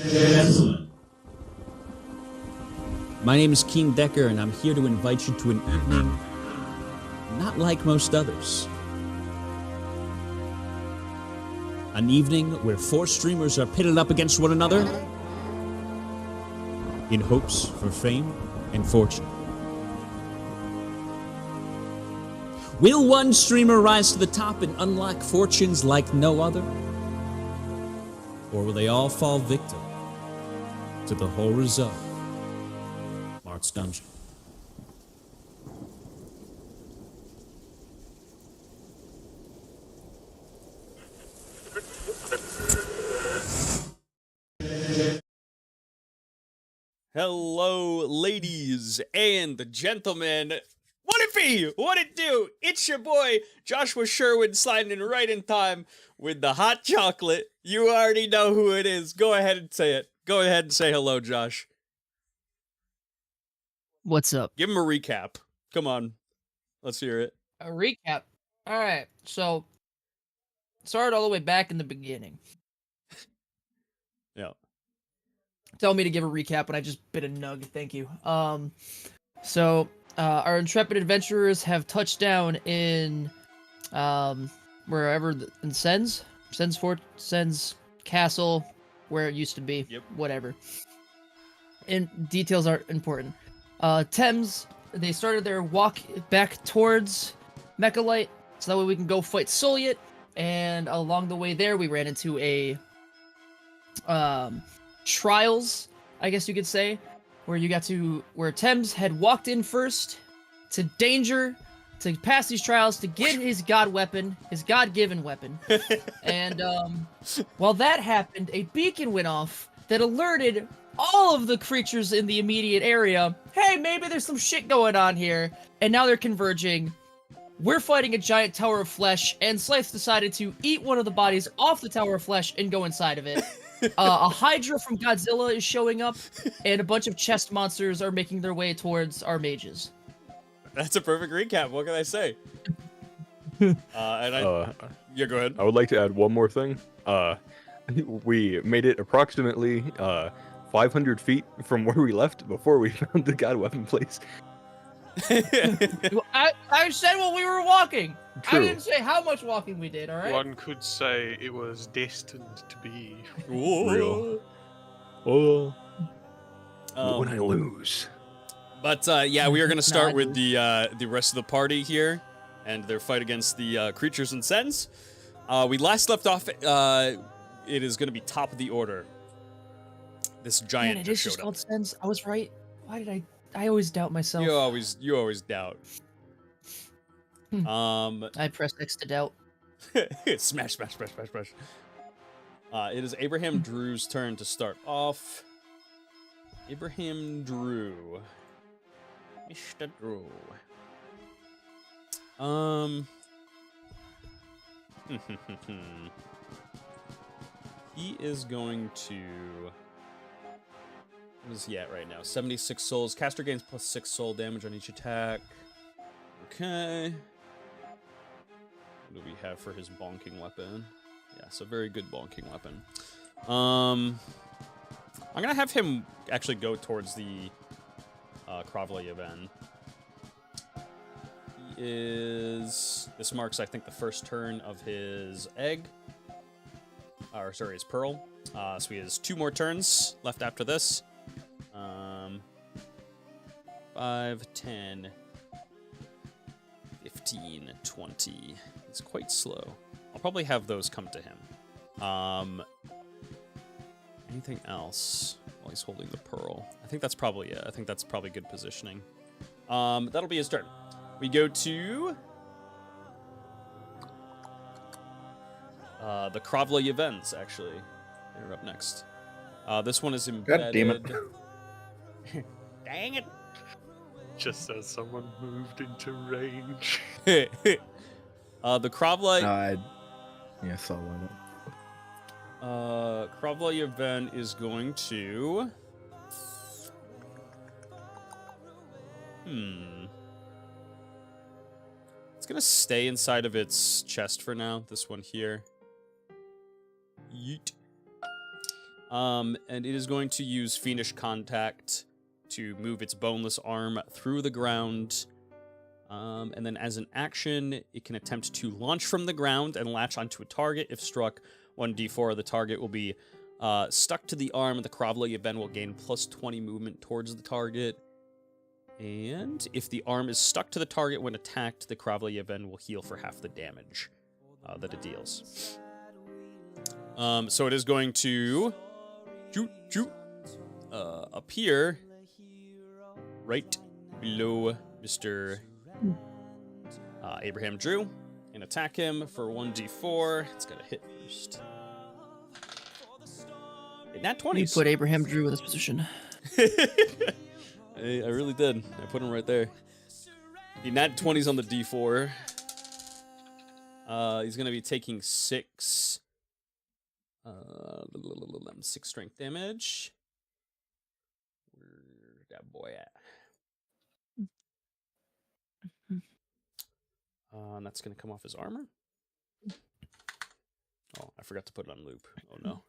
Gentlemen, my name is Keen Decker, and I'm here to invite you to an evening not like most others. An evening where 4 streamers are pitted up against one another in hopes for fame and fortune. Will one streamer rise to the top and unlock fortunes like no other? Or will they all fall victim to the horrors of Marth's Dungeon? Hello, ladies and gentlemen. What it be? What it do? It's your boy, Joshua Sherwood, sliding in right in time with the hot chocolate. You already know who it is. Go ahead and say it. Go ahead and say hello, Josh. What's up? Give him a recap. Come on. Let's hear it. A recap. All right. So, started all the way back in the beginning. Yeah. Tell me to give a recap, and I just bit a nug. Thank you. Our intrepid adventurers have touched down in, wherever in Sen's castle, where it used to be. Yep. Whatever. And details aren't important. Thames, they started their walk back towards Mechalite, so that way we can go fight Soliot. And along the way there, we ran into a trials, I guess you could say, where Thames had walked in first to danger to pass these trials to get his god-given weapon. And while that happened, a beacon went off that alerted all of the creatures in the immediate area, hey, maybe there's some shit going on here. And now they're converging. We're fighting a giant tower of flesh, and Slice decided to eat one of the bodies off the tower of flesh and go inside of it. A Hydra from Godzilla is showing up, and a bunch of chest monsters are making their way towards our mages. That's a perfect recap. What can I say? Yeah, go ahead. I would like to add one more thing. We made it approximately 500 feet from where we left before we found the god weapon place. I said when we were walking. True. I didn't say how much walking we did, alright? One could say it was destined to be. Real. Oh. When I lose. But yeah, we are going to start with the rest of the party here, and their fight against the creatures and Sens. We last left off. It is going to be top of the order. This giant Man, it is just just showed called up. Sens. I was right. Why did I always doubt myself. You always doubt. I pressed X to doubt. Smash. It is Abraham Drew's turn to start off. Abraham Drew. Mr. Drew. He is going to... What is he at right now? 76 souls. Caster gains plus 6 soul damage on each attack. Okay. What do we have for his bonking weapon? Yeah, it's a very good bonking weapon. I'm gonna have him actually go towards the Kravla Yevhen. This marks, I think, the first turn of his egg. Or, sorry, his pearl. So he has 2 more turns left after this. 5, 10, 15, 20. He's quite slow. I'll probably have those come to him. Anything else while he's holding the pearl? I think that's probably it. I think that's probably good positioning. That'll be his turn. We go to the Kravla Yevhens, actually. They're up next. This one is embedded. God damn it. Dang it. Just as someone moved into range. The Kravla... Yeah, I saw one. Kravla Yevhen is going to... It's gonna stay inside of its chest for now, this one here. Yeet. And it is going to use Fiendish Contact to move its boneless arm through the ground. And then as an action, it can attempt to launch from the ground and latch onto a target. If struck, 1d4 of the target will be stuck to the arm, and the Kravla Yevhen will gain plus 20 movement towards the target. And if the arm is stuck to the target when attacked, the Kravla Yevhen will heal for half the damage that it deals. So it is going to appear right below Mr. Abraham Drew and attack him for 1d4. It's got to hit first. Nat 20s. You put Abraham Drew in this position. I really did. I put him right there. The nat 20s on the d4. He's going to be taking 6 strength damage. Where's that boy at? And that's going to come off his armor. Oh, I forgot to put it on loop. Oh no.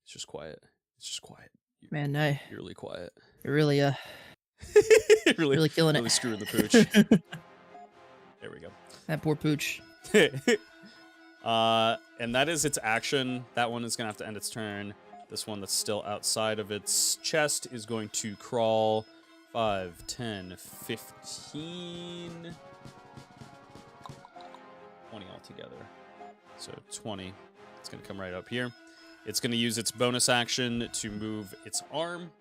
It's just quiet. It's just quiet. Man, You're really quiet. you're really really killing it. Really screwing the pooch. There we go. That poor pooch. And that is its action. That one is going to have to end its turn. This one that's still outside of its chest is going to crawl 5, 10, 15, 20 altogether. So 20. It's going to come right up here. It's going to use its bonus action to move its arm.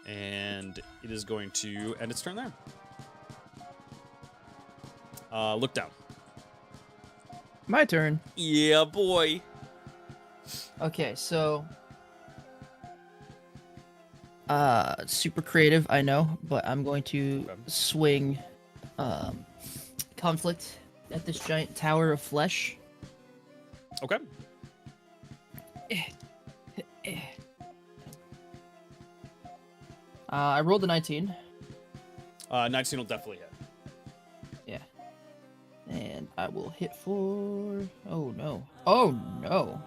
And it is going to end its turn there. Look down. My turn. Yeah, boy. Okay, so super creative, I know, but I'm going to swing conflict at this giant tower of flesh. Okay. I rolled a 19. 19 will definitely hit. Yeah. And I will hit for... Oh, no. Oh, no.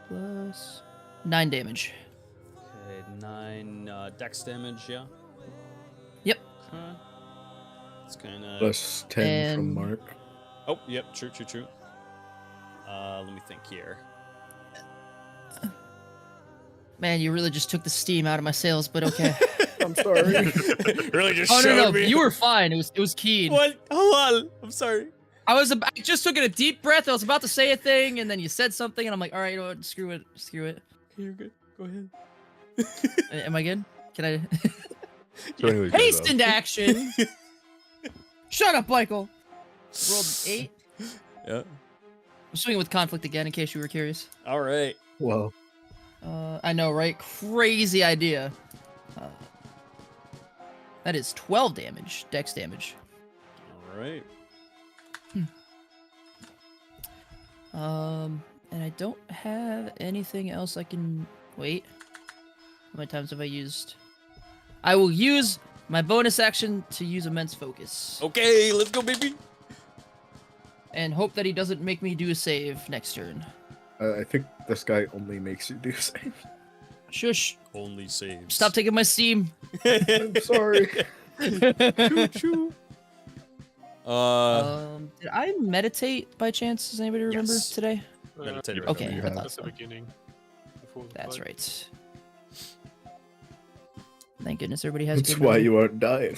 Plus 9 damage. Okay, 9 dex damage, yeah? Yep. Okay. It's gonna... Plus 10 And- from Mark. Oh, yep, true. Let me think here. Man, you really just took the steam out of my sails, but okay. I'm sorry. Really just Oh, showed no, me. you were fine. It was keen. What? Hold on. I'm sorry. I just took a deep breath. I was about to say a thing, and then you said something, and I'm like, all right, you know what? Screw it. Okay, you're good. Go ahead. Am I good? Can I? So anyways, Haste into action. Shut up, Michael. Rolled 8. Yeah. I'm swinging with conflict again, in case you were curious. All right. Well, I know, right? Crazy idea. That is 12 damage, dex damage. All right. And I don't have anything else I can... Wait. How many times have I used... I will use my bonus action to use immense focus. Okay, let's go, baby. And hope that he doesn't make me do a save next turn. I think this guy only makes you do save. Shush. Only saves. Stop taking my steam. I'm sorry. Choo-choo. Did I meditate by chance? Does anybody remember Yes. today? Meditative. Okay, You I have. thought At the so. beginning. Before the That's fight. right. Thank goodness everybody has. That's good why memory. you aren't dying.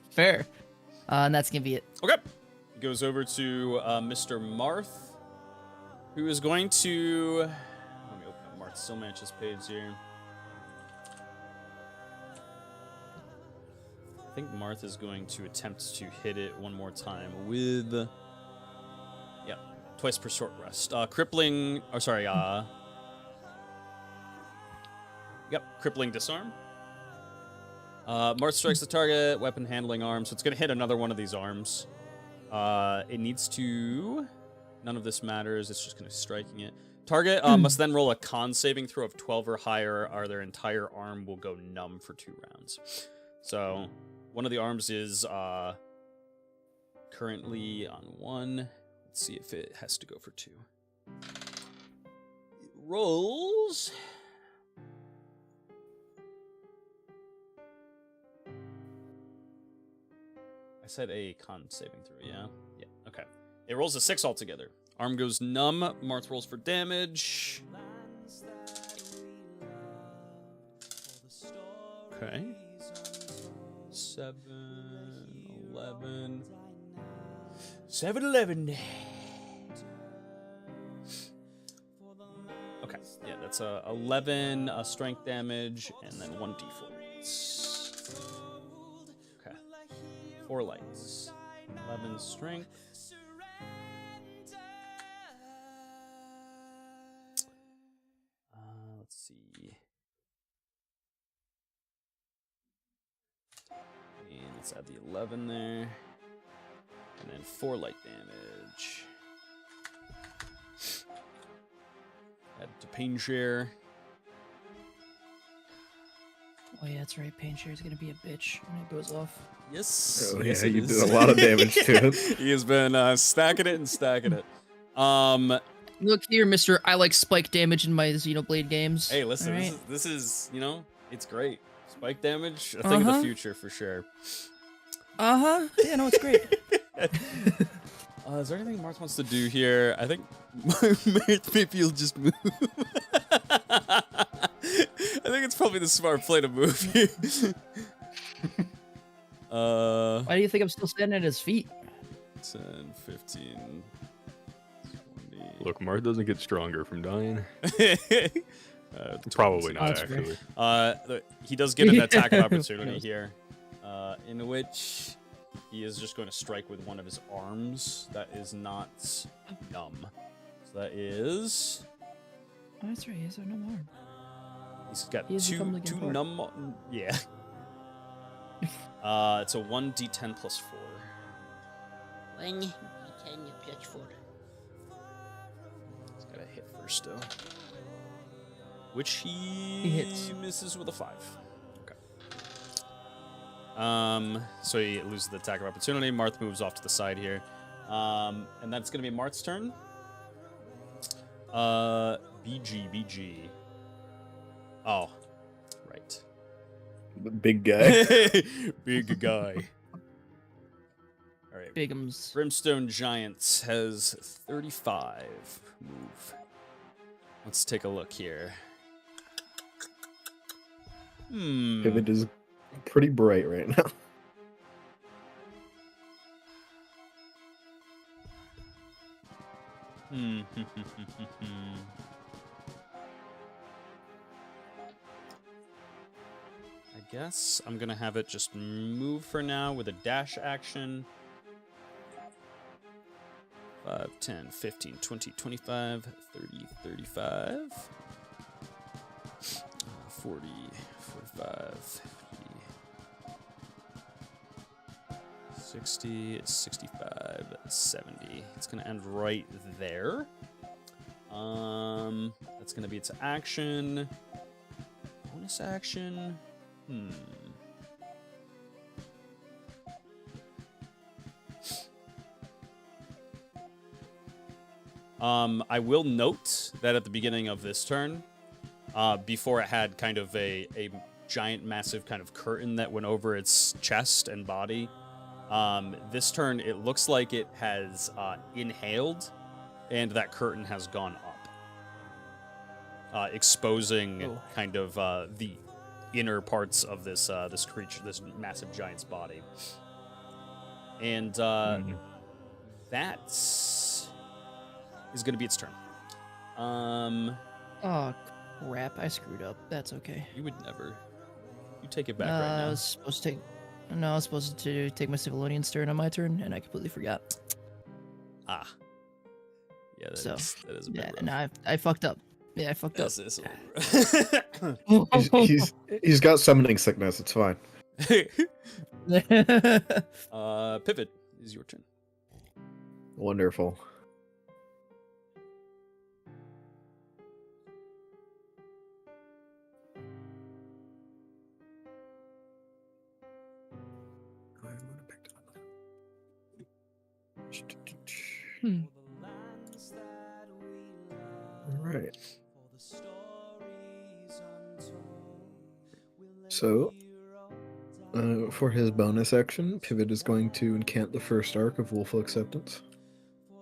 Fair. And that's gonna be it. Okay. It goes over to Mr. Marth, who is going to... Let me open up Marth's Silmanch's page here. I think Marth is going to attempt to hit it one more time with... Yeah, twice per short rest. Crippling... Oh, sorry, Yep, crippling disarm. Marth strikes the target, weapon handling arm, so it's going to hit another one of these arms. It needs to... None of this matters, it's just going to striking it. Target must then roll a con saving throw of 12 or higher, or their entire arm will go numb for 2 rounds. So, one of the arms is currently on 1. Let's see if it has to go for 2. It rolls. I said a con saving throw, yeah? Yeah, okay. It rolls a 6 altogether. Arm goes numb. Marth rolls for damage. Okay. 7, 11. 7, 11. Okay, yeah, that's 11 strength damage, and then 1d4. Okay. 4 lights. 11 strength. Let's see. And let's add the 11 there. And then 4 light damage. Add to pain share. Oh yeah, that's right. Pain share is gonna be a bitch when it goes off. Yes. Oh, yes, yeah, it you is. did a lot of damage to it. He has been stacking it and stacking it. Look here, Mister. I like spike damage in my Xenoblade games. Hey, listen, All right? this is, you know, it's great. Spike damage, a thing of the Uh-huh. future for sure. Yeah, no, it's great. Is there anything Marth wants to do here? I think maybe he'll just move. I think it's probably the smart play to move here. Why do you think I'm still standing at his feet? 10, 15, 20. Look, Marth doesn't get stronger from dying. 22. Probably not, That's fair. actually. He does get an attack of opportunity here, in which he is just going to strike with one of his arms that is not numb. So that is... Oh, that's right. He has no arm. He's got He has two become Linkin Park. numb... Yeah. It's a 1d10 plus 4. 1 d10 plus 4. He's got to hit first, though. Which he hits. misses with a 5. Okay. So he loses the attack of opportunity. Marth moves off to the side here. And that's going to be Marth's turn. BG. Oh, right. The big guy. Big guy. All right. Bigums. Brimstone Giants has 35 move. Let's take a look here. Pivot is pretty bright right now. I guess I'm gonna have it just move for now with a dash action. 5, 10, 15, 20, 25, 30, 35, 40, 45, 50, 60, 65, 70. It's gonna end right there. That's gonna be its action. Bonus action. I will note that at the beginning of this turn, before it had kind of a giant, massive kind of curtain that went over its chest and body, this turn it looks like it has inhaled, and that curtain has gone up, exposing kind of the inner parts of this this creature, this massive giant's body, and that is going to be its turn. Oh crap! I screwed up. That's okay. You would never. You take it back right I now. was supposed to take. No, I was supposed to take my Civilian's turn on my turn, and I completely forgot. Ah. Yeah, that So, is a bit Yeah, rough. and I fucked up. Yeah, I fucked up. Yes, it's a little rough. He's got summoning sickness. It's fine. Pivot is your turn. Wonderful. Hmm. All right. So, for his bonus action, Pivot is going to incant the first arc of Wolful Acceptance.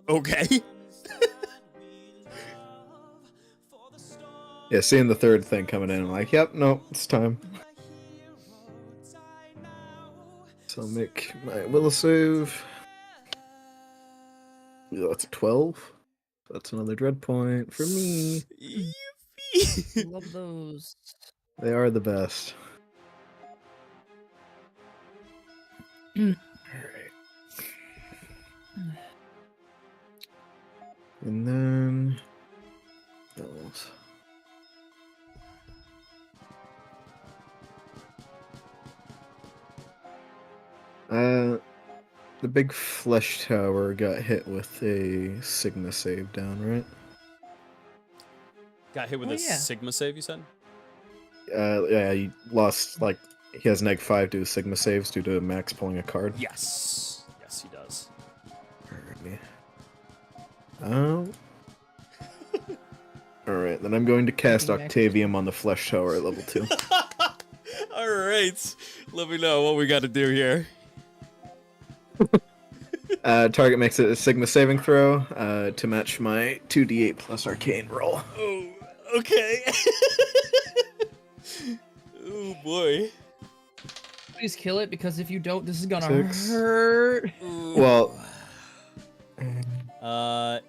Okay. Yeah, seeing the third thing coming in, I'm like, yep, no, it's time. So I'll make my will save. Yeah, that's a 12. That's another dread point for me. Love those. They are the best. Alright. And then... what else? The big flesh tower got hit with a Sigma save down, right? Got hit with Oh, a yeah. Sigma save, you said? Yeah, he lost, like, he has -5 to his Sigma saves due to Max pulling a card. Yes. Yes, he does. Alrighty. Alright, then I'm going to cast Taking Max. Octavium on the flesh tower at level 2. All right. Let me know what we got to do here. Target makes it a Sigma saving throw to match my 2d8 plus arcane roll. Oh, okay. Oh boy. Please kill it, because if you don't, this is gonna 6. hurt. Well,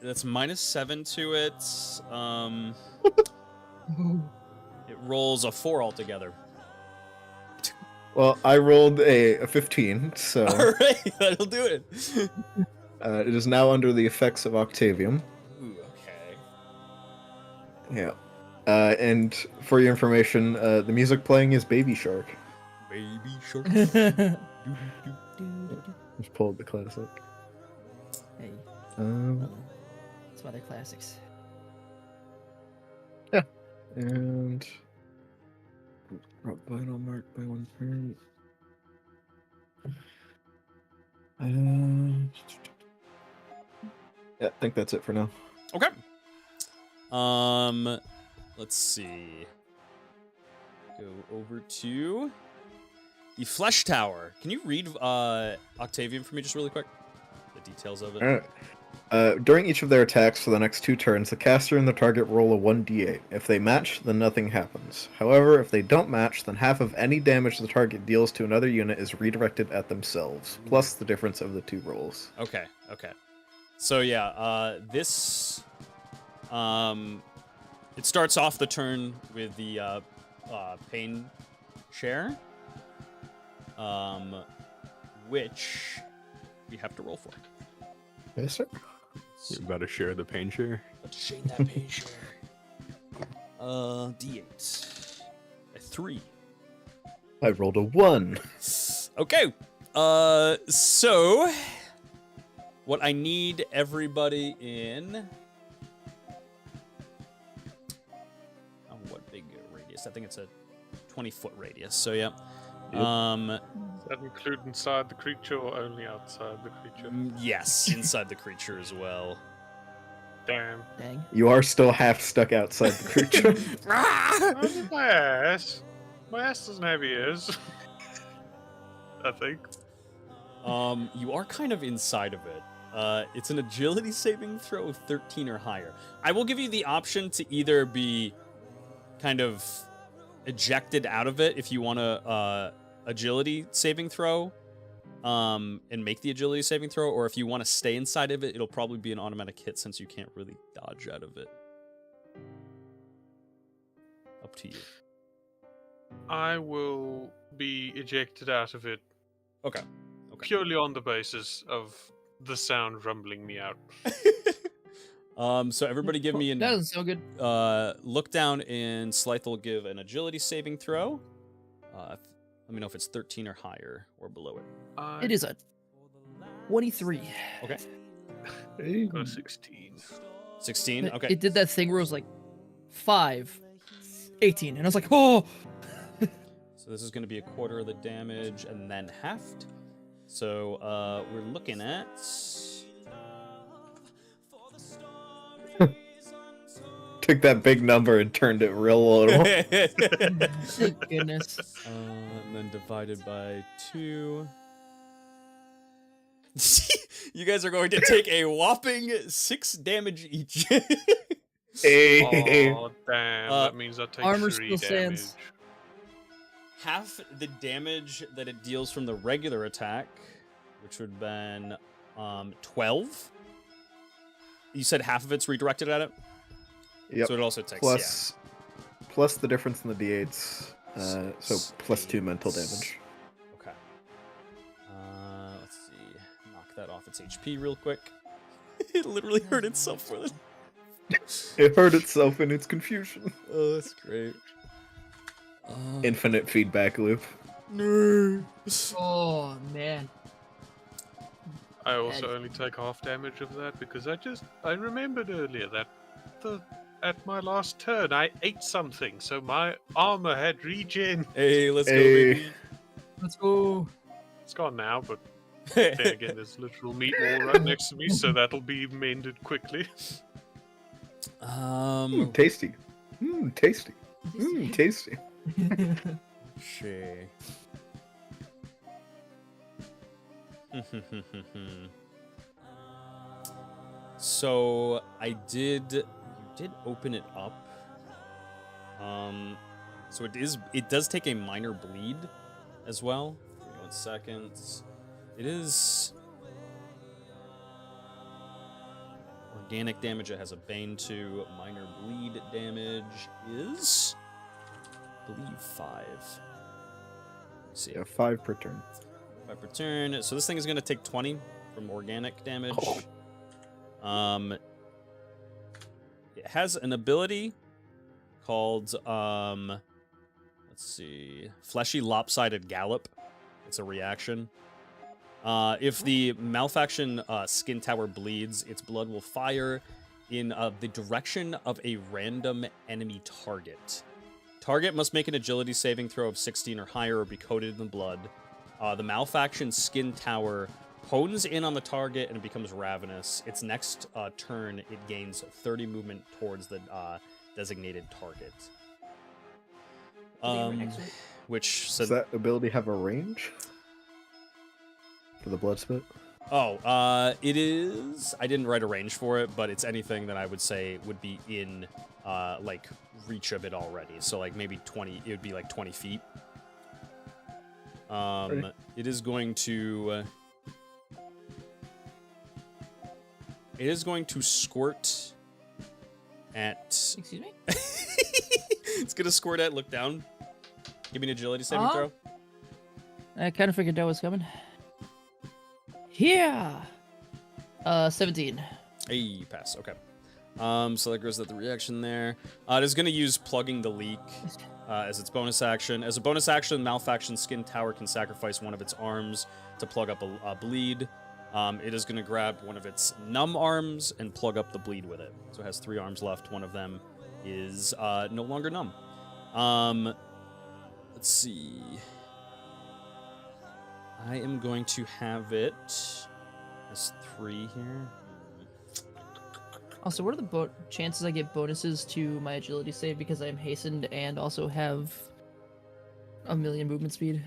That's -7 to it. It rolls a 4 altogether. I rolled a 15, so All right, that'll do it. it is now under the effects of Octavium. Ooh, okay. Yeah. And for your information, the music playing is Baby Shark. Baby shark. Just pulled the classic. Hey, Um, that's why they're classics. and drop vital marked by 1 turn. Yeah, I think that's it for now. Okay. Let's see. Go over to the Flesh Tower. Can you read Octavian for me just really quick? The details of it. Alright. During each of their attacks for the next 2 turns, the caster and the target roll a 1d8. If they match, then nothing happens. However, if they don't match, then half of any damage the target deals to another unit is redirected at themselves, plus the difference of the 2 rolls. Okay, okay. So yeah, this it starts off the turn with the pain share, which we have to roll for. Yes, sir. You're about to share the pain share. Let's shade that pain share. D8. A 3. I rolled a 1. Okay. So what I need everybody in. Oh, what big radius? I think it's a 20-foot radius. So yeah. Yep. Does that include inside the creature or only outside the creature? Yes, inside the creature as well. Damn. Dang. You are still half stuck outside the creature. My ass. My ass doesn't have ears. I think. You are kind of inside of it. It's an agility saving throw of 13 or higher. I will give you the option to either be kind of ejected out of it if you want to agility saving throw and make the agility saving throw, or if you want to stay inside of it, it'll probably be an automatic hit since you can't really dodge out of it. Up to you. I will be ejected out of it Okay. purely on the basis of the sound rumbling me out. So everybody give me That doesn't sound good. look down, and Slythe will give an agility saving throw. Let me know if it's 13 or higher or below it. It is a 23. Okay. Go 16. 16? Okay. It did that thing where it was like 5, 18, and I was like, oh! So this is going to be a quarter of the damage and then halved. So we're looking at Took that big number and turned it real little. Thank goodness. And then divided by 2. You guys are going to take a whopping 6 damage each. Hey. Oh, damn. Uh, That means I take armor 3 still damage. stands. Half the damage that it deals from the regular attack, which would have been 12. You said half of it's redirected at it? Yep. So it also takes, Plus the difference in the d8s. So plus 2 mental damage. Okay. Let's see. Knock that off its HP real quick. It literally hurt itself for it. It hurt itself in its confusion. Oh, that's great. Infinite feedback loop. No. Oh man. I also only take half damage of that because I remembered earlier that at my last turn I ate something, so my armor had regen. Hey, let's go, Hey. baby. Let's go. It's gone now, but there again, there's literal meat wall right next to me, so that'll be mended quickly. Tasty. Tasty. Tasty. Shay. So you did open it up. So it does take a minor bleed as well. Give me 1 second. It is organic damage. It has a bane 2. Minor bleed damage is, I believe, 5. Let's see. Yeah, 5 per turn. 5 per turn. So this thing is going to take 20 from organic damage. It has an ability called, let's see, Fleshy Lopsided Gallop. It's a reaction. If the Malfaction Skin Tower bleeds, its blood will fire in the direction of a random enemy target. Target must make an agility saving throw of 16 or higher or be coated in blood. The Malfaction Skin Tower hones in on the target and it becomes ravenous. Its next turn, it gains 30 movement towards the designated target. Which Does that ability have a range? For the blood spit? Oh, it is. I didn't write a range for it, but it's anything that I would say would be in like reach of it already. So like maybe 20. It would be like 20 feet. It is going to. It is going to squirt at. Excuse me? It's gonna squirt at. Look down. Give me an agility saving throw. I kind of figured that was coming. Yeah. 17. Hey, pass. Okay. So that goes to the reaction there. It is going to use Plugging the Leak as its bonus action. As a bonus action, Malfaction Skin Tower can sacrifice one of its arms to plug up a bleed. It is going to grab one of its numb arms and plug up the bleed with it. So it has 3 arms left. One of them is no longer numb. Let's see. I am going to have it as 3 here. Also, what are the chances I get bonuses to my agility save because I am hastened and also have a million movement speed?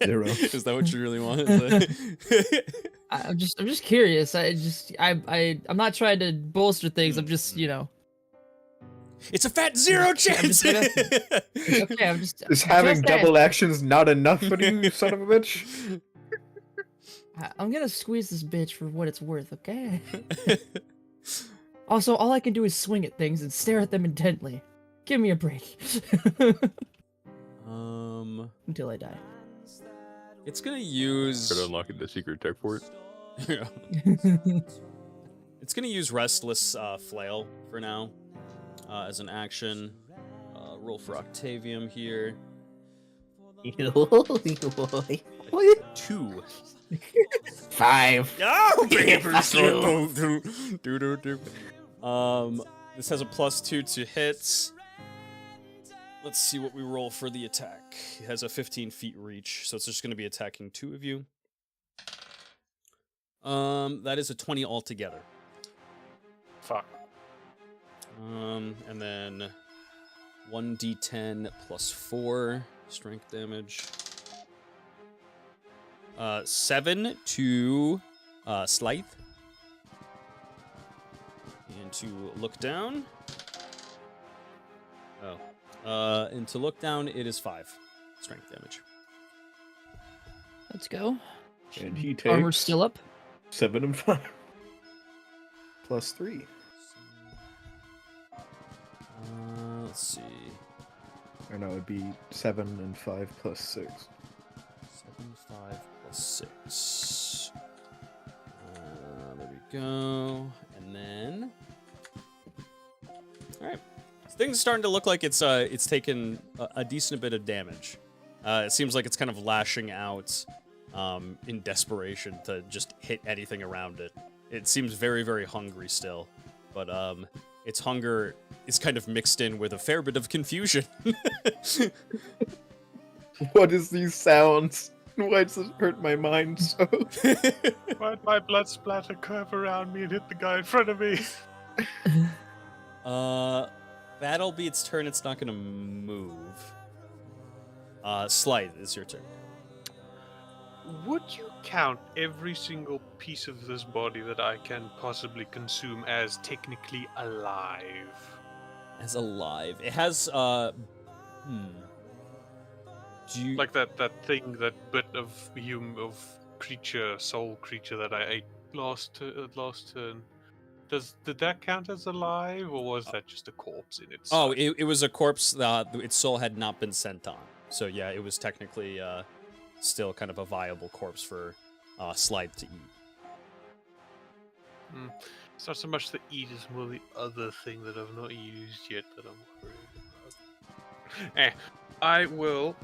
0. Is that what you really want? I'm just curious. I'm not trying to bolster things. I'm just, you know. It's a fat 0 chance. Okay, I'm just. Is having just double actions not enough for you, you son of a bitch? I'm gonna squeeze this bitch for what it's worth, okay? Also, all I can do is swing at things and stare at them intently. Give me a break. Until I die. It's gonna use. Could unlock the secret tech for it. Yeah. It's gonna use Restless Flail for now as an action. Roll for Octavium here. 2. 5. Oh, baby! Fuck This has a +2 to hits. Let's see what we roll for the attack. It has a 15 feet reach, so it's just going to be attacking 2 of you. That is a 20 altogether. Fuck. And then 1d10 plus 4 strength damage. 7 to Slythe. And to look down. Oh. And to look down, it is 5 strength damage. Let's go. And he takes Armor's still up. 7 and 5. Plus 3. Let's see. Or no, it'd be 7 and 5 plus 6. 7, 5 plus 6. There we go. And then... Alright. Things starting to look like it's taken a decent bit of damage. It seems like it's kind of lashing out in desperation to just hit anything around it. It seems very, very hungry still. But its hunger is kind of mixed in with a fair bit of confusion. What is these sounds? Why does it hurt my mind so? Why'd my blood splatter curve around me and hit the guy in front of me? That'll be its turn. It's not gonna move. Slythe, it's your turn. Would you count every single piece of this body that I can possibly consume as technically alive? As alive. It has, Do you... Like that thing, that bit of soul creature that I ate last turn. Did that count as alive, or was that just a corpse in its? Oh, it was a corpse that its soul had not been sent on. So yeah, it was technically still kind of a viable corpse for Slythe to eat. It's not so much the eat, it's more the other thing that I've not used yet that I'm worried about. I will.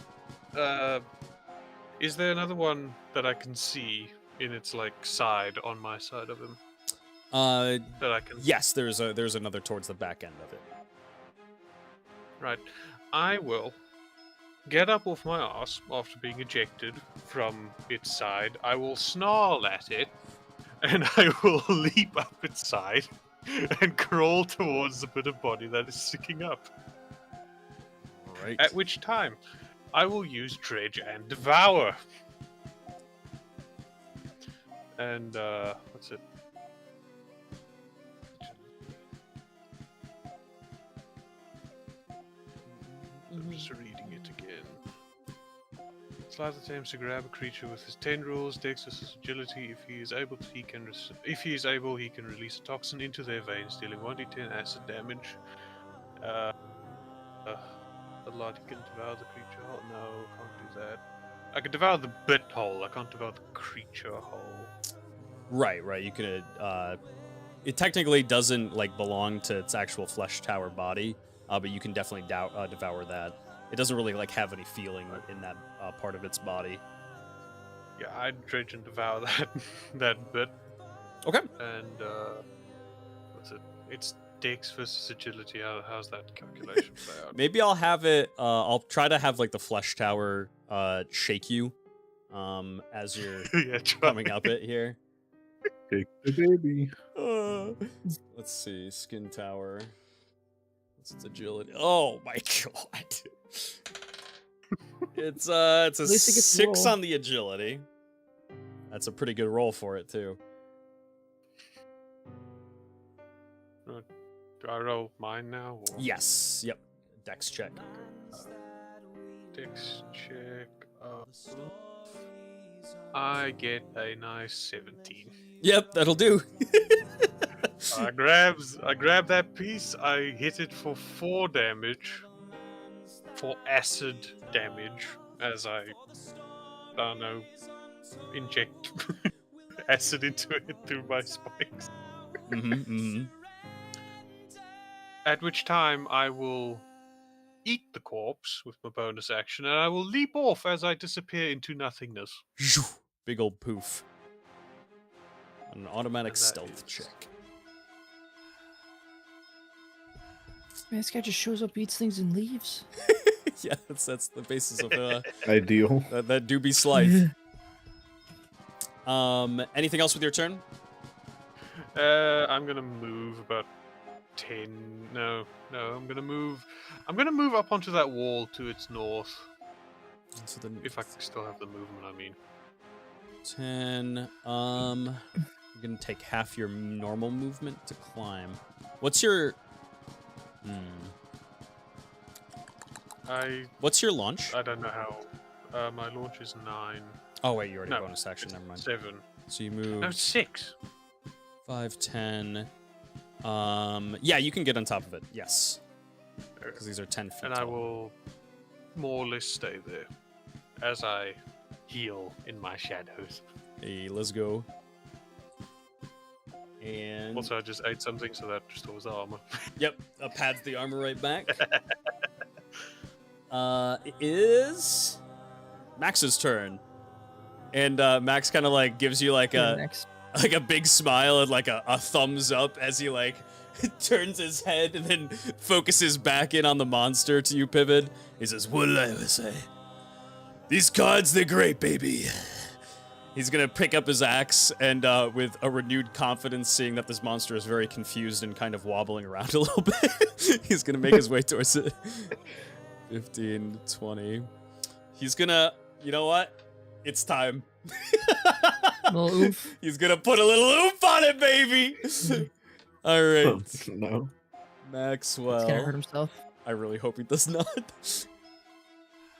Is there another one that I can see in its side on my side of him? That I can. Yes, there's another towards the back end of it. Right. I will get up off my ass after being ejected from its side. I will snarl at it, and I will leap up its side and crawl towards the bit of body that is sticking up. Right. At which time, I will use Dredge and Devour. And, what's it? I'm just reading it again. Slythe attempts to grab a creature with his tendrils, Dex versus agility. If he is able, he can release a toxin into their veins, dealing 1d10 acid damage. A lot can devour the creature whole. No, can't do that. I can devour the bit whole. I can't devour the creature whole. Right. You could. It technically doesn't belong to its actual flesh tower body. But you can definitely devour that. It doesn't really have any feeling in that part of its body. Yeah, I'd dredge and devour that bit. Okay. And what's it? It's Dex versus agility. How's that calculation play out? Maybe I'll have it. I'll try to have the flesh tower shake you, as you're coming up it here. Take the baby. Let's see, skin tower. It's agility. Oh my god! It's a least it gets 6 roll. on the agility. That's a pretty good roll for it too. Do I roll mine now? Or? Yes. Yep. Dex check. Dex check. I get a nice 17. Yep, that'll do. I grab that piece, I hit it for 4 damage. For acid damage, as I don't know, inject acid into it through my spikes. At which time I will eat the corpse with my bonus action, and I will leap off as I disappear into nothingness. Big old poof. An automatic And that stealth is- check. Man, this guy just shows up, eats things, and leaves. Yeah, that's the basis of Ideal. that do be Slythe. Anything else with your turn? I'm gonna move about 10. No, I'm gonna move. I'm gonna move up onto that wall to its north. So then If I still have the movement, I mean. 10. You're gonna take half your normal movement to climb. What's your? What's your launch? I don't know how. My launch is 9. Oh wait, you already No, bonus action. it's Never mind. 7. So you move. No, 6. 5, 10. Yeah, you can get on top of it. Yes, because these are 10 feet. And tall. I will more or less stay there as I heal in my shadows. Hey, let's go. And Also, I just ate something, so that restores the armor. yep, pads the armor right back. It is Max's turn, and Max kind of like gives you like a big smile and like a thumbs up as he like turns his head and then focuses back in on the monster to you, Pivot. He says, "What did I ever say? These cards, they're great, baby." He's gonna pick up his axe and with a renewed confidence, seeing that this monster is very confused and kind of wobbling around a little bit, he's gonna make his way towards it. 15, 20. He's gonna, you know what? It's time. Little oof. He's gonna put a little oomph on it, baby. All right, No. Maxwell. He's gonna hurt himself. I really hope he does not.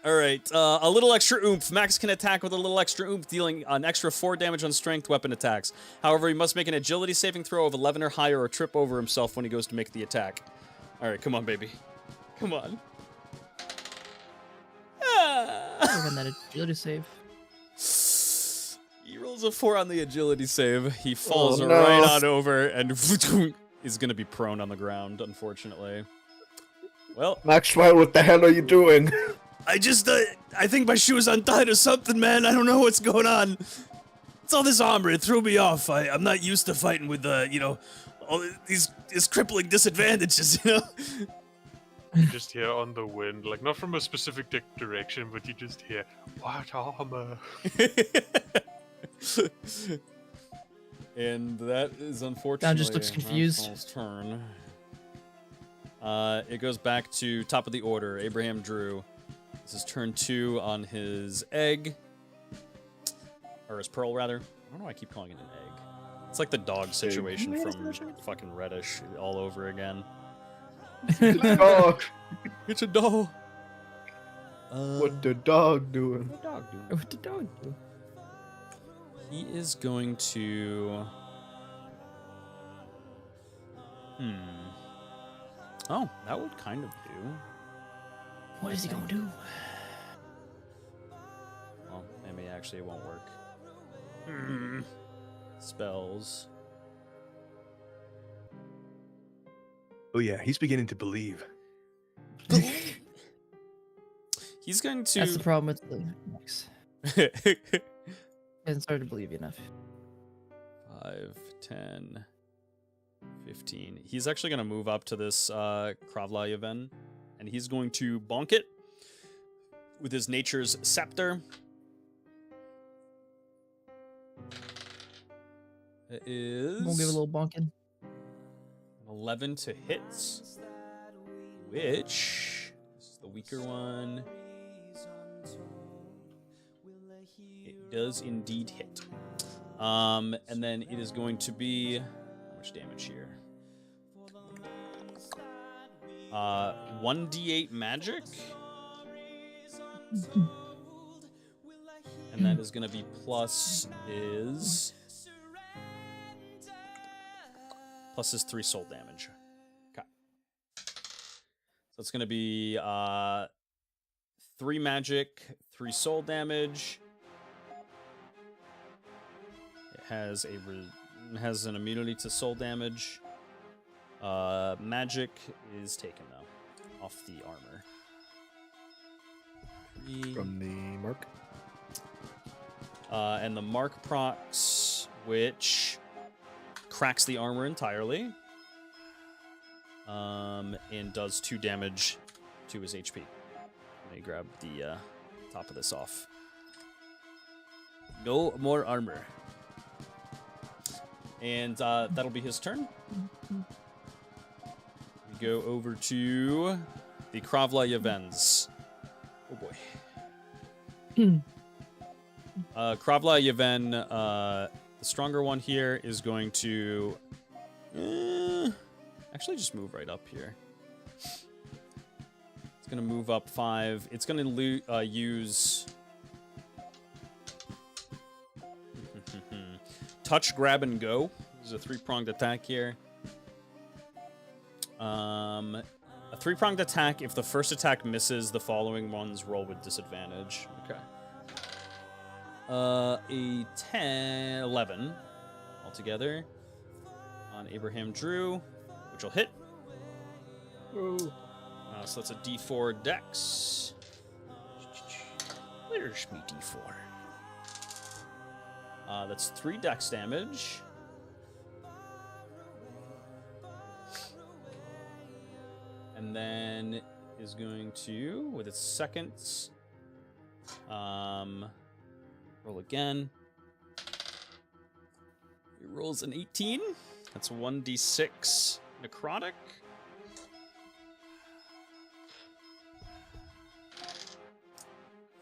All right, a little extra oomph. Max can attack with a little extra oomph, dealing an extra 4 damage on strength weapon attacks. However, he must make an agility saving throw of 11 or higher or trip over himself when he goes to make the attack. All right, come on, baby. Come on. Even that agility save. He rolls a 4 on the agility save. He falls Oh, no. right on over and is going to be prone on the ground, unfortunately. Well, Maxwell, what the hell are you doing? I think my shoe is untied or something, man. I don't know what's going on. It's all this armor. It threw me off. I'm not used to fighting with, all these crippling disadvantages, you know? You just hear on the wind, like not from a specific direction, but you just hear, "What armor?" And that is unfortunately Don just looks confused. Maxwell's turn. It goes back to top of the order. Abraham Drew. This is turn 2 on his egg. Or his pearl, rather. I don't know why I keep calling it an egg. It's like the dog situation from fucking Reddish all over again. Dog. It's a dog. What the dog doing? What the dog doing? What the dog do? He is going to... Oh, that would kind of do. What is he gonna do? Well, maybe actually it won't work. Spells. Oh yeah, he's beginning to believe. He's going to... That's the problem with the Max. Hasn't started to believe enough. 5, 10, 15. He's actually going to move up to this Kravla event, and he's going to bonk it with his nature's scepter. It is... We'll give it a little bonking. 11 to hit, which is the weaker one. It does indeed hit. And then it is going to be how much damage here? 1d8 magic, and that is going to be plus his 3 soul damage. Okay. So it's going to be 3 magic, 3 soul damage. It has has an immunity to soul damage. Magic is taken though off the armor. 3. From the mark. And the mark procs, which cracks the armor entirely, and does 2 damage to his HP. Let me grab the top of this off. No more armor. And that'll be his turn. go over to the Kravla Yevens. Oh boy. Kravla Yeven, the stronger one here is going to actually just move right up here. It's going to move up 5. It's going to use touch, grab, and go. This is a 3-pronged attack here. A 3-pronged attack. If the first attack misses, the following ones roll with disadvantage. Okay. A 10, 11 altogether on Abraham Drew, which will hit. So that's a D4 dex. Where's me D4? That's 3 dex damage. And then is going to, with its second, roll again. It rolls an 18. That's 1d6 necrotic.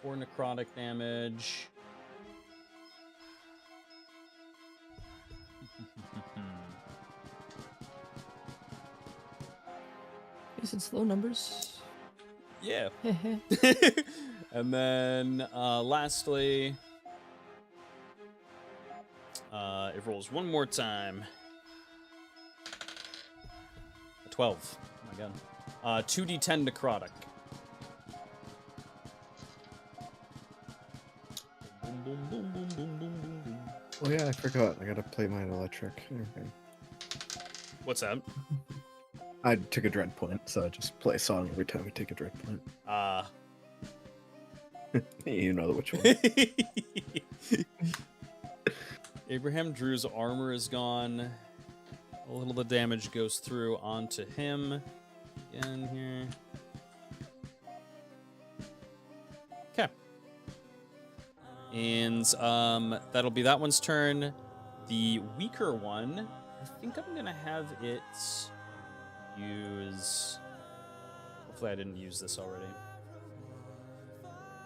Four necrotic damage. Is it slow numbers? Yeah. And then, lastly, it rolls one more time. A 12. Oh my god. 2d10 necrotic. Boom, boom, boom, boom, boom, boom, boom, boom. Oh yeah, I forgot. I gotta play my electric. Okay. What's that? I took a dread point, so I just play a song every time I take a dread point. You know which one. Abraham Drew's armor is gone. A little bit of damage goes through onto him. Again here. Okay. And that'll be that one's turn. The weaker one, I think I'm gonna have it use... Hopefully I didn't use this already.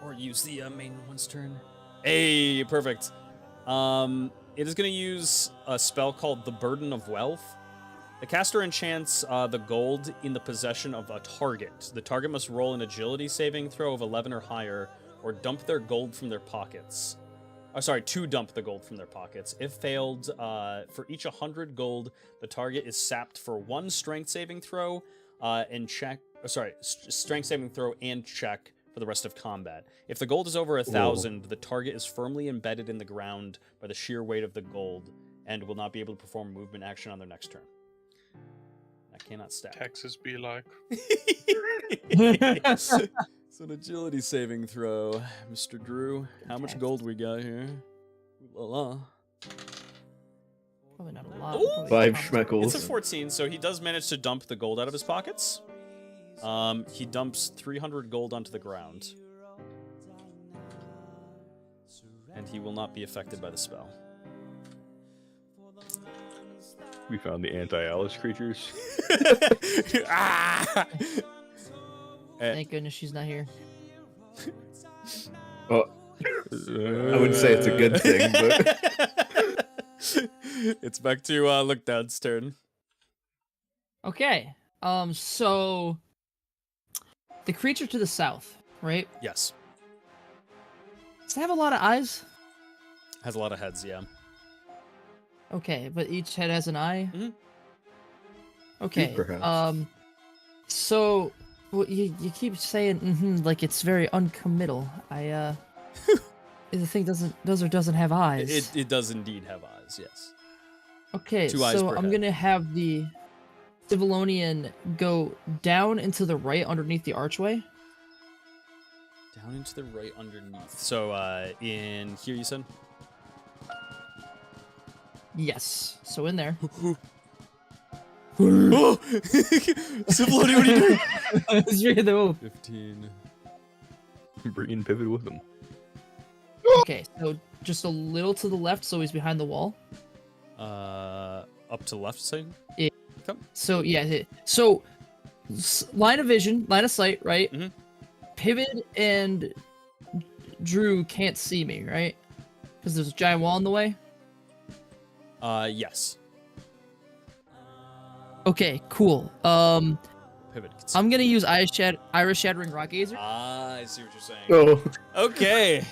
Or use the main one's turn. Hey, perfect. It is going to use a spell called the Burden of Wealth. The caster enchants the gold in the possession of a target. The target must roll an agility saving throw of 11 or higher, or dump their gold from their pockets. Oh, sorry, to dump the gold from their pockets. If failed, for each 100 gold, the target is sapped for 1 strength saving throw, and check. Oh, sorry, strength saving throw and check for the rest of combat. If the gold is over 1,000, the target is firmly embedded in the ground by the sheer weight of the gold, and will not be able to perform a movement action on their next turn. I cannot stack. Texas be like. It's an agility saving throw, Mr. Drew. How much gold we got here? La. Probably not a lot. Ooh, 5 schmeckles. It's a 14, so he does manage to dump the gold out of his pockets. He dumps 300 gold onto the ground. And he will not be affected by the spell. We found the anti-Alice creatures. Ah! Thank goodness she's not here. Oh, I wouldn't say it's a good thing, but It's back to Look Down's turn. Okay. So the creature to the south, right? Yes. Does it have a lot of eyes? Has a lot of heads, yeah. Okay, but each head has an eye. Mhm. Okay. Perhaps. So well, you keep saying like it's very uncommittal. The thing doesn't have eyes. It does indeed have eyes, yes. Okay, 2 eyes so per I'm head. gonna have the Civilonian go down and to the right underneath the archway. Down into the right underneath. So, in here you said? Yes. So in there. Oh! Civiloni, what are you doing? It's really the move. 15. Bringing pivot with them. Okay, so just a little to the left, so he's behind the wall. Up to the left side? So yeah, so line of vision, line of sight, right? Mhm. Pivot and Drew can't see me, right? Because there's a giant wall in the way. Yes. Okay, cool. Pivot. I'm gonna use Iris Shattering Rock Gazer. Ah, I see what you're saying. Oh, Okay.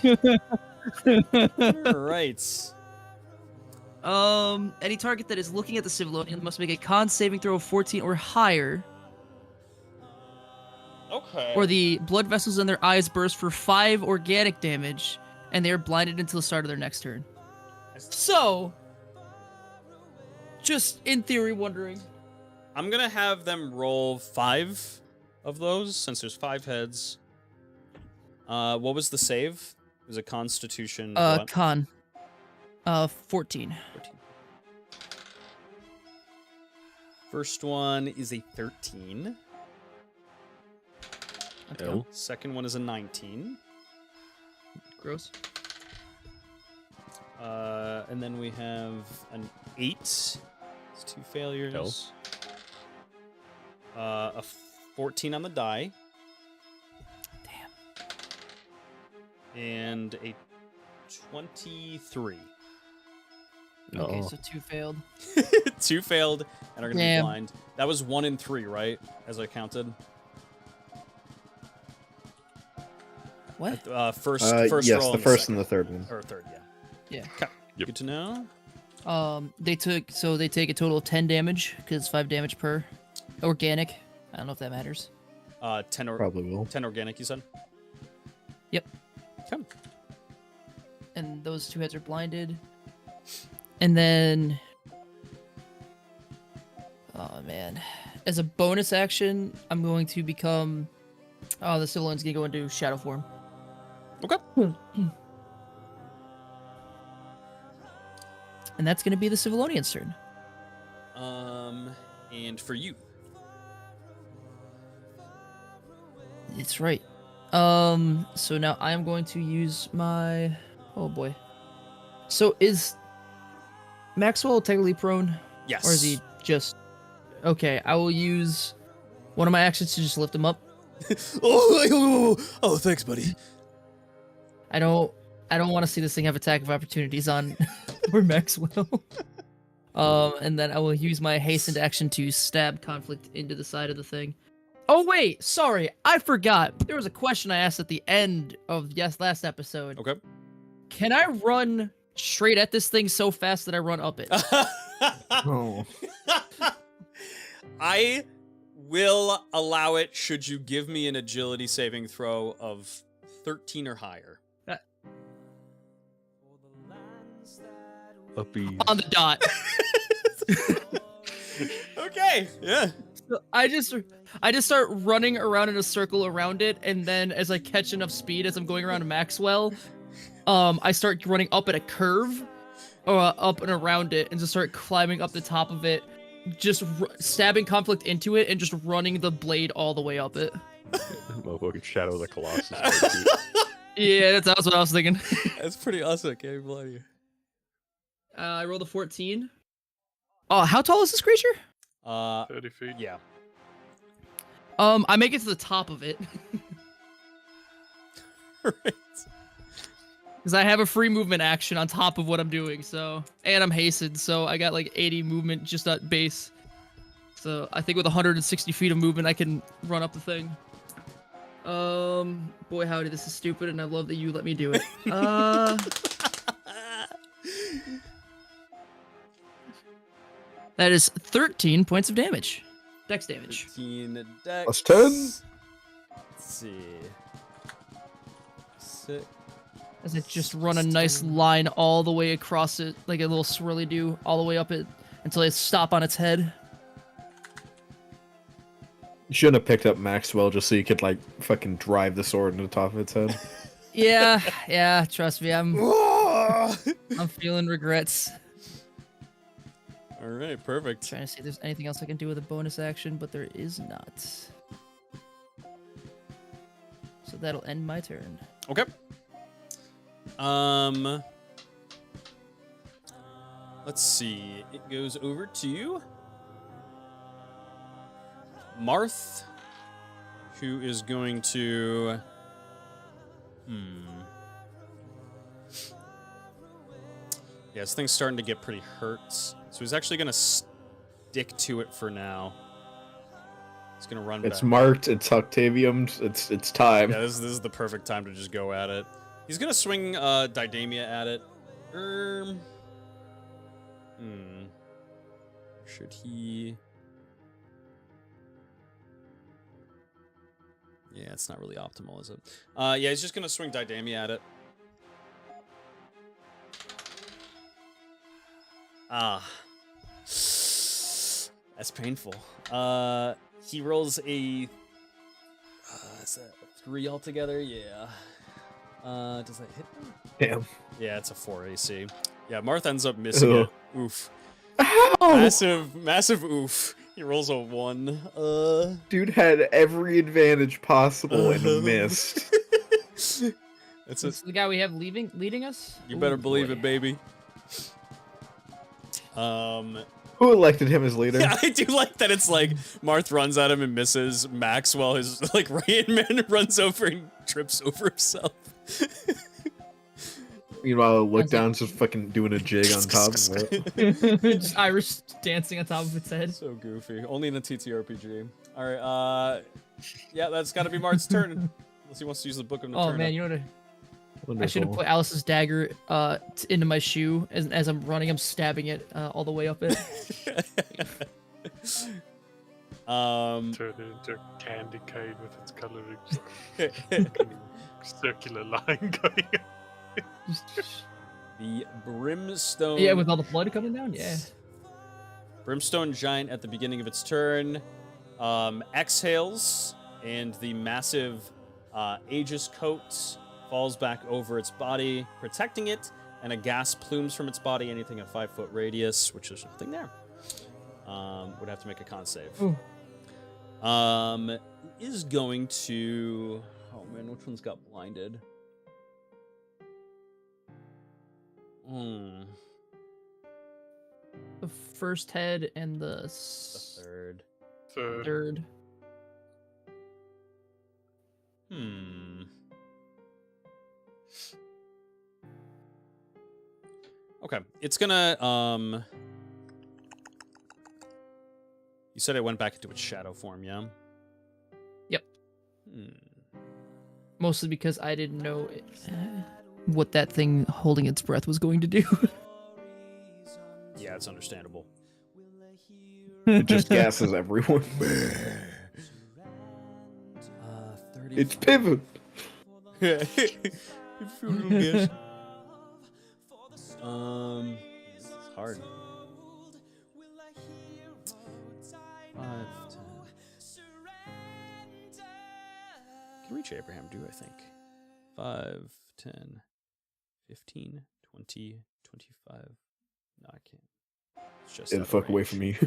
All right. Any target that is looking at the Civilian must make a con saving throw of 14 or higher, Okay. or the blood vessels in their eyes burst for 5 organic damage, and they are blinded until the start of their next turn. So, just in theory, wondering. I'm gonna have them roll 5 of those since there's 5 heads. What was the save? It was a Constitution. What? Con. 14. 14. First one is a 13. Okay. L. Second one is a 19. Gross. And then we have an 8. It's 2 failures. A 14 on the die. Damn. And a 23. Okay, Oh. so 2 failed. 2 failed and are gonna be Damn. blind. That was 1 and 3, right? As I counted. What? First yes, roll the and first second. and the third one. Or third, yeah. Yeah. Okay. Yep. Good to know. They take a total of 10 damage because it's 5 damage per organic. I don't know if that matters. 10 Probably will. 10 organic, you said? Yep. Okay. And those 2 heads are blinded. And then, oh man, as a bonus action, I'm going to become. Oh, the Civilian's gonna go into shadow form. Okay. And that's gonna be the Civilian's turn. And for you. It's right. So now I am going to use my. Oh boy. So is Maxwell technically prone, Yes. or is he just? Okay, I will use one of my actions to just lift him up. oh, thanks, buddy. I don't want to see this thing have attack of opportunities on or Maxwell. And then I will use my hastened action to stab conflict into the side of the thing. Oh wait, sorry, I forgot. There was a question I asked at the end of last episode. Okay. Can I run straight at this thing so fast that I run up it? Oh. I will allow it should you give me an agility saving throw of 13 or higher. Uppies. On the dot. Okay. Yeah. So I just start running around in a circle around it, and then as I catch enough speed as I'm going around Maxwell, I start running up at a curve, up and around it, and just start climbing up the top of it, just stabbing conflict into it, and just running the blade all the way up it. Motherfucking Shadow of the Colossus. Yeah, that's what I was thinking. That's pretty awesome. I can't even lie to you. I rolled a 14. Oh, how tall is this creature? 30 feet. Yeah. I make it to the top of it. Right. Because I have a free movement action on top of what I'm doing, so... And I'm hastened, so I got like 80 movement just at base. So I think with 160 feet of movement, I can run up the thing. Boy howdy, this is stupid, and I love that you let me do it. That is 13 points of damage. Dex damage. 15 dex. Plus 10. Let's see. 6. As I just run a nice line all the way across it, like a little swirly do, all the way up it, until I stop on its head. You shouldn't have picked up Maxwell just so you could, like, fucking drive the sword into the top of its head. Yeah, trust me, I'm feeling regrets. All right, perfect. Trying to see if there's anything else I can do with a bonus action, but there is not. So that'll end my turn. Okay. Let's see. It goes over to Marth, who is going to... Yeah, this thing's starting to get pretty hurt. So he's actually going to stick to it for now. He's going to run It's back. marked, it's Octavium, it's time. Yeah, this is the perfect time to just go at it. He's going to swing Didamia at it. Should he... Yeah, it's not really optimal, is it? Yeah, he's just gonna swing Didamia at it. Ah. That's painful. He rolls a... is that 3 altogether? Yeah. Does that hit him? Damn. Yeah, it's a 4 AC. Yeah, Marth ends up missing Ugh. it. Oof. Ow! Massive oof. He rolls a 1. Dude had every advantage possible and missed. That's This is the guy we have leading us? You better Ooh, believe boy. it, baby. Who elected him as leader? Yeah, I do like that it's like Marth runs at him and misses Max while his like right man runs over and trips over himself. Meanwhile, look down's just fucking doing a jig on top of it. Just Irish dancing on top of its head. So goofy. Only in a TTRPG. Alright, yeah, that's gotta be Marth's turn. Unless he wants to use the Book of Natura. Oh man, you know what? I should have Wonderful. put Alice's dagger into my shoe as I'm running. I'm stabbing it all the way up it. Turn it into a candy cane with its coloring. Circular line going. The Brimstone... Yeah, with all the blood coming down. Yeah. Brimstone Giant at the beginning of its turn exhales, and the massive Aegis coat falls back over its body, protecting it, and a gas plumes from its body, anything a 5-foot radius, which there's nothing there. Would have to make a con save. Ooh. Is going to... Oh man, which one's got blinded? The first head and the The third. third. Okay, it's gonna, You said it went back into its shadow form, yeah? Yep. Mostly because I didn't know what that thing holding its breath was going to do. Yeah, it's understandable. It just gasses everyone. 30. It's pivot. This is hard. 5, 10. Can reach Abraham, do I think? 5, 10, 15, 20, 25. No, I can't. It's just Get the out of fuck away range. from me.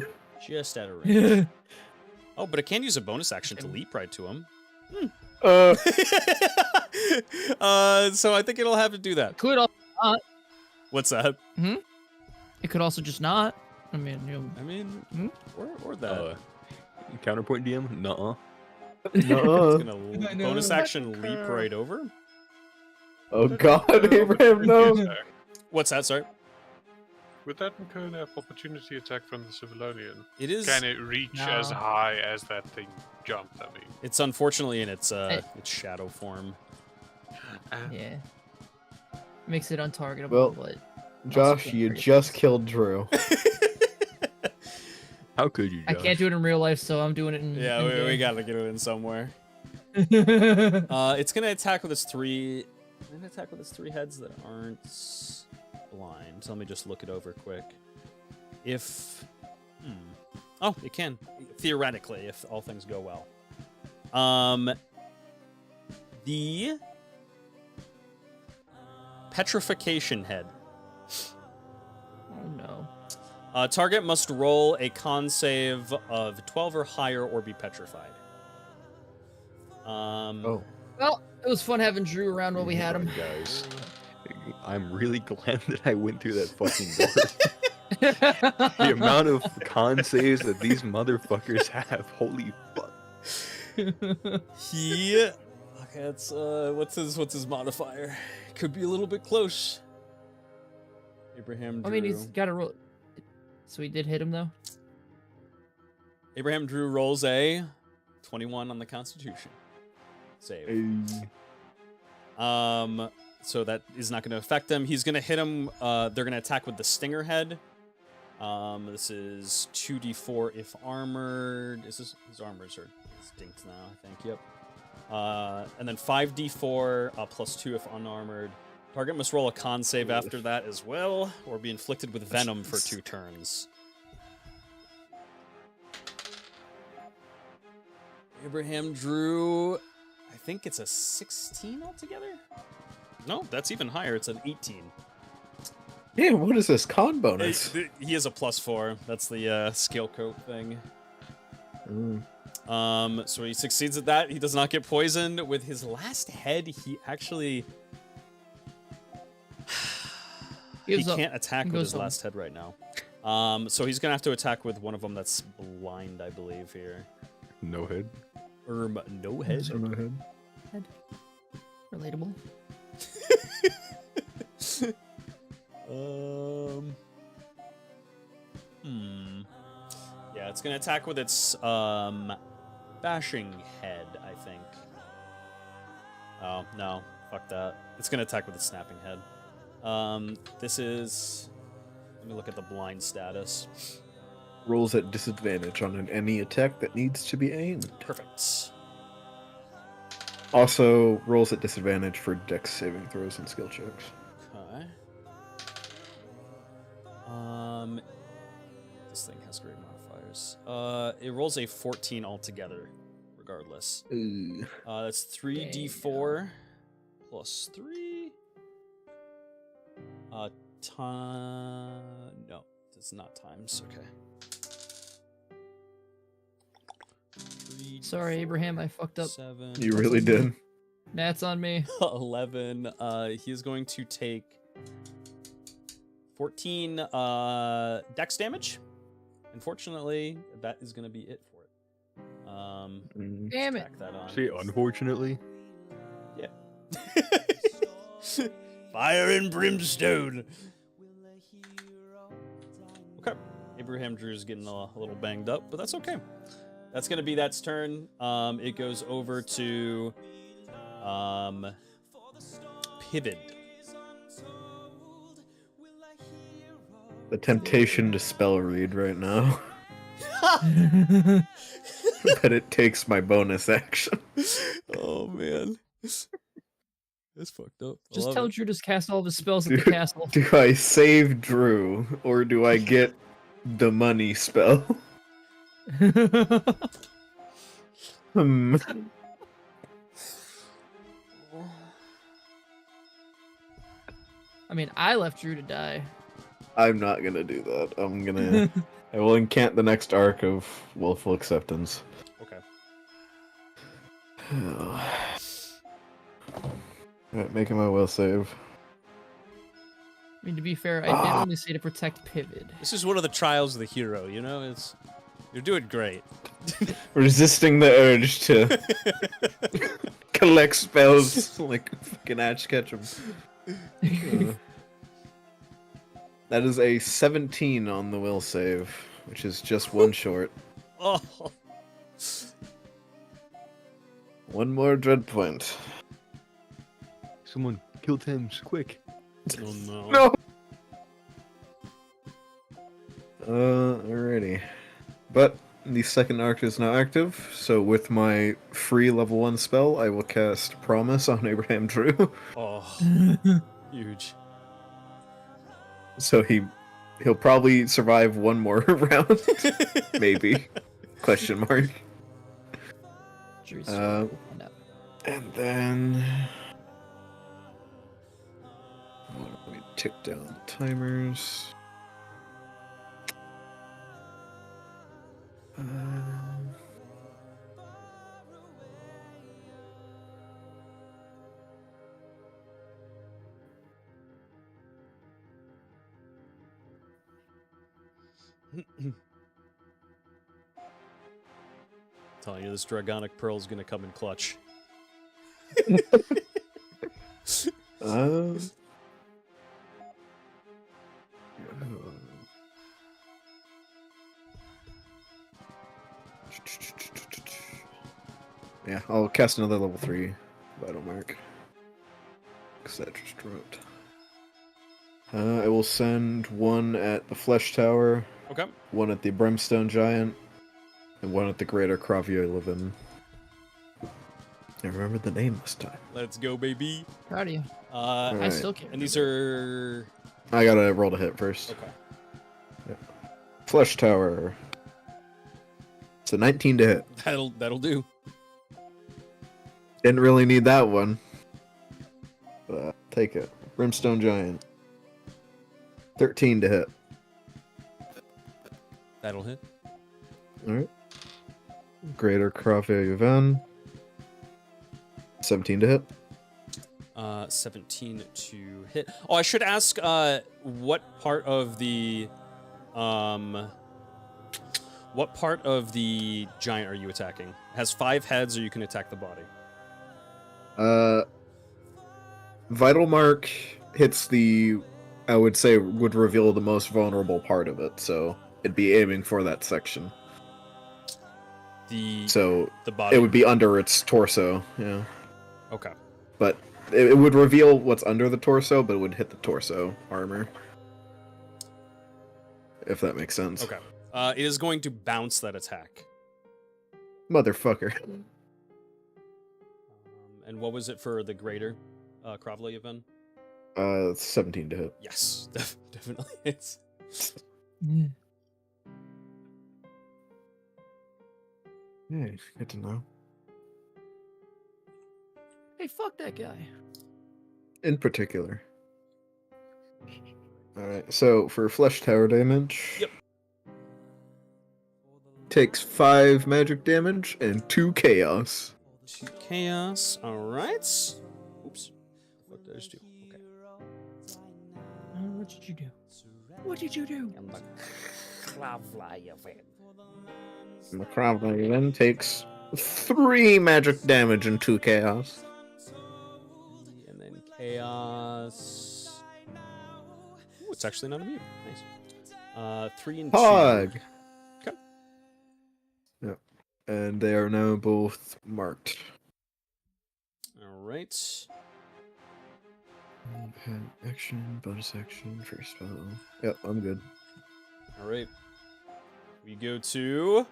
Just out of range. Oh, but it can use a bonus action to leap right to him. So I think it'll have to do that. Could also not. What's that? It could also just not. I mean, I mean, or that. Counterpoint DM? Nuh-uh. It's Nuh-uh. gonna I know. bonus action leap right over. Oh god, Abraham, no. What's that? Sorry. Would that incur an opportunity attack from the Civilian? It is. Can it reach as No. high as that thing jumped? I mean, It's unfortunately in its shadow form. yeah. Makes it untargetable, Well, but Josh, can't you target just killed Drew. How could you, I Josh? can't do it in real life, so I'm doing it in. Yeah, in we game. gotta get it in somewhere. It's gonna attack with its 3. Gonna attack with its 3 heads that aren't blind. So let me just look it over quick. If, oh, it can theoretically if all things go well. The petrification head. Oh no. Target must roll a con save of 12 or higher or be petrified. Oh. Well, it was fun having Drew around while we had him. Guys, I'm really glad that I went through that fucking door. The amount of con saves that these motherfuckers have, holy fuck. He. Okay, that's what's his modifier? Could be a little bit close. Abraham Drew. I mean, he's got to roll. So he did hit him though. Abraham Drew rolls a 21 on the Constitution save. So that is not going to affect him. He's going to hit him. They're going to attack with the Stinger Head. This is 2d4 if armored. His armors are distinct now, I think. Yep. And then 5d4 plus 2 if unarmored. Target must roll a con save after that as well, or be inflicted with venom for 2 turns. Abraham Drew, I think it's a 16 altogether? No, that's even higher. It's an 18. Yeah, what is this con bonus? He has a +4. That's the skill coat thing. So he succeeds at that. He does not get poisoned. With his last head, he actually... he can't attack with his last head right now. So he's going to have to attack with one of them that's blind, I believe, here. No head. No head. So no head. Head. Relatable. Yeah, it's going to attack with its bashing head, I think. Oh, no. Fuck that. It's going to attack with its snapping head. This is... Let me look at the blind status. Rolls at disadvantage on any attack that needs to be aimed. Perfect. Also, rolls at disadvantage for dex saving throws and skill checks. Okay. This thing has great modifiers. It rolls a 14 altogether, regardless. That's 3d4 plus 3. No, it's not times. Okay. Sorry, Abraham, I fucked up. 7. You really did. That's on me. 11. He is going to take 14 dex damage. Unfortunately, that is going to be it for it. Damn it. Tack that on. See, unfortunately. Yeah. Fire and brimstone. Okay. Abraham Drew's getting a little banged up, but that's okay. That's going to be that's turn. It goes over to Pivot. The temptation to spell read right now. But it takes my bonus action. Oh, man. That's fucked up. Just tell Drew to cast all of his spells at the castle. Do I save Drew, or do I get the money spell? I mean, I left Drew to die. I'm not gonna do that. I will incant the next arc of Willful Acceptance. Okay. Alright, making my will save. I mean, to be fair, I did only say to protect Pivot. This is one of the trials of the hero, you know? You're doing great. Resisting the urge to collect spells like fucking Ash Ketchum. That is a 17 on the will save, which is just one short. Oh. One more dread point. Someone kill Thames, quick. Oh no. No! Alrighty. But the second arc is now active, so with my free level 1 spell, I will cast Promise on Abraham Drew. Oh. Huge. So he'll probably survive one more round. Maybe. Question mark. Drew's No. And then... Let me tick down the timers. Telling you, this Dragonic Pearl is gonna come in clutch. Yeah, I'll cast another level 3 Vital Mark. Because that just dropped. I will send one at the Flesh Tower, Okay. one at the Brimstone Giant, and one at the Greater Cravier Levin. I remembered the name this time. Let's go, baby. Proud of you. I Alright. still can't. And these are I gotta roll to hit first. okay. Flesh Tower. It's a 19 to hit. That'll do. Didn't really need that one. But take it. Brimstone Giant. 13 to hit. That'll hit. Alright. Greater Cravier Levin. 17 to hit. 17 to hit. Oh, I should ask, what part of the giant are you attacking? It has 5 heads, or you can attack the body. Vital Mark hits the, I would say, would reveal the most vulnerable part of it, so it'd be aiming for that section. So The body. it would be under its torso, yeah. Okay. But it would reveal what's under the torso, but it would hit the torso armor. If that makes sense. Okay. It is going to bounce that attack. Motherfucker. And what was it for the greater Kravla event? 17 to hit. Yes, definitely. It's Yeah, good to know. Hey, fuck that guy. In particular. Alright, so for Flesh Tower damage... Yep. Takes 5 magic damage and 2 chaos. 2 chaos. All right. Oops. What did I just do? Okay. What did you do? What did you do? And the Kravla event. And the Cravier then takes 3 magic damage and 2 chaos. And then chaos. Ooh, it's actually not immune. Nice. 3 and 2. Pog! Okay. Yep. And they are now both marked. All right. Action, bonus action, first spell. Yep, I'm good. All right. We go to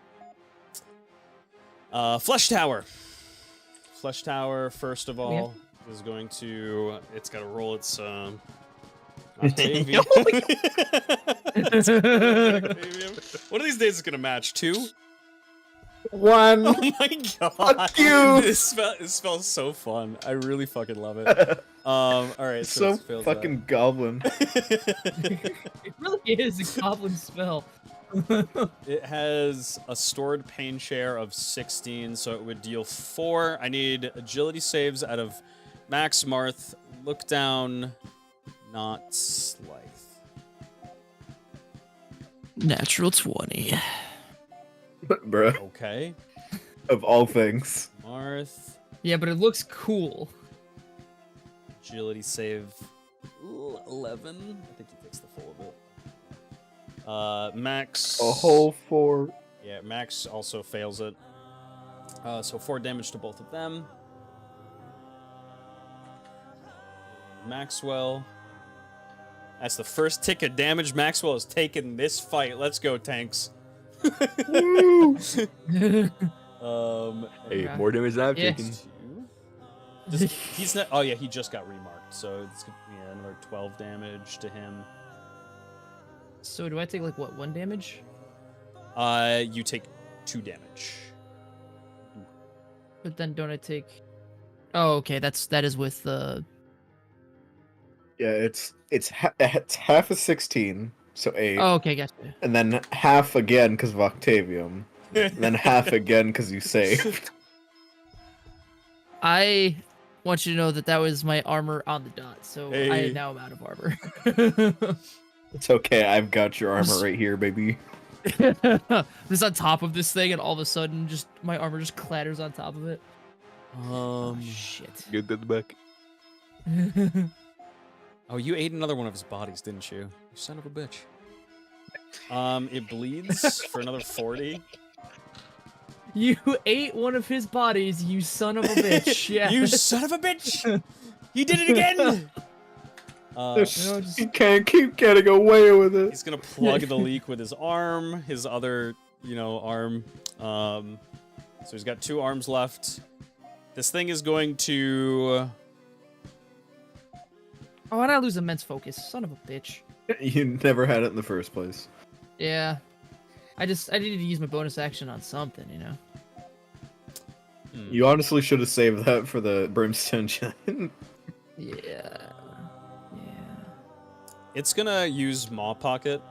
Flesh Tower. Flesh Tower, first of all, is going to. It's got to roll its. Octavian. Octavian. One of these days it's gonna match 2. 1! Oh my god! Fuck you! This spell's so fun. I really fucking love it. All right, So it fails fucking goblin. It really is a goblin spell. It has a stored pain share of 16, so it would deal 4. I need agility saves out of Max, Marth, Look Down, not Slythe. Natural 20. Bruh, Okay. of all things. Marth, Yeah, but it looks cool. agility save 11. I think he takes the full of it. Max. A whole 4. Yeah, Max also fails it. So 4 damage to both of them. Maxwell. That's the first tick of damage Maxwell has taken this fight. Let's go, tanks. Hey, Okay. more damage than I've Yeah. taken. He's not. Oh yeah, he just got remarked, so it's another 12 damage to him. So do I take like what, 1 damage? You take 2 damage. But then don't I take? Oh, okay. That is with the. Yeah, it's half of 16, so 8. Oh, okay, gotcha. And then half again because of Octavium. And then half again because you saved. I want you to know that was my armor on the dot, so I Hey. now am out of armor. It's okay, I've got your armor right here, baby. I'm just on top of this thing, and all of a sudden, just my armor just clatters on top of it. Oh, shit. Get that back. Oh, you ate another one of his bodies, didn't you? You son of a bitch. It bleeds for another 40. You ate one of his bodies, you son of a bitch. Yeah. You son of a bitch! He did it again! You can't keep getting away with it. He's gonna plug the leak with his arm, his other, arm. So he's got 2 arms left. This thing is going to... Oh, and I lose immense focus. Son of a bitch. You never had it in the first place. Yeah. I needed to use my bonus action on something, You honestly should have saved that for the brimstone giant. Yeah. It's gonna use Maw Pocket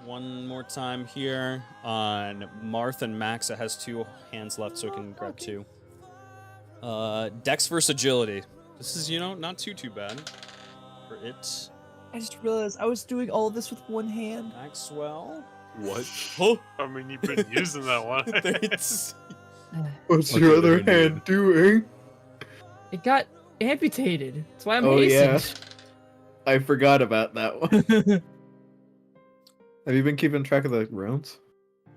one more time here on Marth and Max. It has 2 hands left, so it can grab 2. Dex versus Agility. This is, not too bad for it. I just realized I was doing all of this with one hand. Maxwell. What? Oh, I mean, you've been using that one. What's What's your the other other hand doing? It got amputated. That's why I'm Oh, yeah. hastened. I forgot about that one. Have you been keeping track of the rounds?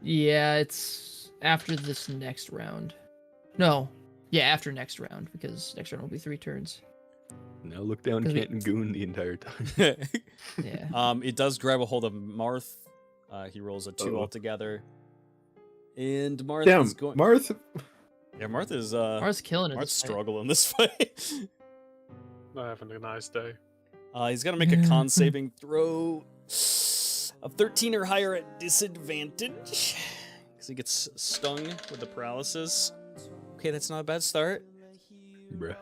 Yeah, it's after this next round. No. Yeah, after next round, because next round will be 3 turns. Now look down 'Cause we- Canton Goon the entire time. Yeah. It does grab a hold of Marth. He rolls a 2 Uh-oh. altogether. And Marth Damn, is going... Marth. Yeah, Marth is... Marth's killing it. Marth's this fight. struggling this fight. Not having a nice day. He's got to make a con saving throw of 13 or higher at disadvantage. Because he gets stung with the paralysis. Okay, that's not a bad start. Bruh.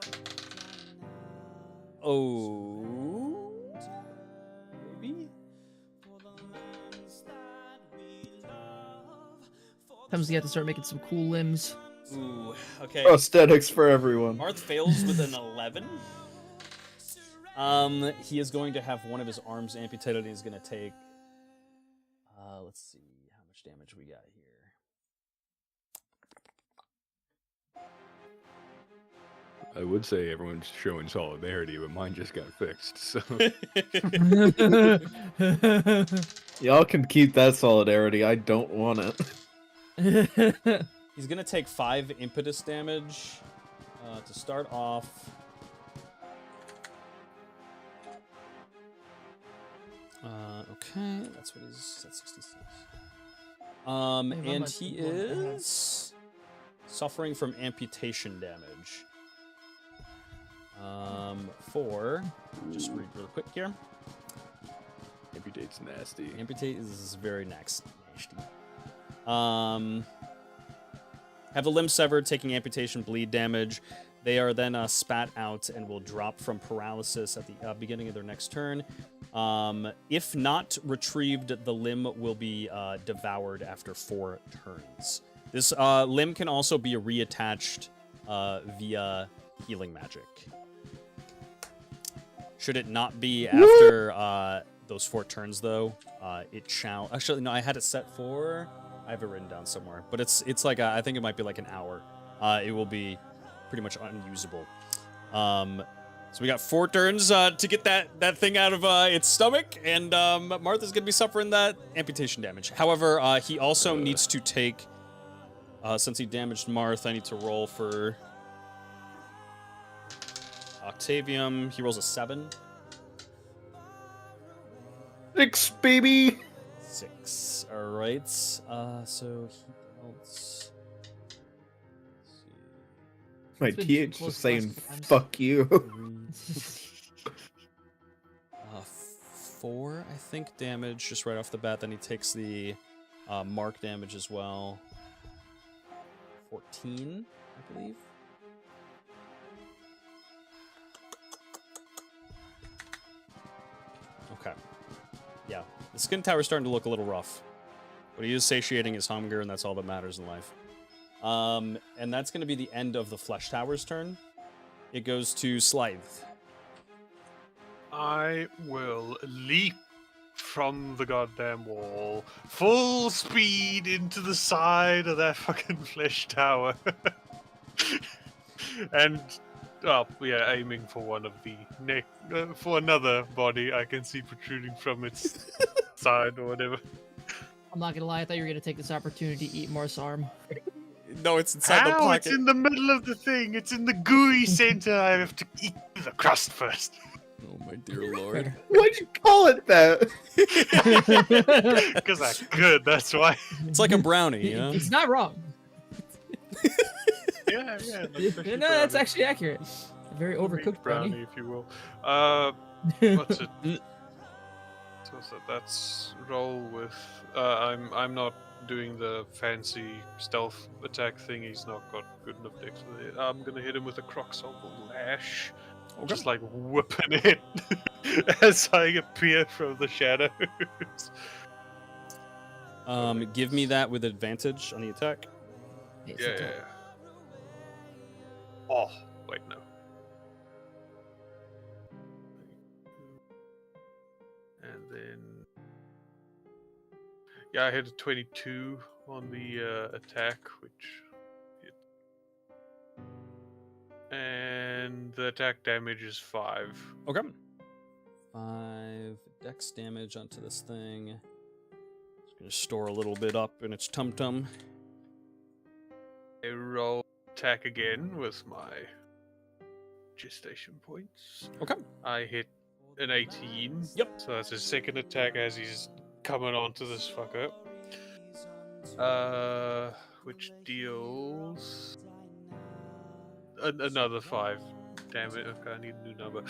Oh. Maybe? Sometimes you have to start making some cool limbs. Ooh, okay. Prosthetics for everyone. Marth fails with an 11. He is going to have one of his arms amputated and he's going to take... let's see how much damage we got here. I would say everyone's showing solidarity, but mine just got fixed, so... Y'all can keep that solidarity. I don't want it. He's going to take 5 impetus damage to start off. Okay, that's what he's... That's 66. And he is suffering from amputation damage. For... Just read real quick here. Amputate's nasty. Amputate is very nasty. Have a limb severed, taking amputation bleed damage. They are then spat out and will drop from paralysis at the beginning of their next turn. If not retrieved, the limb will be devoured after 4 turns. This limb can also be reattached via healing magic. Should it not be after those 4 turns, though, it shall... Actually, no, I had it set for... I have it written down somewhere. But it's like, I think it might be like an hour. It will be pretty much unusable. So we got 4 turns to get that thing out of its stomach, and Martha's going to be suffering that amputation damage. However, he also needs to take... since he damaged Marth, I need to roll for... Octavium. He rolls a 7. 6, baby! 6. All right. So he dealt... My It's been TH close just saying, last times. fuck you. 4, I think, damage just right off the bat. Then he takes the mark damage as well. 14, I believe. Okay. Yeah, the skin tower's starting to look a little rough. But he is satiating his hunger, and that's all that matters in life. And that's going to be the end of the Flesh Tower's turn. It goes to Slythe. I will leap from the goddamn wall, full speed into the side of that fucking flesh tower, and yeah, aiming for one of the neck, for another body I can see protruding from its side or whatever. I'm not gonna lie, I thought you were gonna take this opportunity to eat Marth's arm. No, it's inside the How? pocket. It's in the middle of the thing. It's in the gooey center. I have to eat the crust first. Oh my dear lord. Why'd you call it that? Because I could. That's why. It's like a brownie, you know? It's not wrong. Yeah. No, that's actually accurate. A very overcooked brownie. if you will. What's it? So that's roll with. I'm not doing the fancy stealth attack thing. He's not got good enough dex with it. I'm gonna hit him with a Crocsable Lash. Just like whipping it as I appear from the shadows. Give me that with advantage on the attack. Yeah. Oh, wait, no. And then... Yeah, I hit a 22 on the attack, which hit. And the attack damage is 5. Okay. 5 dex damage onto this thing. Just gonna store a little bit up in its tum-tum. I roll attack again with my gestation points. Okay. I hit an 18. Yep. So that's his second attack as he's coming onto this fucker. Which deals another 5 damage. Okay, I need a new number.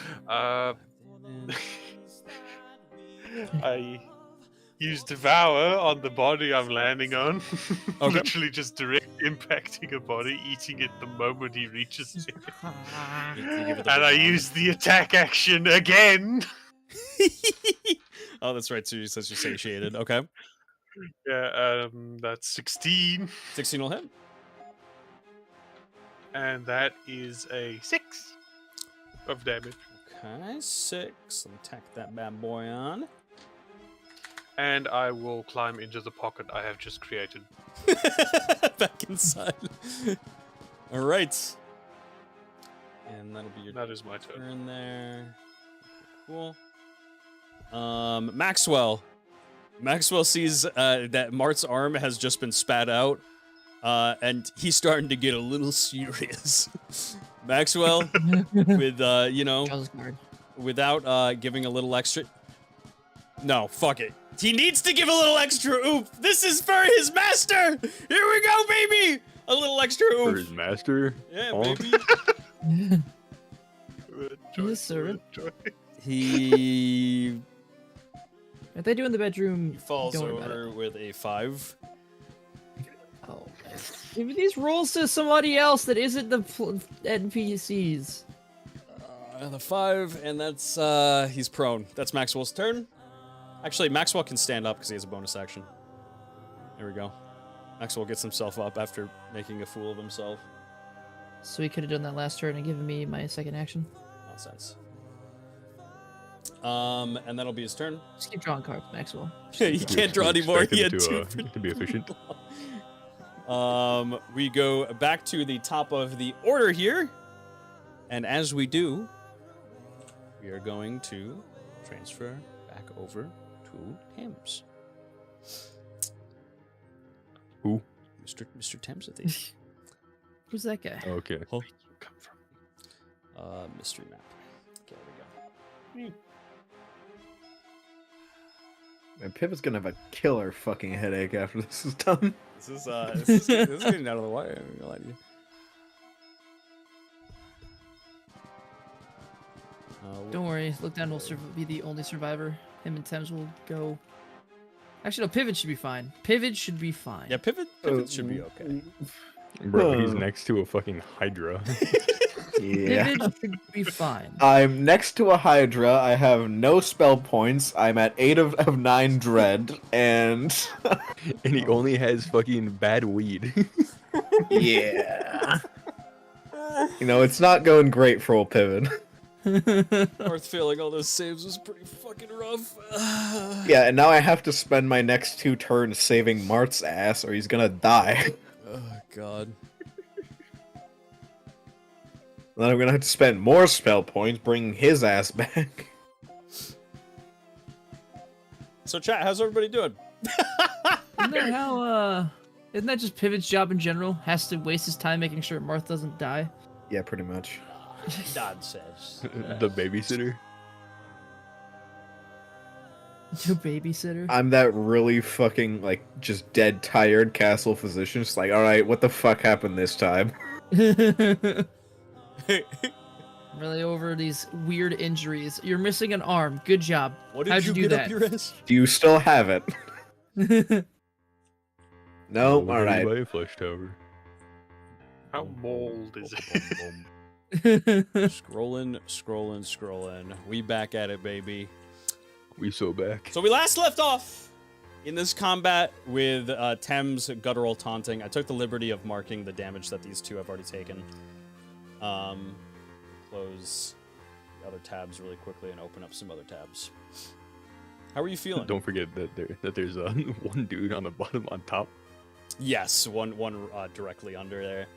I use Devour on the body I'm landing on. Okay. Literally just direct impacting a body, eating it the moment he reaches it. And I use the attack action again. Oh, that's right. So you says you're satiated. Okay. Yeah, that's 16. 16 will hit. And that is a 6 of damage. Okay, 6. Let me tack that bad boy on. And I will climb into the pocket I have just created. Back inside. All right. And that'll be your That is my turn. turn there. Cool. Maxwell. Maxwell sees that Mart's arm has just been spat out, and he's starting to get a little serious. Maxwell, with Charles guard. without giving a little extra. No, fuck it. He needs to give a little extra oomph. This is for his master. Here we go, baby. A little extra oomph. For his master. Yeah, Oh. baby. Yes, sir. He What they do in the bedroom? falls Don't worry about over with a 5. Oh, man. Give these rolls to somebody else that isn't the NPCs. The 5, and that's he's prone. That's Maxwell's turn. Actually, Maxwell can stand up because he has a bonus action. There we go. Maxwell gets himself up after making a fool of himself. So he could have done that last turn and given me my second action. Nonsense. And that'll be his turn. Just keep drawing cards, Maxwell. He can't draw anymore. Expect He him had two. to be efficient. We go back to the top of the order here, and as we do, we are going to transfer back over to Thames. Who? Mr. Thamesathy. Who's that guy? Okay. Oh, Come from. mystery map. Okay, there we go. Man, Pivot's gonna have a killer fucking headache after this is done. This is getting out of the wire. I'm gonna lie to you. Don't worry, look down will be the only survivor. Him and Thames will go. Actually, no, Pivot should be fine. Pivot should be fine. Yeah, pivot should be okay. Bro, he's Oh. next to a fucking Hydra. Yeah. Pivot should be fine. I'm next to a Hydra. I have no spell points. I'm at 8 of 9 dread, and And he only has fucking bad weed. yeah. You know, it's not going great for old Pivot. Marth failing all those saves was pretty fucking rough. Yeah, and now I have to spend my next 2 turns saving Marth's ass, or he's gonna die. Oh, God. Then I'm gonna have to spend more spell points bringing his ass back. So, chat, how's everybody doing? Isn't that just Pivot's job in general? Has to waste his time making sure Marth doesn't die. Yeah, pretty much. Nonsense. The babysitter. No babysitter. I'm that really fucking, like, just dead tired castle physician. Just like, alright, what the fuck happened this time? Really over these weird injuries. You're missing an arm. Good job. What did How'd you do get that? up your ass? Do you still have it? No? By Alright. a flesh tower. How mold is it? Scrolling. We back at it, baby. We so back. So we last left off in this combat with Thames guttural taunting. I took the liberty of marking the damage that these two have already taken. Close the other tabs really quickly and open up some other tabs. How are you feeling? Don't forget that there's one dude on the bottom on top. Yes, one directly under there.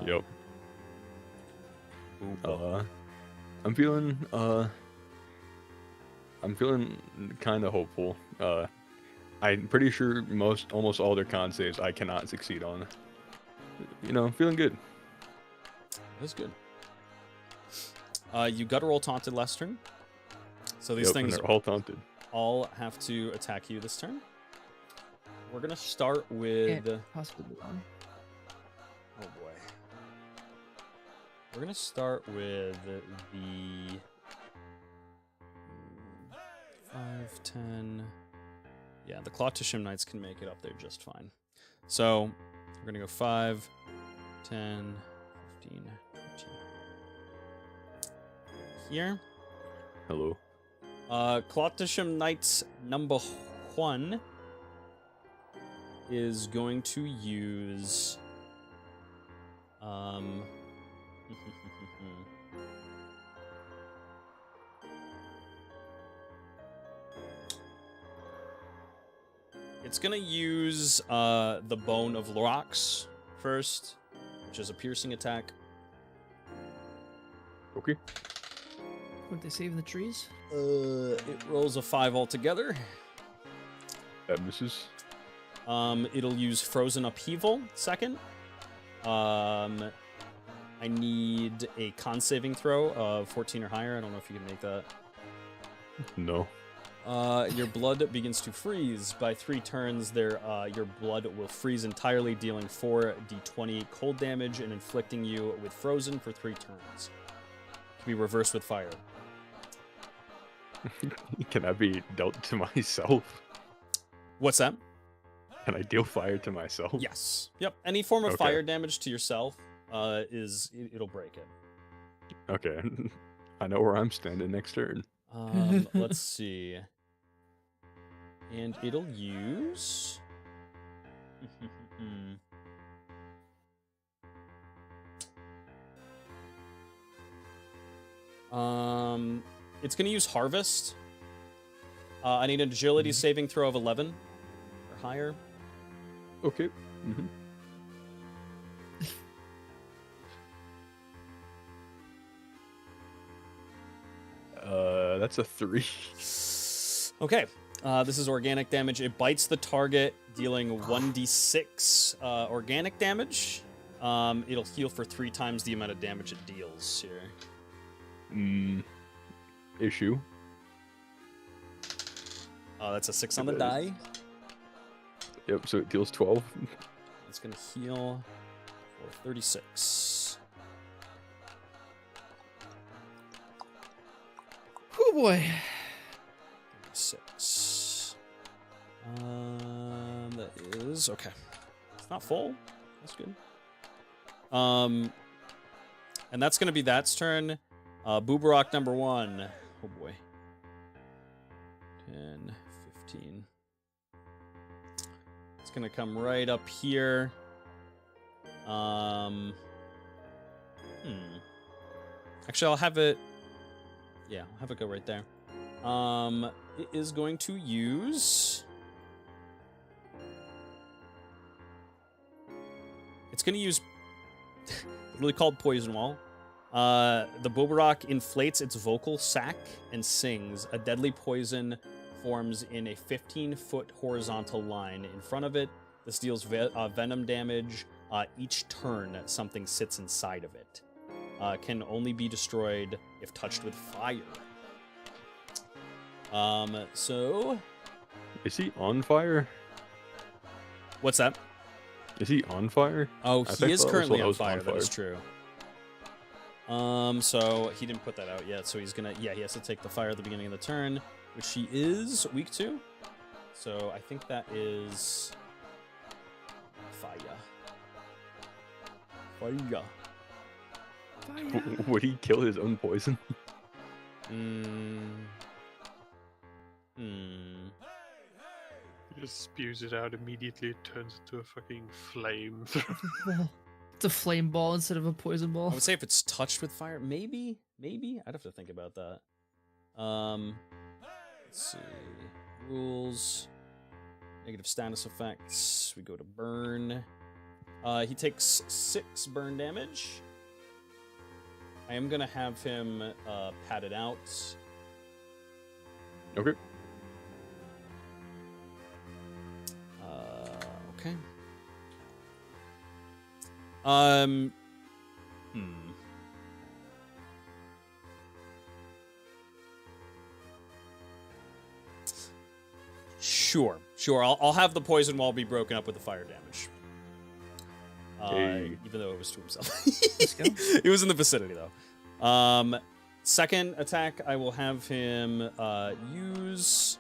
Yep. Ooh, I'm feeling kind of hopeful. I'm pretty sure almost all their con saves I cannot succeed on. You know, I'm feeling good. That's good. You guttural taunted last turn. So these Yep, things and they're all taunted. all have to attack you this turn. We're gonna start with. Can't possibly be wrong. Oh boy. We're gonna start with the 5, 10. Yeah, the Clawtisham Knights can make it up there just fine. So we're gonna go 5, 10, 15, 20. Here. Hello. Clawtisham Knights number 1 is going to use it's gonna use the Bone of Lorax first, which is a piercing attack. Okay. What they save in the trees? It rolls a 5 altogether. That misses. It'll use Frozen Upheaval second. I need a con saving throw of 14 or higher. I don't know if you can make that. No. Your blood begins to freeze. By 3 turns, your blood will freeze entirely, dealing 4d20 cold damage and inflicting you with frozen for 3 turns. Can be reversed with fire. Can that be dealt to myself? What's that? Can I deal fire to myself? Yes. Yep. Any form of Okay. fire damage to yourself it'll break it. Okay. I know where I'm standing next turn. Let's see. And it'll use. It's gonna use Harvest. I need an agility saving throw of 11 or higher. Okay. Mm-hmm. That's a 3. Okay. This is organic damage. It bites the target, dealing 1d6 organic damage. It'll heal for 3 times the amount of damage it deals here. Issue. That's a 6 on the die. Yep, so it deals 12. It's gonna heal for 36. Oh boy. 6. That is okay. It's not full. That's good. And that's gonna be that's turn. Boobarok number 1. Oh boy. 10, 15. It's gonna come right up here. Actually, I'll have it. Yeah, I'll have it go right there. It is going to use. It's going to use. Literally called Poison Wall. The Bobarok inflates its vocal sac and sings. A deadly poison forms in a 15-foot horizontal line in front of it. This deals venom damage each turn something sits inside of it. Can only be destroyed if touched with fire. So... Is he on fire? What's that? Is he on fire? Oh, I he think is that currently on was fire. That is true. So he didn't put that out yet. So he's gonna, yeah, he has to take the fire at the beginning of the turn, which he is weak to. So I think that is fire. Fire. Would he kill his own poison? He just spews it out immediately. It turns into a fucking flame. It's a flame ball instead of a poison I ball. would say if it's touched with fire, maybe. I'd have to think about that. Let's see. Rules. Negative status effects. We go to burn. He takes 6 burn damage. I am gonna have him pad it out. Okay. Okay. Sure. I'll have the poison wall be broken up with the fire damage. Hey. Even though it was to himself. Let's go. It was in the vicinity though. Second attack, I will have him use.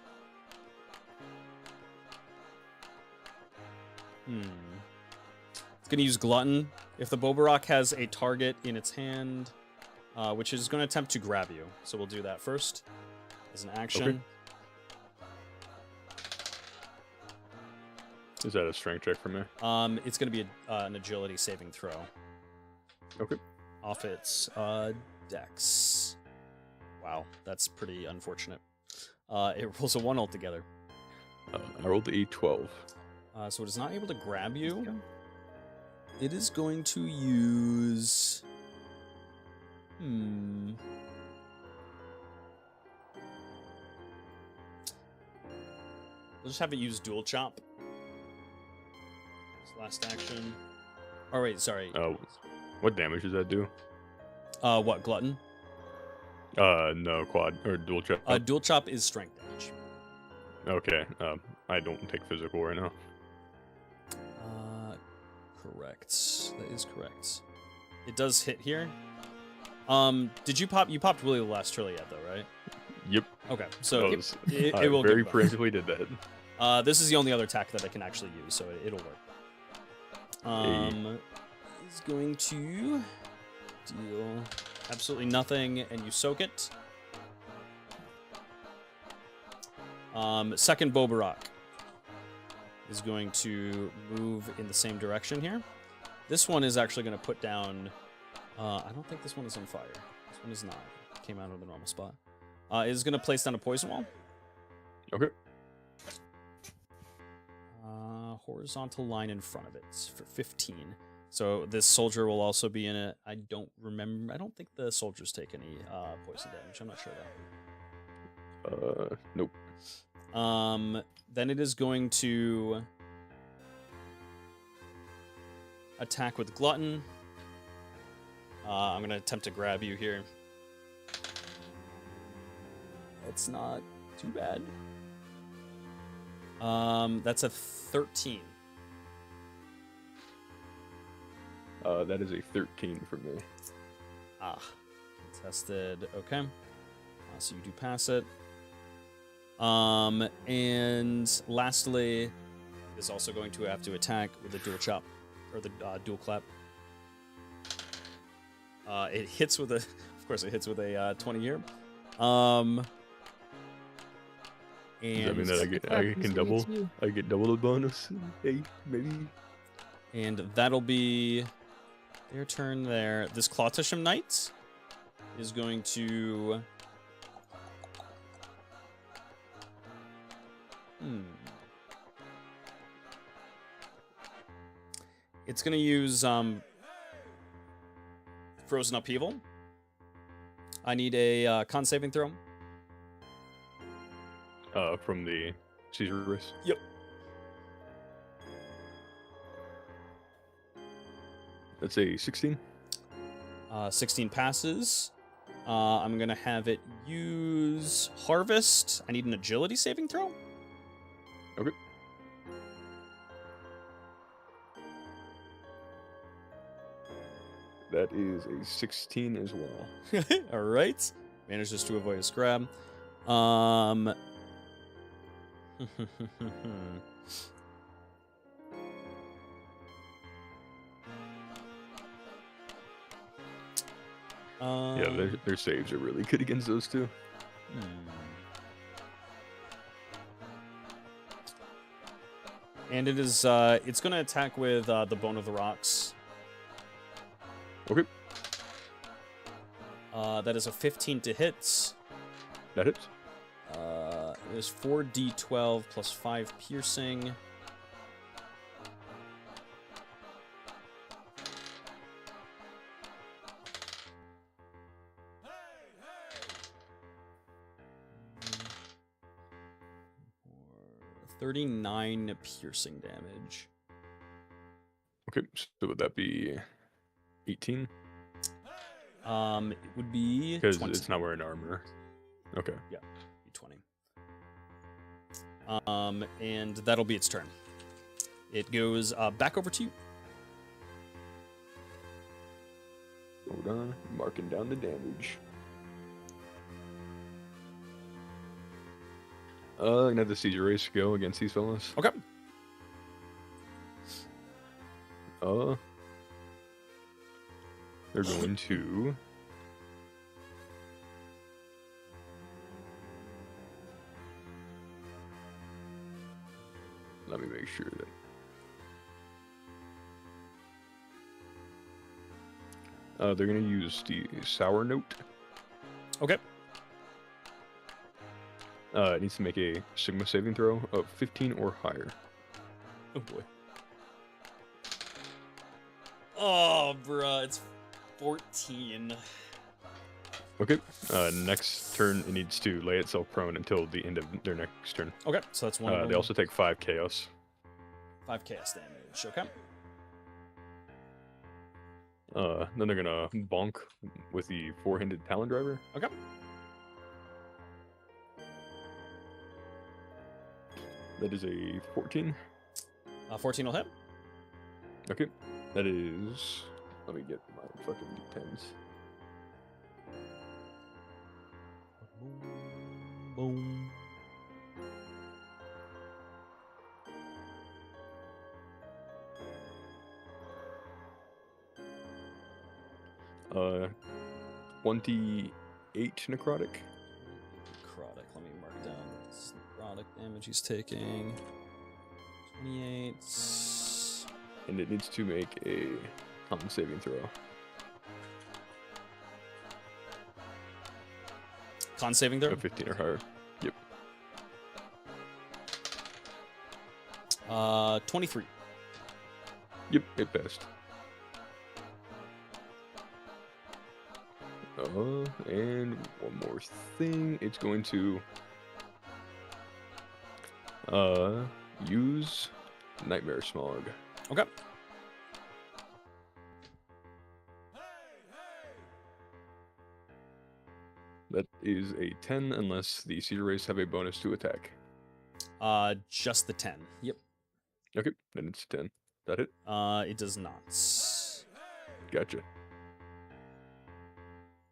It's gonna use Glutton. If the Bobarok has a target in its hand, which is gonna attempt to grab you. So we'll do that first as an action. Okay. Is that a strength check for me? It's gonna be an agility saving throw. Okay. Off its dex. Wow, that's pretty unfortunate. It rolls a 1 altogether. I rolled the E12. So it is not able to grab you. It is going to use... We'll just have it use Dual Chop. Last action. Oh, wait, sorry. What damage does that do? What, Glutton? No, quad or dual chop. Dual Chop is strength damage. Okay. I don't take physical right now. Correct. That is correct. It does hit here. Did you pop? You popped Willie the last Trilliad though, right? Yep. Okay, so it I will very give preemptively did that. This is the only other attack that I can actually use, so it'll work. Is going to deal absolutely nothing, and you soak it. Second Bobarok is going to move in the same direction here. This one is actually going to put down... I don't think this one is on fire. This one is not. It came out of the normal spot. It is going to place down a poison wall. Okay. Horizontal line in front of it for 15. So this soldier will also be in it. I don't remember. I don't think the soldiers take any poison damage. I'm not sure though. Nope. Then it is going to attack with Glutton. I'm going to attempt to grab you here. It's not too bad. That's a 13. That is a 13 for me. Contested. Okay. So you do pass it. And lastly, is also going to have to attack with the dual chop, or the dual clap. It hits with a, of course, it hits with a 20 here. And Does that mean that I can double? I get double the bonus? Hey, maybe. And that'll be their turn there. This Clawtisham Knight is going to... It's going to use Frozen Upheaval. I need a con saving throw. From the Caesar race. Yep. That's a 16. 16 passes. I'm going to have it use Harvest. I need an agility saving throw. Okay. That is a 16 as well. All right. Manages to avoid a scrab. Yeah, their saves are really good against those two. And it is it's going to attack with the Bone of the Rocks. Okay. That is a 15 to hit. That hits. It is 4d12 plus 5 piercing. For 39 piercing damage. Okay, so would that be 18? It would be Because 20. it's not wearing armor. Okay. Yeah, be 20. And that'll be its turn. It goes back over to you. Hold on, marking down the damage. I'm gonna have the Caesar race go against these fellas. Okay. They're going to... Let me make sure that... they're going to use the Sour Note. Okay. It needs to make a Sigma saving throw of 15 or higher. Oh boy. Oh, bruh, it's 14. Okay. Next turn, it needs to lay itself prone until the end of their next turn. Okay, so that's one. They also take 5 chaos. 5 chaos damage. Okay. Then they're gonna bonk with the 4-handed Talon Driver. Okay. That is a 14. 14 will hit. Okay. That is... Let me get my fucking d10s. Boom. 28 necrotic. Necrotic. Let me mark down this necrotic damage he's taking. 28. And it needs to make a con saving throw. Con saving throw? Of 15 or higher. Yep. 23. Yep, it passed. And one more thing. It's going to use Nightmare Smog. Okay. That is a 10 unless the Caesar race have a bonus to attack. Just the 10. Yep. Okay, then it's 10. That it? It does not. Gotcha.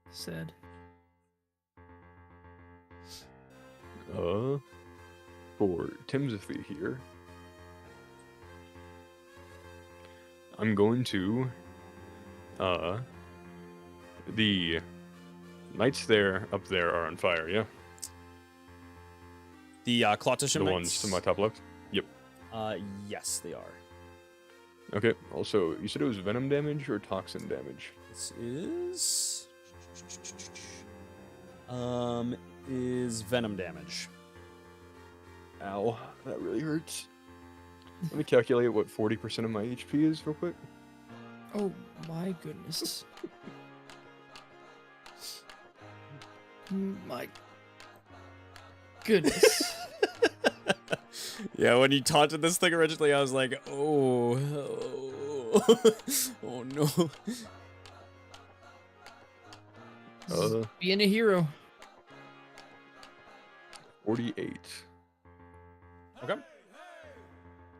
Said. For Timothy here, I'm going to, the knights up there are on fire, yeah? The Clotisham The Knights? ones to my top left? Yep. Yes, they are. Okay, also, you said it was venom damage or toxin damage? This is Is venom damage. Ow, that really hurts. Let me calculate what 40% of my HP is real quick. Oh my goodness. My goodness. Yeah, when you taunted this thing originally, I was like, oh, oh no. Being a hero. 48. Okay.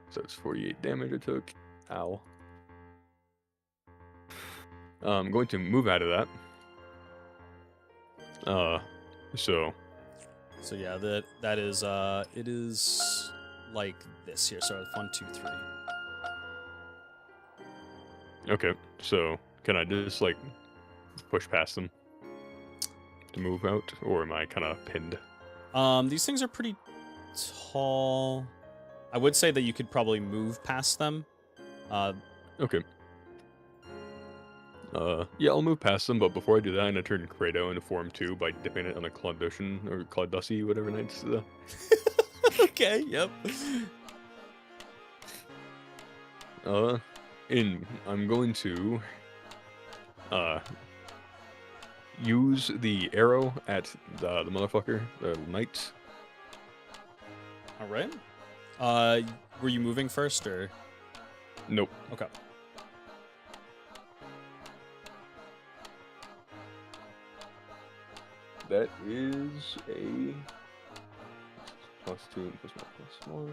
So it's 48 damage I took. Ow. I'm going to move out of that. So yeah, that is it is like this here. So 1, 2, 3. okay. So can I just like push past them to move out, or am I kind of pinned? These things are pretty tall. I would say that you could probably move past them. Okay. Yeah, I'll move past them, but before I do that, I'm gonna turn Credo into form 2 by dipping it on a Claudussian or Claudussy, whatever knight's the. Okay. Yep. And I'm going to use the arrow at the motherfucker, the knight. All right. Were you moving first or? Nope. Okay. That is a +2 plus +1.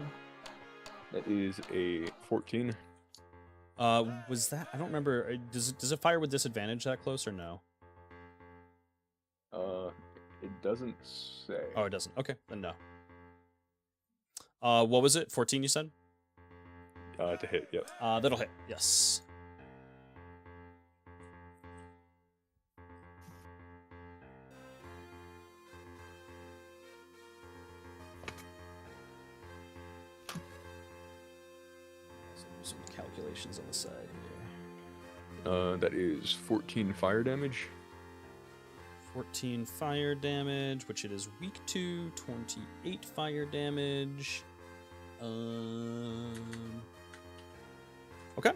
That is a 14. Was that? I don't remember. Does it fire with disadvantage that close or no? It doesn't say. Oh, it doesn't. Okay, then no. What was it? 14, you said? To hit, yep. That'll hit. Yes. Some calculations on the side here. That is 14 fire damage. 14 fire damage, which it is weak to. 28 fire damage. Okay.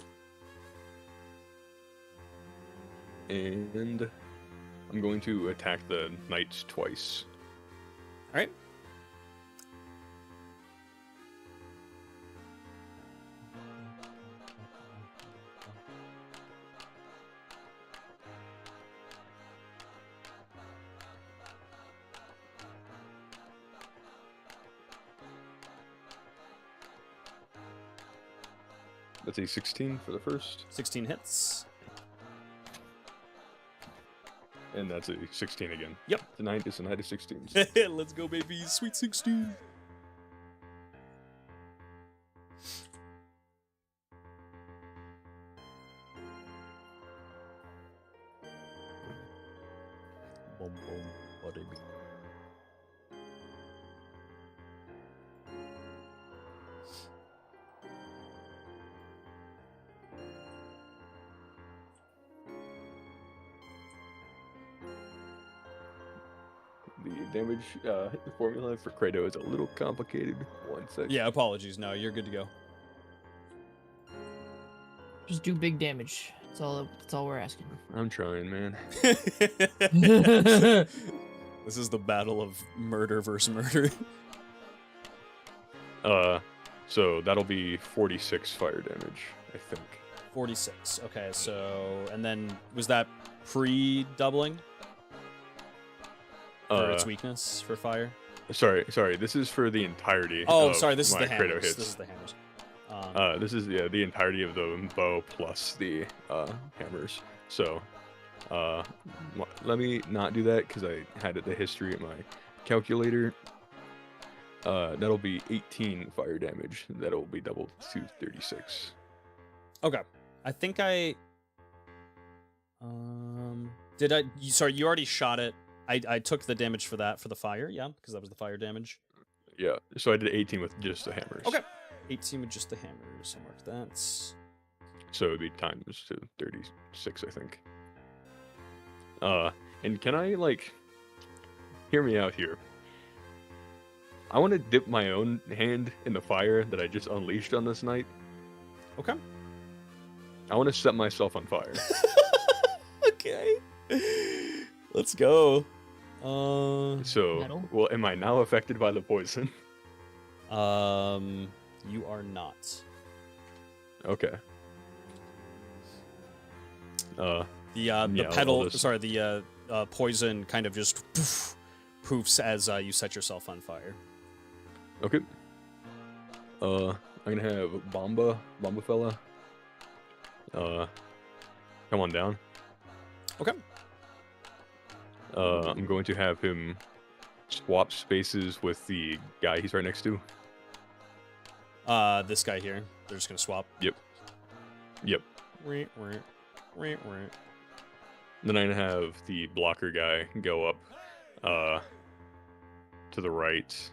And I'm going to attack the knights twice. All right. That's a 16 for the first. 16 hits. And that's a 16 again. Yep. It's a night of 16s. Let's go, baby. Sweet 16. Boom, boom, buddy. The damage formula for Credo is a little complicated. One second. Yeah, apologies. No, you're good to go. Just do big damage. That's all we're asking. I'm trying, man. This is the battle of murder versus murder. So that'll be 46 fire damage, I think. 46. Okay, so and then was that pre-doubling? For its weakness for fire? Sorry. This is for the entirety. Oh, of sorry. This is my the Credo hammers. hits. This is the hammers. This is the entirety of the bow plus the hammers. So, let me not do that because I had the history at my calculator. That'll be 18 fire damage. That'll be doubled to 36. Okay. I think I. Did I? Sorry, you already shot it. I took the damage for that for the fire. Yeah, because that was the fire damage. Yeah. So I did 18 with just the hammers. Okay. 18 with just the hammers. I marked that. So it'd be times to 36, I think. And can I, like, hear me out here? I want to dip my own hand in the fire that I just unleashed on this night. Okay. I want to set myself on fire. Okay. Let's go. So, Metal? well, am I now affected by the poison? You are not. Okay. The yeah, pedal, I'll just- sorry, the poison kind of just poofs as you set yourself on fire. Okay. I'm gonna have Bomba fella. Come on down. Okay. I'm going to have him swap spaces with the guy he's right next to. This guy here. They're just gonna swap. Yep. Wait. Then I'm gonna have the blocker guy go up, to the right,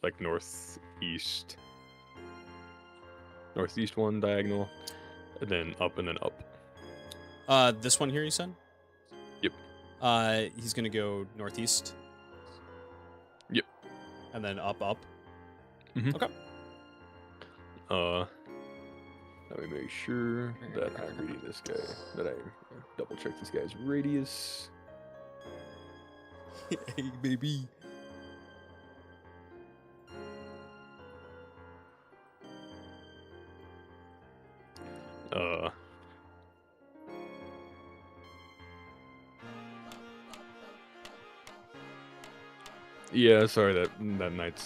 like northeast one diagonal, and then up and then up. This one here, you said? Yep. He's gonna go northeast. Yep. And then up. Mhm. Okay. Let me make sure that I'm reading this guy, that I double check this guy's radius. Hey, baby. Yeah, sorry that night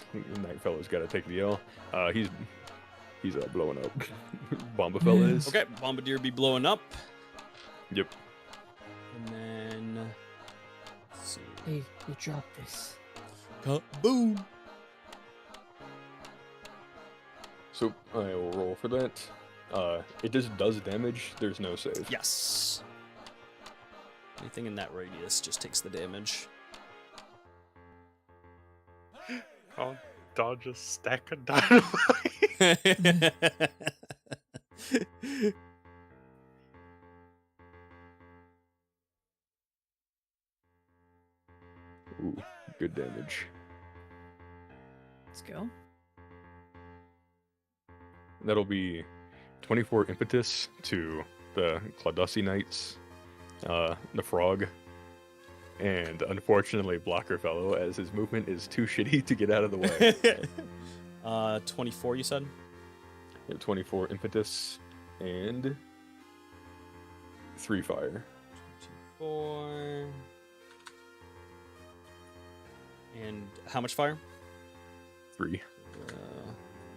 fellow's got to take the L. He's blowing up. Bomba fella is. Okay, Bombardier be blowing up. Yep. And then... Let's see. Hey, you dropped this. Boom! So I will roll for that. It just does damage. There's no save. Yes. Anything in that radius just takes the damage. I'll dodge a stack of dynamite. Ooh, good damage. Let's go. That'll be 24 impetus to the Claudussi Knights, the frog, and unfortunately Blocker Fellow, as his movement is too shitty to get out of the way. 24, you said? Yeah, 24 impetus and 3 fire. 4. And how much fire? 3.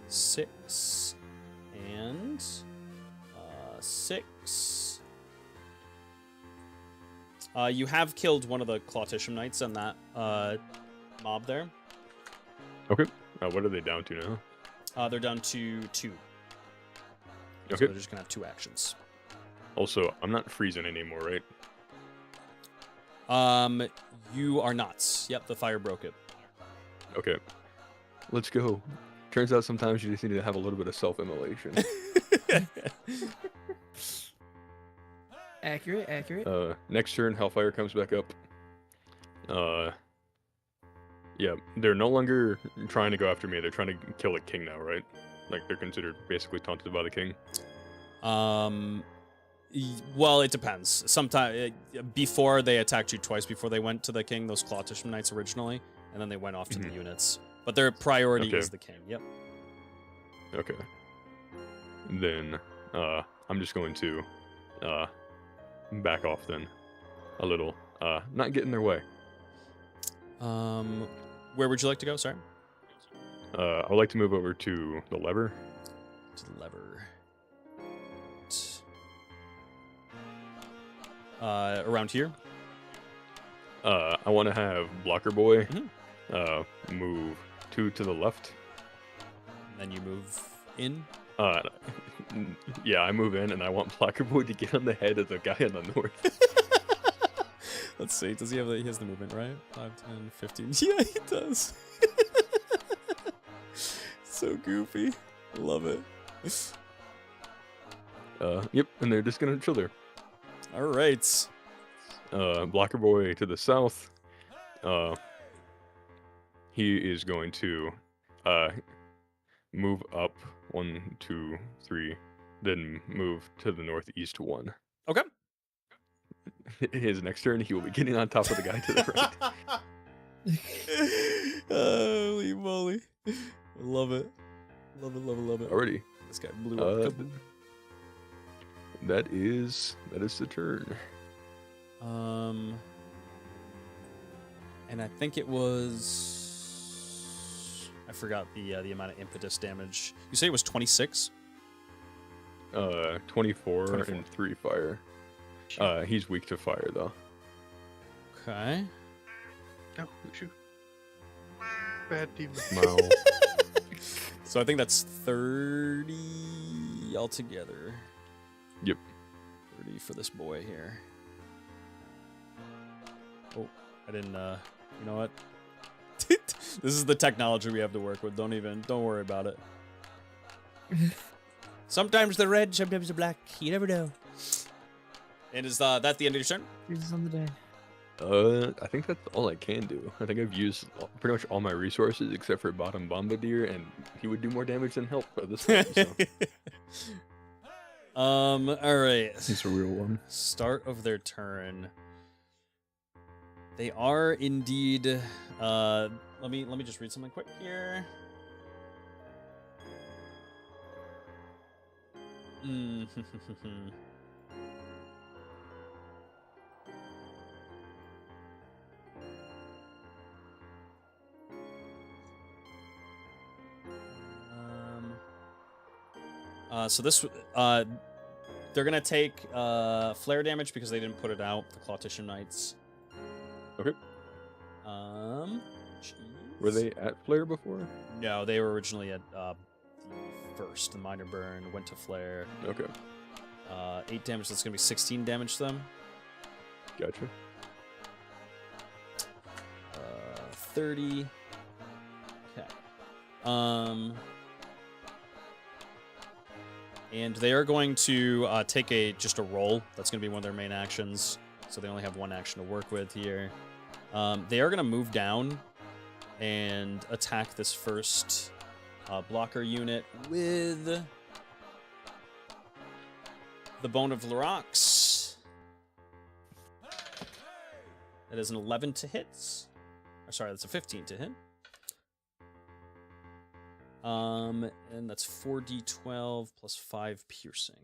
6. And 6. You have killed one of the Clauticium Knights on that mob there. Okay. What are they down to now? They're down to 2. So Okay. they're just gonna have 2 actions. Also, I'm not freezing anymore, right? You are not. Yep, the fire broke it. Okay. Let's go. Turns out sometimes you just need to have a little bit of self-immolation. Accurate. Next turn, Hellfire comes back up. Yeah, they're no longer trying to go after me. They're trying to kill the king now, right? Like, they're considered basically taunted by the king. Well, it depends. Sometimes before they attacked you twice before they went to the king, those Clauticium Knights originally, and then they went off to the units. But their priority Okay. is the king. Yep. Okay. Then, I'm just going to, back off then. A little. Not get in their way. Where would you like to go? Sorry. I would like to move over to the lever. To the lever. Around here. I want to have Blocker Boy, Mhm. move 2 to the left. And then you move in. Yeah, I move in, and I want Blocker Boy to get on the head of the guy on the north. Let's see. Does he have he has the movement, right? 5, 10, 15. Yeah, he does. So goofy. Love it. Yep, and they're just gonna chill there. All right. Blocker Boy to the south. He is going to move up 1, 2, 3, then move to the northeast 1. Okay. His next turn, he will be getting on top of the guy to the right. Holy moly. Love it. Love it, love it, love it. Already. This guy blew up. That is the turn. And I think it was... I forgot the amount of impetus damage. You say it was 26? 24 and 3 fire. He's weak to fire though. Okay. No, shoot. Bad demon. Wow. So I think that's 30 altogether. Yep. 30 for this boy here. Oh, I didn't, you know what? This is the technology we have to work with. Don't worry about it. Sometimes they're red, sometimes they're black. You never know. And is that the end of your turn? Jesus on the day. I think that's all I can do. I think I've used pretty much all my resources except for Bottom Bombardier, and he would do more damage than help at this point. So. All right. He's a real one. Start of their turn. They are indeed. Let me just read something quick here. So this, they're gonna take flare damage because they didn't put it out. The Clawtician Knights. Okay. Jeez. Were they at flare before? No, they were originally at the first. The minor burn went to flare. Okay. 8 damage. That's gonna be 16 damage to them. Gotcha. 30. Okay. And they are going to take just a roll. That's going to be one of their main actions. So they only have one action to work with here. They are going to move down and attack this first blocker unit with the Bone of Larox. That is an 11 to hit. Or sorry, that's a 15 to hit. And that's 4d12 plus 5 piercing.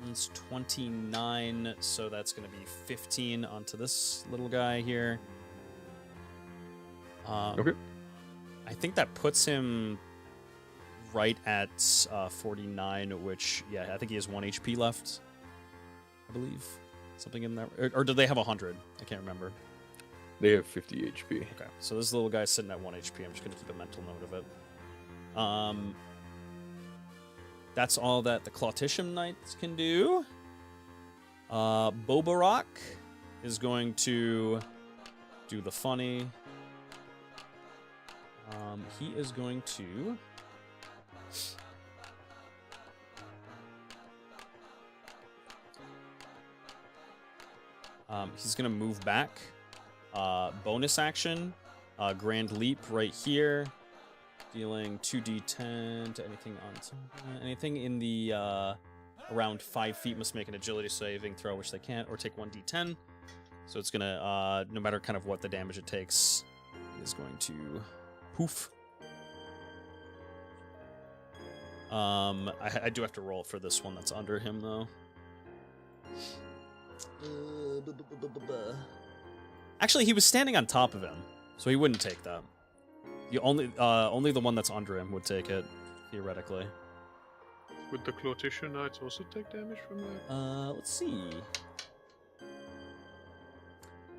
It's 29, so that's going to be 15 onto this little guy here. Okay. I think that puts him right at 49, which, yeah, I think he has 1 HP left, I believe. Something in that. Or do they have 100? I can't remember. They have 50 HP. Okay, so this little guy's sitting at 1 HP. I'm just going to keep a mental note of it. That's all that the Clawtician Knights can do. Bobarok is going to do the funny. He is going to... he's going to move back. Bonus action. Grand Leap right here. Dealing 2d10 to anything on... anything in the... around 5 feet must make an agility saving throw, which they can't, or take 1d10. So it's going to... no matter kind of what the damage it takes, is going to... poof. I do have to roll for this one that's under him, though. Actually, he was standing on top of him, so he wouldn't take that. Only the one that's under him would take it, theoretically. Would the Clawtician Knights also take damage from that? Let's see.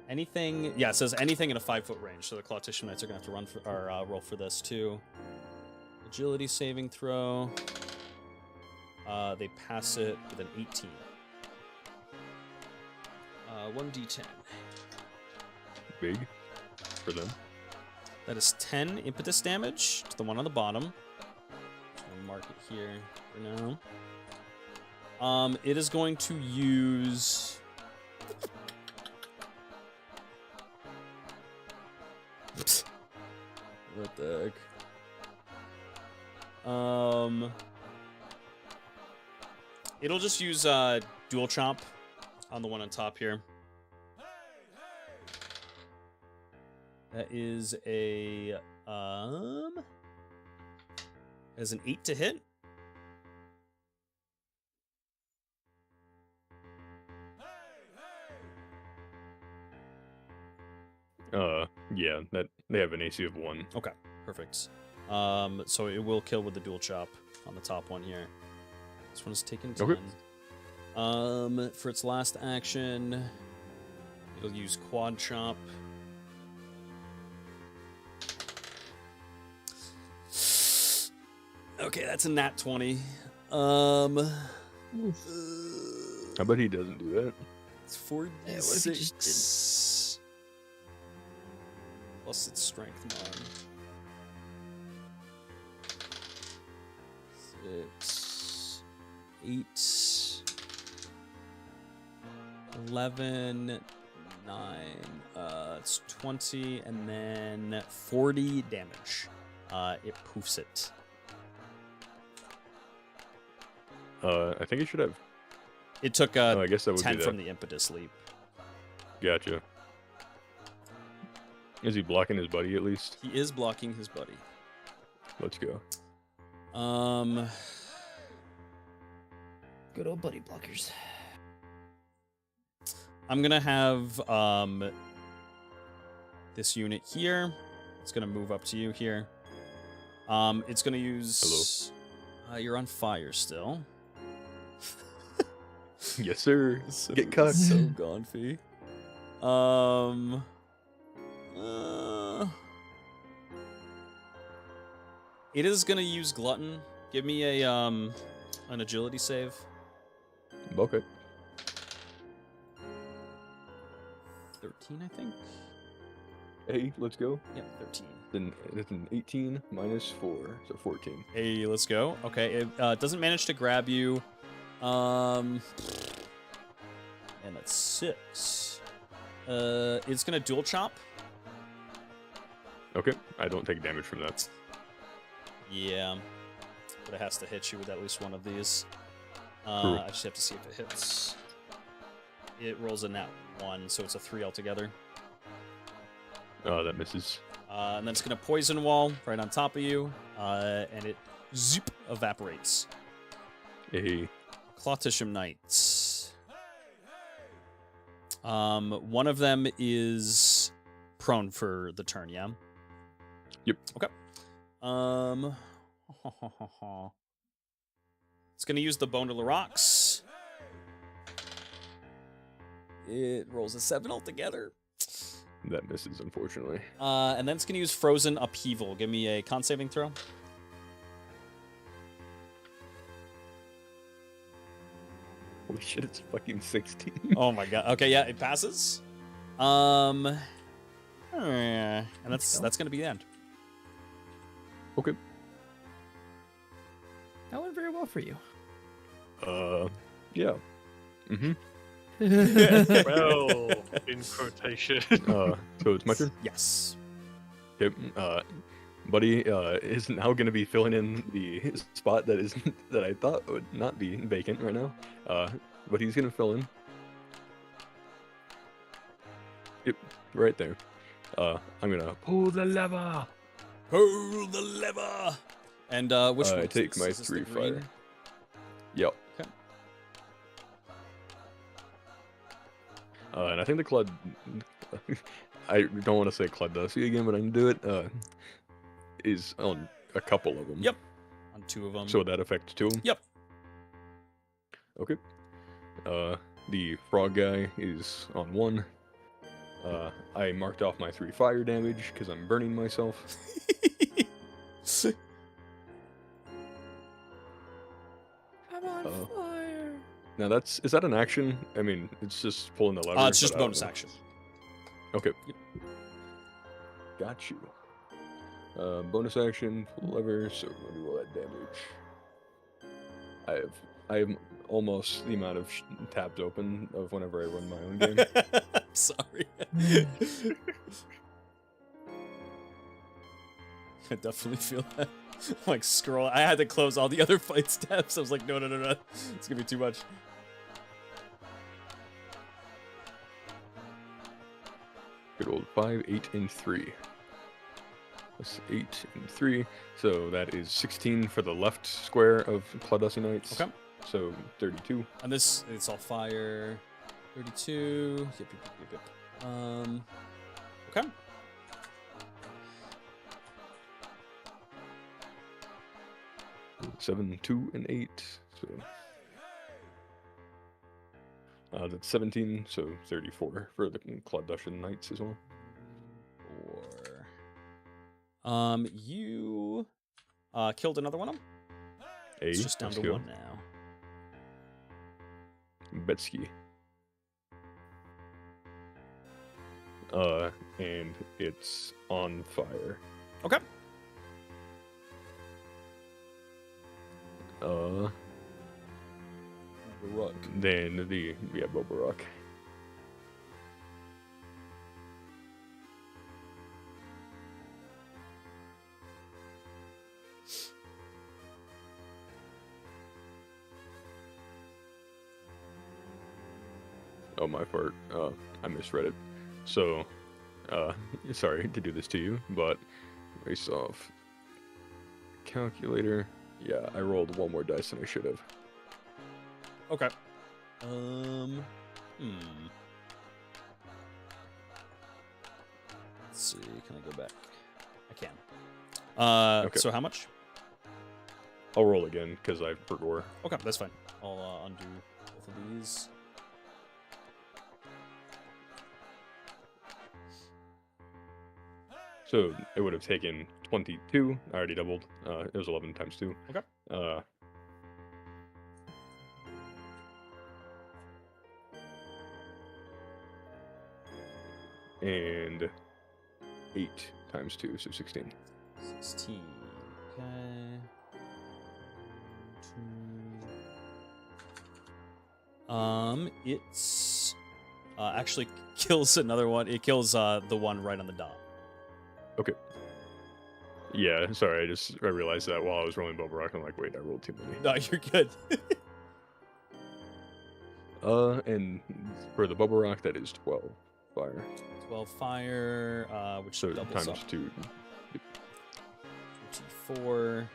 Anything... Yeah, it says anything in a 5-foot range, so the Clawtician Knights are going to have to run for, or roll for this, too. Agility saving throw. They pass it with an 18. 1d10. Big. for them. That is 10 impetus damage to the one on the bottom. I'll mark it here for now. It is going to use... What the heck? It'll just use dual chomp on the one on top here. That is a as an 8 to hit. Yeah, that they have an AC of 1. Okay, perfect. So it will kill with the dual chop on the top one here. This one is taken 10. Okay. For its last action, it'll use quad chop. Okay, that's a nat 20. How about he doesn't do that? It's what if he just 4d6 plus its strength mod. 6, 8, 11, 9. It's 20, and then 40 damage. It poofs it. I think he should have. It took I guess that would 10 be from that. the impetus leap. Gotcha. Is he blocking his buddy at least? He is blocking his buddy. Let's go. Good old buddy blockers. I'm gonna have this unit here. It's gonna move up to you here. It's gonna use. Hello. You're on fire still. Yes, sir. So, Get cucked. So gonfy. It is gonna use glutton. Give me a an agility save. Okay. 13, I think. Hey, let's go. Yep, 13. Then it's an 18 minus 4, so 14. Hey, let's go. Okay, it doesn't manage to grab you. And that's 6. It's gonna dual chop. Okay, I don't take damage from that. Yeah, but it has to hit you with at least one of these. Cool. I just have to see if it hits. It rolls a nat 1, so it's a 3 altogether. That misses. And then it's gonna poison wall right on top of you, and it zoop evaporates. Hey. Clawtisham Knights. One of them is prone for the turn, yeah? Yep. Okay. It's gonna use the Bone to the Rocks. It rolls a 7 altogether. That misses, unfortunately. And then it's gonna use Frozen Upheaval. Give me a con saving throw. Holy shit, it's fucking 16. Oh my god. Okay, yeah, it passes. And that's gonna be the end. Okay. That went very well for you. Yeah. Mm-hmm. Well, in quotation. So it's my turn? Yes. Okay. Buddy is now going to be filling in the spot that I thought would not be vacant right now. But he's going to fill in. Yep, right there. I'm going to pull the lever. Pull the lever. And which one I is take this? my Is this the 3 green? fire. Yep. Okay. And I think the Clud... I don't want to say Cluddussy again, but I can do it. Is on a couple of them. Yep. On 2 of them. So that affects 2 of them? Yep. Okay. The frog guy is on 1. I marked off my 3 fire damage because I'm burning myself. I'm on fire. Now is that an action? I mean, it's just pulling the lever. It's just but a I don't bonus know. action. Okay. Yep. got you. Bonus action, pull lever, so let me roll that damage. I have almost the amount of tabs open of whenever I run my own game. Sorry. I definitely feel that. I'm like scroll. I had to close all the other fight tabs. I was like, no. It's gonna be too much. Good old 5, 8, and 3. That's 8 and 3. So that is 16 for the left square of Cloudusty Knights. Okay. So 32. And this, it's all fire. 32. Yep. Okay. Seven, 2, and 8. So that's 17. So 34 for the Cloudusty Knights as well. You killed another one of them. It's just down to one now. Betsky. And it's on fire. Okay. Rock. Then Boba Rock. Oh, my part. I misread it. So, sorry to do this to you, but race off calculator. Yeah, I rolled one more dice than I should have. Okay. Let's see. Can I go back? I can. Okay. So how much? I'll roll again because I forgot. Okay, that's fine. I'll undo both of these. So it would have taken 22. I already doubled. It was 11 times 2. Okay. And 8 times 2, so 16. 16. Okay. 2. It's actually kills another one. It kills the one right on the dot. Okay. Yeah, sorry, I realized that while I was rolling Boba Rock. I'm like, wait, I rolled too many. No, you're good. And for the Boba Rock, that is 12 fire. 12 fire, which So doubles times up. 2. 4.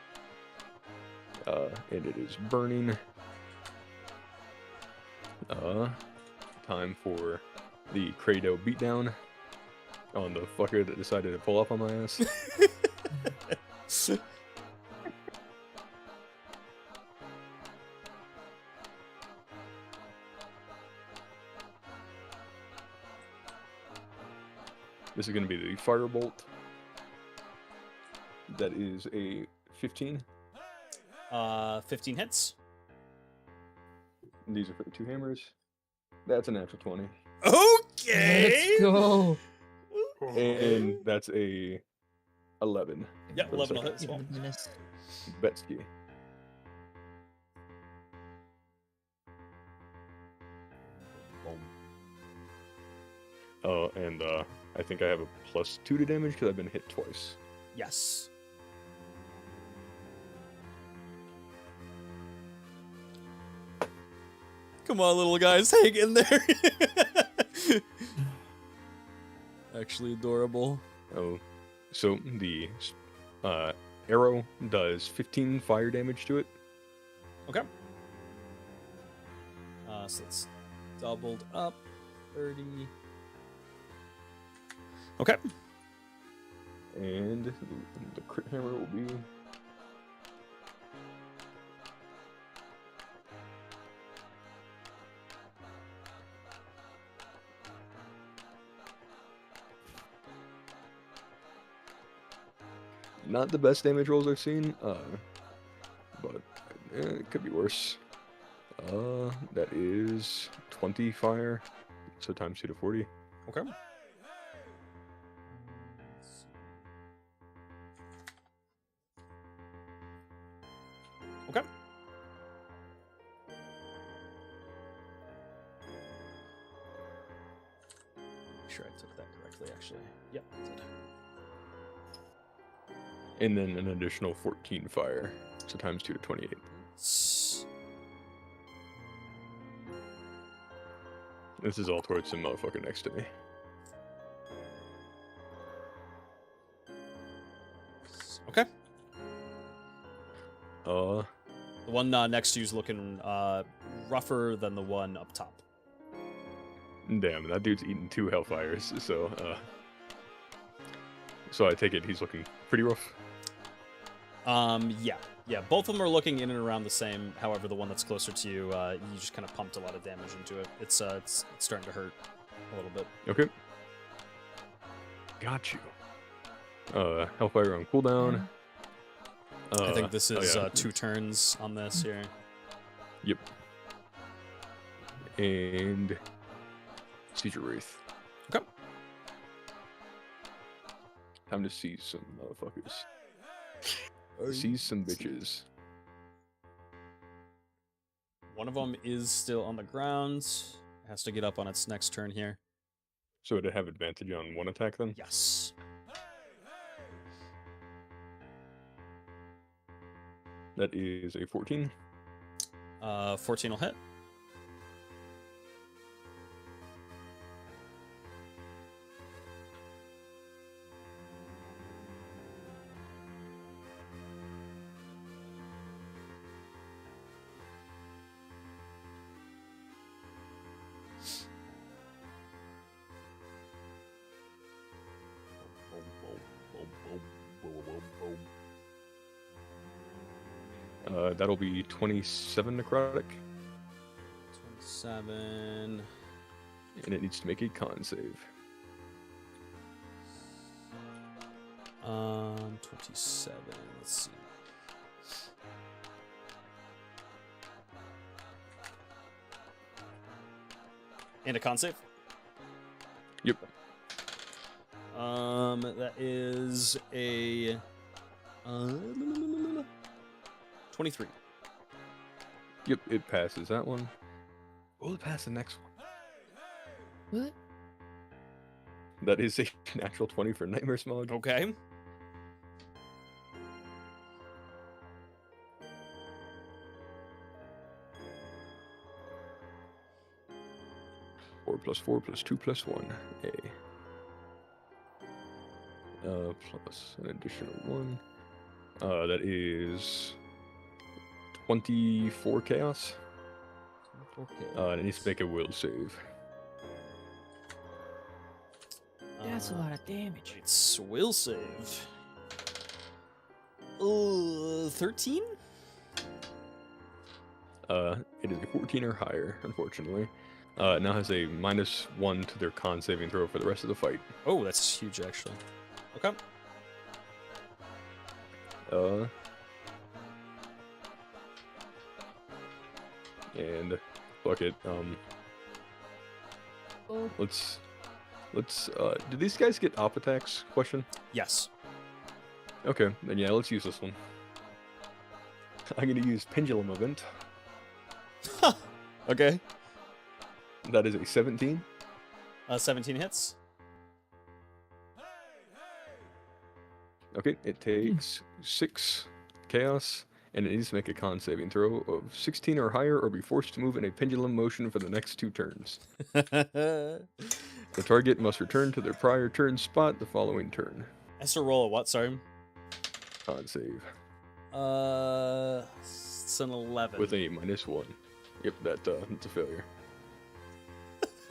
And it is burning. Time for the Credo beatdown on the fucker that decided to pull up on my ass. This is going to be the Firebolt. That is a 15. 15 hits. These are for the 2 hammers. That's a natural 20. Okay. Let's go. And that's a 11. Yep, for the 11 will second. hit as well. Goodness. Betsky. Oh, and I think I have a +2 to damage because I've been hit twice. Yes. Come on, little guys, hang in there. Actually adorable. Oh, so the arrow does 15 fire damage to it. Okay. So it's doubled up. 30. Okay. And the crit hammer will be... Not the best damage rolls I've seen, but it could be worse. That is 20 fire, so times 2 to 40. Okay. Okay. Make sure I took that correctly, actually. Yep. I did. And then an additional 14 fire. So times 2 to 28. This is all towards the motherfucker next to me. Okay. Uh, The one next to you is looking rougher than the one up top. damn, that dude's eating 2 hellfires, so I take it he's looking pretty rough. Yeah, both of them are looking in and around the same. However, the one that's closer to you, you just kind of pumped a lot of damage into it. It's starting to hurt a little bit. Okay. Got you. Hellfire on cooldown. I think this is yeah. 2 turns on this here. Yep. And Seizure Wraith. Okay. Time to seize some motherfuckers. Seize some bitches. One of them is still on the ground. It has to get up on its next turn here. So it'd have advantage on one attack then? Yes. That is a 14. 14 will hit. That'll be 27 necrotic, 27. and it needs to make a con save. 27. Let's see. And a con save. Yep. That is a 23. Yep, it passes that one. Will it pass the next one? What? That is a natural 20 for Nightmare Smog. Okay. Four plus 4 plus 2 plus 1. Plus an additional 1. That is 24 chaos. And it needs to make a will save. That's a lot of damage. It's will save. 13? It is a 14 or higher, unfortunately. It now has a -1 to their con saving throw for the rest of the fight. Oh, that's huge, actually. Okay. And fuck it. Oh. Let's do these guys get op attacks? Question. Yes. Okay, then yeah, let's use this one. I'm gonna use Pendulum Event. Okay. That is a 17. 17 hits. Okay, it takes 6 chaos, and it needs to make a con saving throw of 16 or higher, or be forced to move in a pendulum motion for the next 2 turns. The target must return to their prior turn spot the following turn. Has to roll a what? Sorry. Con save It's an 11. with a -1. Yep, that's a failure.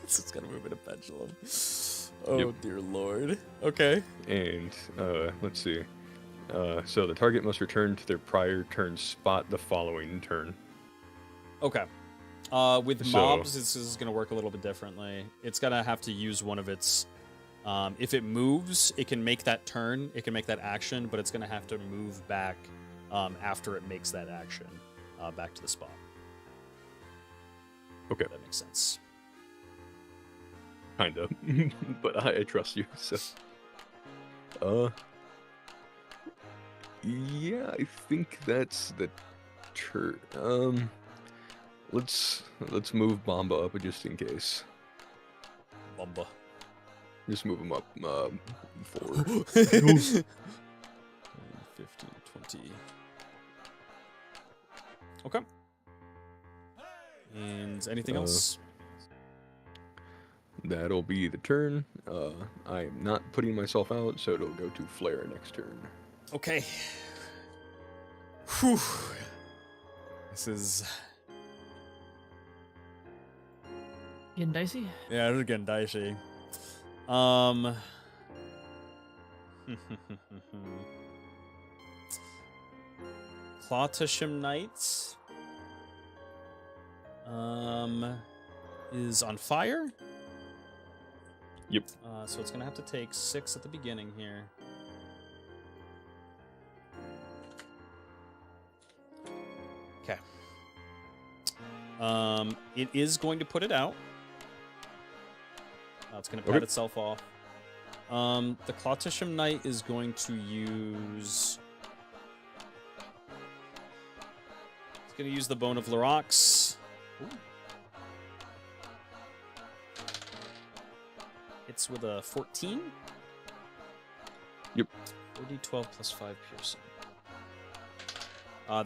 It's gonna move in a pendulum. Oh Yep. dear lord. Okay. And let's see. So the target must return to their prior turn spot the following turn. Okay. With So- mobs, this is gonna work a little bit differently. It's gonna have to use one of its. If it moves, it can make that turn. It can make that action, but it's gonna have to move back after it makes that action back to the spot. Okay, That makes sense. kind of, but I trust you. So, yeah, I think that's the turn. Let's move Bomba up just in case. Bumba. Just move him up 4. 15, 20. Okay. And anything else? That'll be the turn. I am not putting myself out, so it'll go to Flare next turn. Okay. Whew. This is... Getting dicey. Yeah, this is getting dicey. Clawtisham Knights is on fire. Yep. So it's gonna have to take 6 at the beginning here. Okay. It is going to put it out. It's going to pat itself off. The Clawtisham Knight is going to use... It's going to use the Bone of Larox. It's with a 14. Yep. 4d12 plus 5 piercing.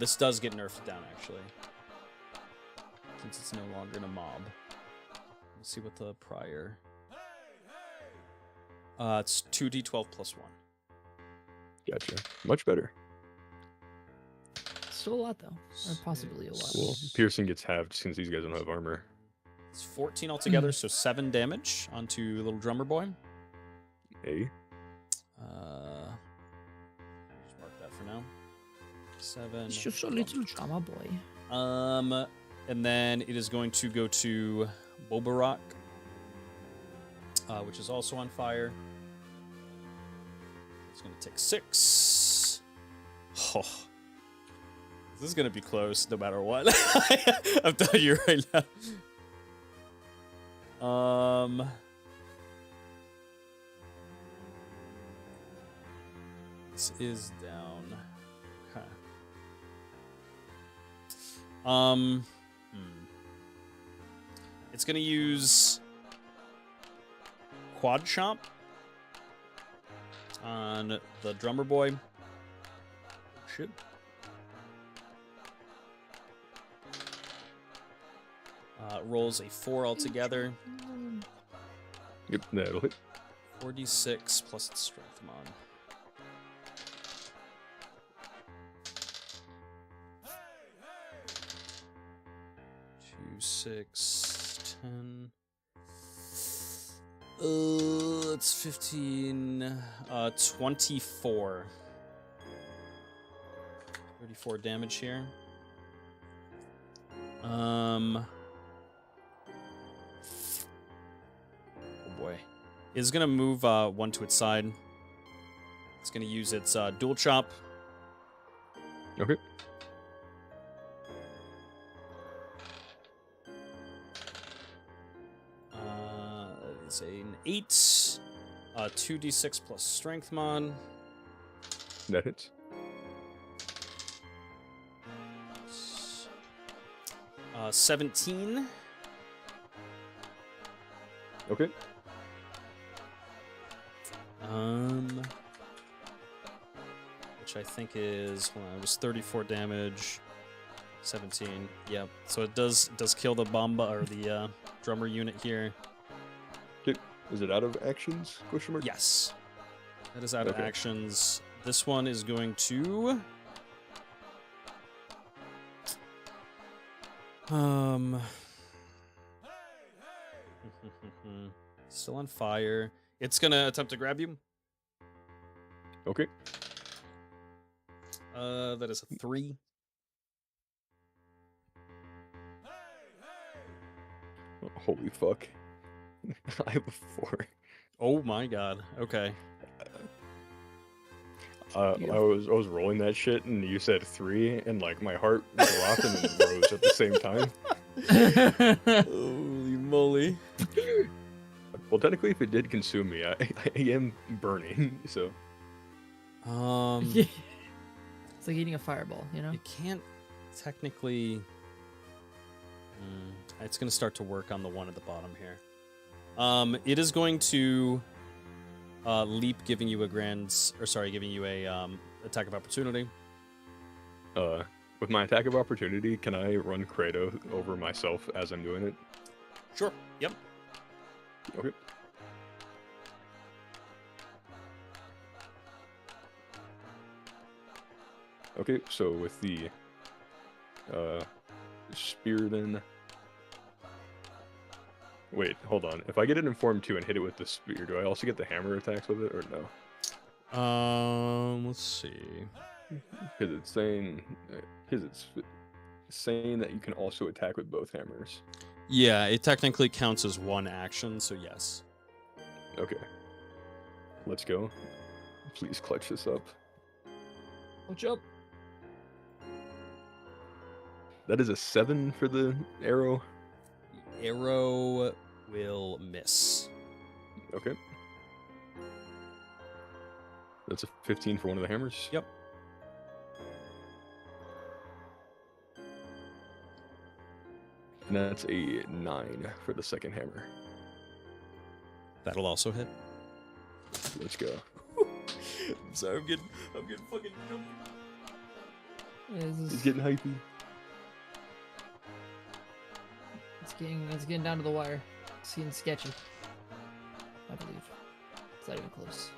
This does get nerfed down, actually. Since it's no longer in a mob. Let's see what the prior... it's 2d12 plus 1. Gotcha. Much better. Still a lot, though. Or possibly a lot. Well, piercing gets halved since these guys don't have armor. It's 14 altogether, so 7 damage onto little drummer boy. Hey. Just mark that for now. 7. It's just a little drama boy. And then it is going to go to Bobarock, which is also on fire. It's going to take 6. Oh. This is going to be close no matter what. I'm telling you right now. This is down. Huh. It's going to use Quad Chomp on the drummer boy. Shit. Rolls a 4 altogether. Yep, that'll hit. 4d6 plus its strength mod. 2, 6, 10. It's 15. 24. 34 damage here. Oh boy. It's gonna move 1 to its side. It's gonna use its dual chop. Okay. It's an 8. 2d6 plus strength mod. That hits. 17. Okay. Which I think is, hold on, it was 34 damage. 17. Yep. So it does kill the bomba or the drummer unit here. Okay. Is it out of actions? Question mark? Yes. That is out of actions. This one is going to still on fire. It's gonna attempt to grab you. Okay. That is a 3. Oh, holy fuck. I have a 4. Oh my god. Okay. I was rolling that shit and you said 3 and like my heart dropped and then rose at the same time. Holy moly. Well, technically, if it did consume me, I am burning, so. It's like eating a fireball, you know? It can't technically, it's going to start to work on the one at the bottom here. It is going to leap, giving you a attack of opportunity. With my attack of opportunity, can I run Kratos over myself as I'm doing it? Sure. Yep. Okay. Okay, so with the spear then... Wait, hold on. If I get an Inform 2 and hit it with the spear, do I also get the hammer attacks with it, or no? Let's see. Because it's saying that you can also attack with both hammers. Yeah, it technically counts as one action, so yes. Okay. Let's go. Please clutch this up. Watch up. That is a 7 for the arrow. Arrow will miss. Okay. That's a 15 for one of the hammers. Yep. And that's a 9 for the second hammer. That'll also hit. Let's go. I'm sorry, I'm getting fucking jumpy. Yeah, He's getting hypey. It's getting down to the wire. It's getting sketchy. I believe. It's not even close.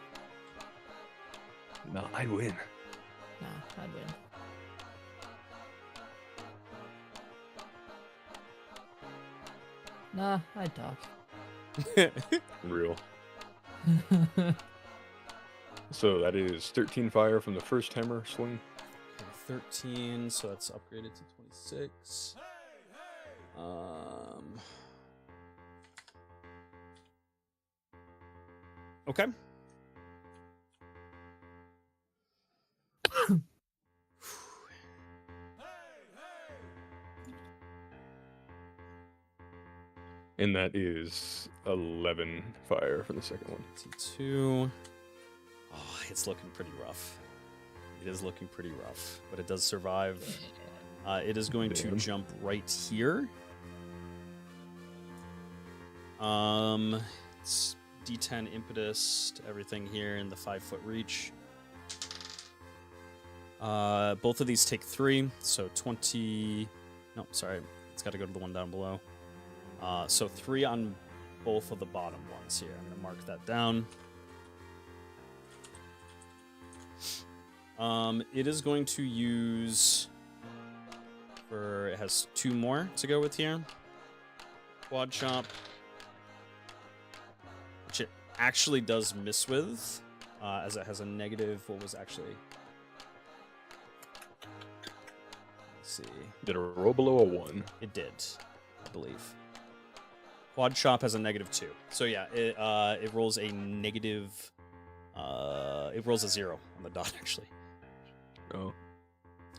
No, I'd win. Nah, I'd win. Nah, I'd talk. Real. So that is 13 fire from the first hammer swing. 13, so that's upgraded to 26. Okay. And that is 11 fire from the second one. 2. Oh, it's looking pretty rough. It is looking pretty rough, but it does survive. It is going to jump right here. It's D10 impetus to everything here in the 5-foot reach. Both of these take 3, so 20. No, sorry, it's got to go to the one down below. So 3 on both of the bottom ones here. I'm gonna mark that down. It is going to use. It has 2 more to go with here. Quad chop, which it actually does miss with, as it has a negative. What was actually? Let's see. Did it roll below a 1? It did, I believe. Quad chop has a -2. So yeah, it rolls a negative. It rolls a 0 on the dot actually. Oh.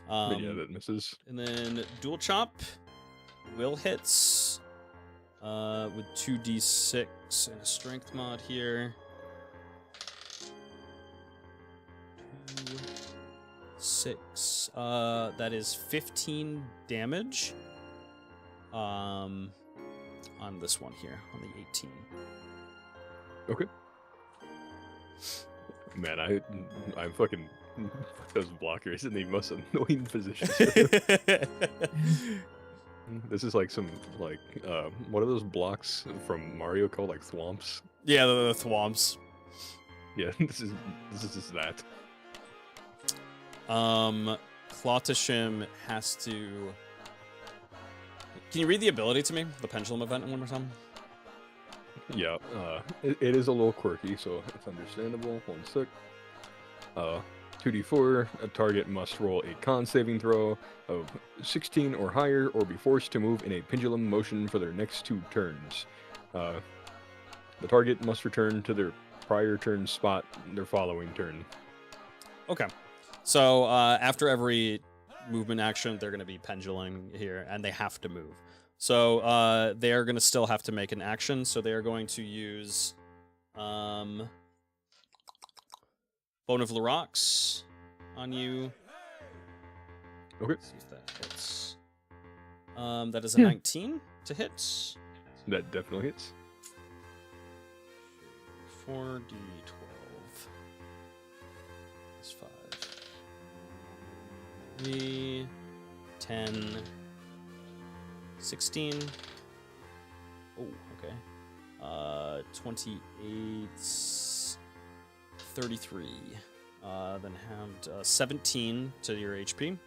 But yeah, that misses. And then dual chop will hits with 2d6 and a strength mod here. 2, 6. That is 15 damage. On this one here, on the 18. Okay. Man, I'm fucking those blockers in the most annoying positions. This is like some what are those blocks from Mario called, like thwomps? Yeah, the thwomps. Yeah, this is just that. Clotishim has to. Can you read the ability to me? The pendulum event one more time? Yeah, it is a little quirky, so it's understandable. 1 sec. 2d4, a target must roll a con saving throw of 16 or higher, or be forced to move in a pendulum motion for their next 2 turns. The target must return to their prior turn spot their following turn. Okay. So after every movement action, they're going to be pendulum here, and they have to move. So they are going to still have to make an action, so they are going to use Bone of Larox on you. Okay. See if that hits. That is a 19 to hit. That definitely hits. 4d12. That's 5. 3, 10, 16. Oh, okay. 28, 33. Then have 17 to your HP.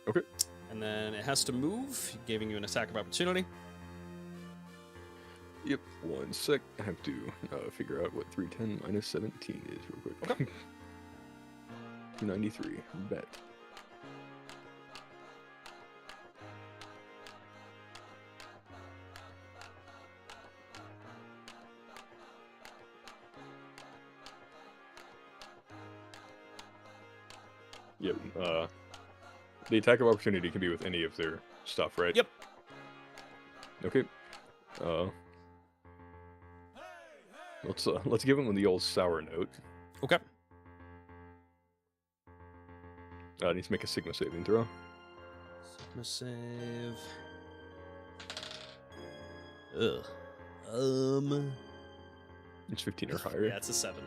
Okay. And then it has to move, giving you an attack of opportunity. Yep. 1 sec. I have to figure out what 310 minus 17 is real quick. Okay. 293. Bet. Yep. The attack of opportunity can be with any of their stuff, right? Yep. Okay. Let's give him the old sour note. Okay. Needs to make a Sigma saving throw. Sigma save. Ugh. It's 15 or higher. Yeah, it's a 7.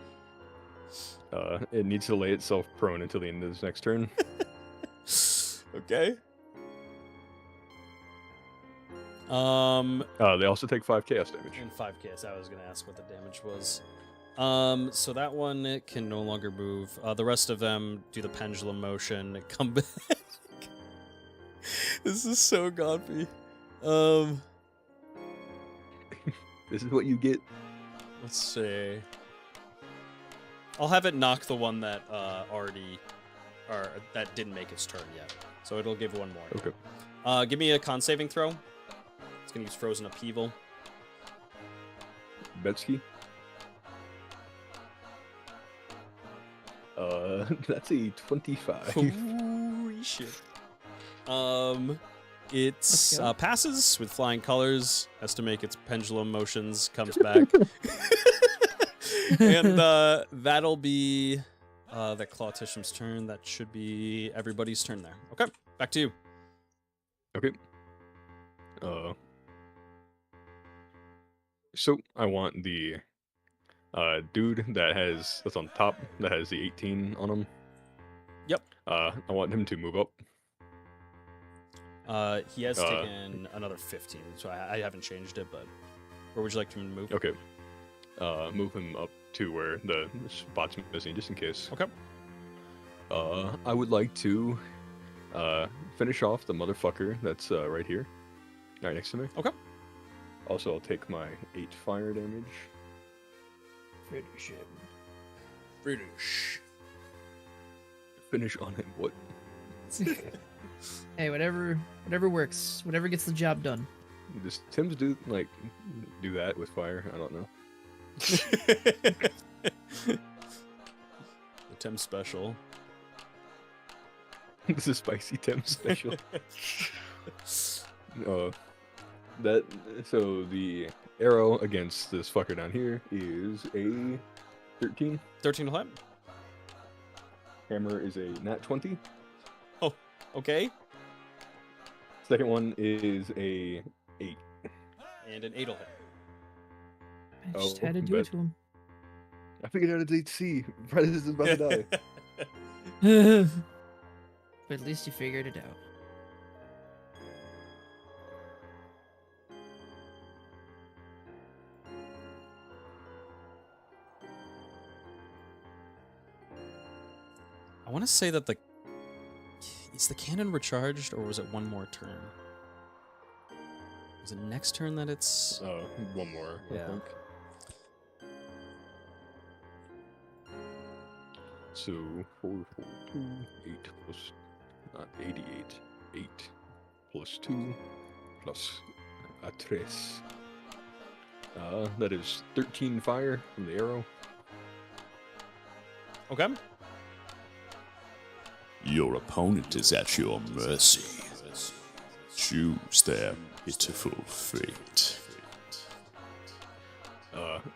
It needs to lay itself prone until the end of this next turn. Okay. They also take 5 chaos damage. And 5k, so I was gonna ask what the damage was. So that one can no longer move. The rest of them do the pendulum motion, come back. This is so gompy. This is what you get. Let's see. I'll have it knock the one that that didn't make its turn yet. So it'll give one more. Okay. Give me a con saving throw. It's gonna use frozen upheaval. Betsky. That's a 25. Holy shit. It passes with flying colors, has to make its pendulum motions, comes back. And that'll be that Claw Tisham's turn. That should be everybody's turn there. Okay, back to you. Okay. So I want the dude that's on top that has the 18 on him. Yep. I want him to move up. He has taken another 15, so I haven't changed it, but where would you like him to move? Okay. Move him up to where the spot's missing, just in case. Okay. I would like to finish off the motherfucker that's right here, right next to me. Okay. Also, I'll take my 8 fire damage. Finish him. Finish on him. What? Hey, whatever works. Whatever gets the job done. Does Tim's do that with fire? I don't know. The Tim special. This is spicy Tim special. So the arrow against this fucker down here is a 13. 13 to hit. Hammer is a nat 20. Oh, okay. Second one is a 8. And an 8 will hit. I just Oh, had to do it but- to him. I figured out it's 8C. Prez is about to die. But at least you figured it out. I want to say that is the cannon recharged, or was it one more turn? Was it next turn that it's... One more, Yeah. I think. So 4, 4, 2, 8 plus, not 88, 8 plus 2 plus a 3. That is 13 fire from the arrow. Okay. Your opponent is at your mercy. Choose their pitiful fate.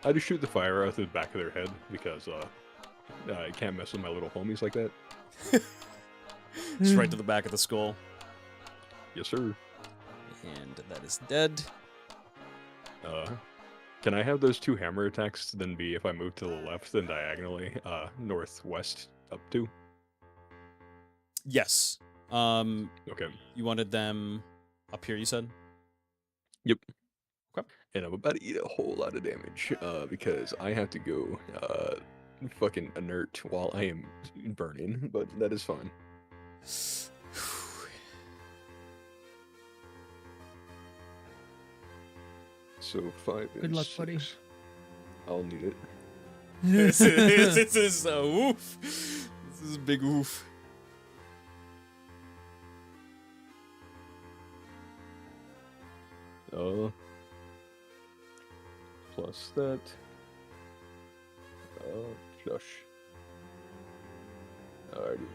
I just shoot the fire out through the back of their head because I can't mess with my little homies like that. Just right to the back of the skull. Yes, sir. And that is dead. Can I have those 2 hammer attacks then be, if I move to the left, then diagonally, northwest up 2? Yes. Okay. You wanted them up here, you said? Yep. Okay. And I'm about to eat a whole lot of damage, because I have to go, fucking inert while I am burning, but that is fine. So 5 and Good luck, 6. buddy. I'll need it. This is a oof. This is a big oof. Plus that. Flush. Alrighty.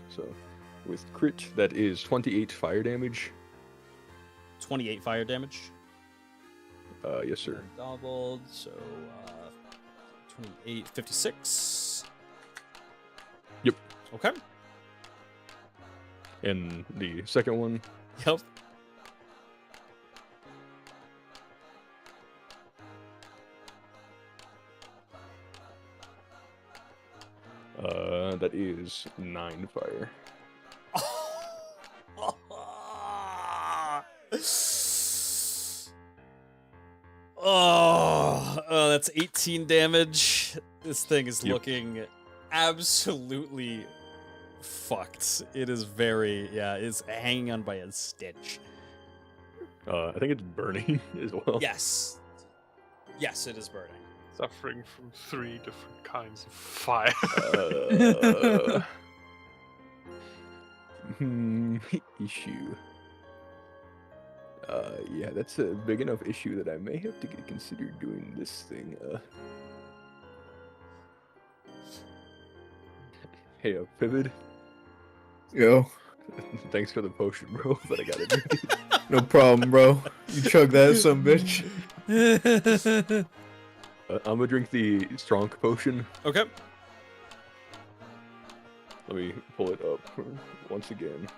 So, with crit, that is 28 fire damage. 28 fire damage. Yes, sir. And doubled, so 28, 56. Yep. Okay. And the second one, Yep. that is 9 fire. Oh, that's 18 damage. This thing is Yep. looking absolutely fucked. It is very, it's hanging on by a stitch. I think it's burning as well. Yes. Yes, it is burning. Suffering from 3 different kinds of fire. Issue. Yeah, that's a big enough issue that I may have to consider doing this thing. Hey, Pivot. Yo, Thanks for the potion, bro, but I gotta drink it. no problem, bro. You chug that, some bitch. I'm gonna drink the strong potion. Okay. Let me pull it up once again.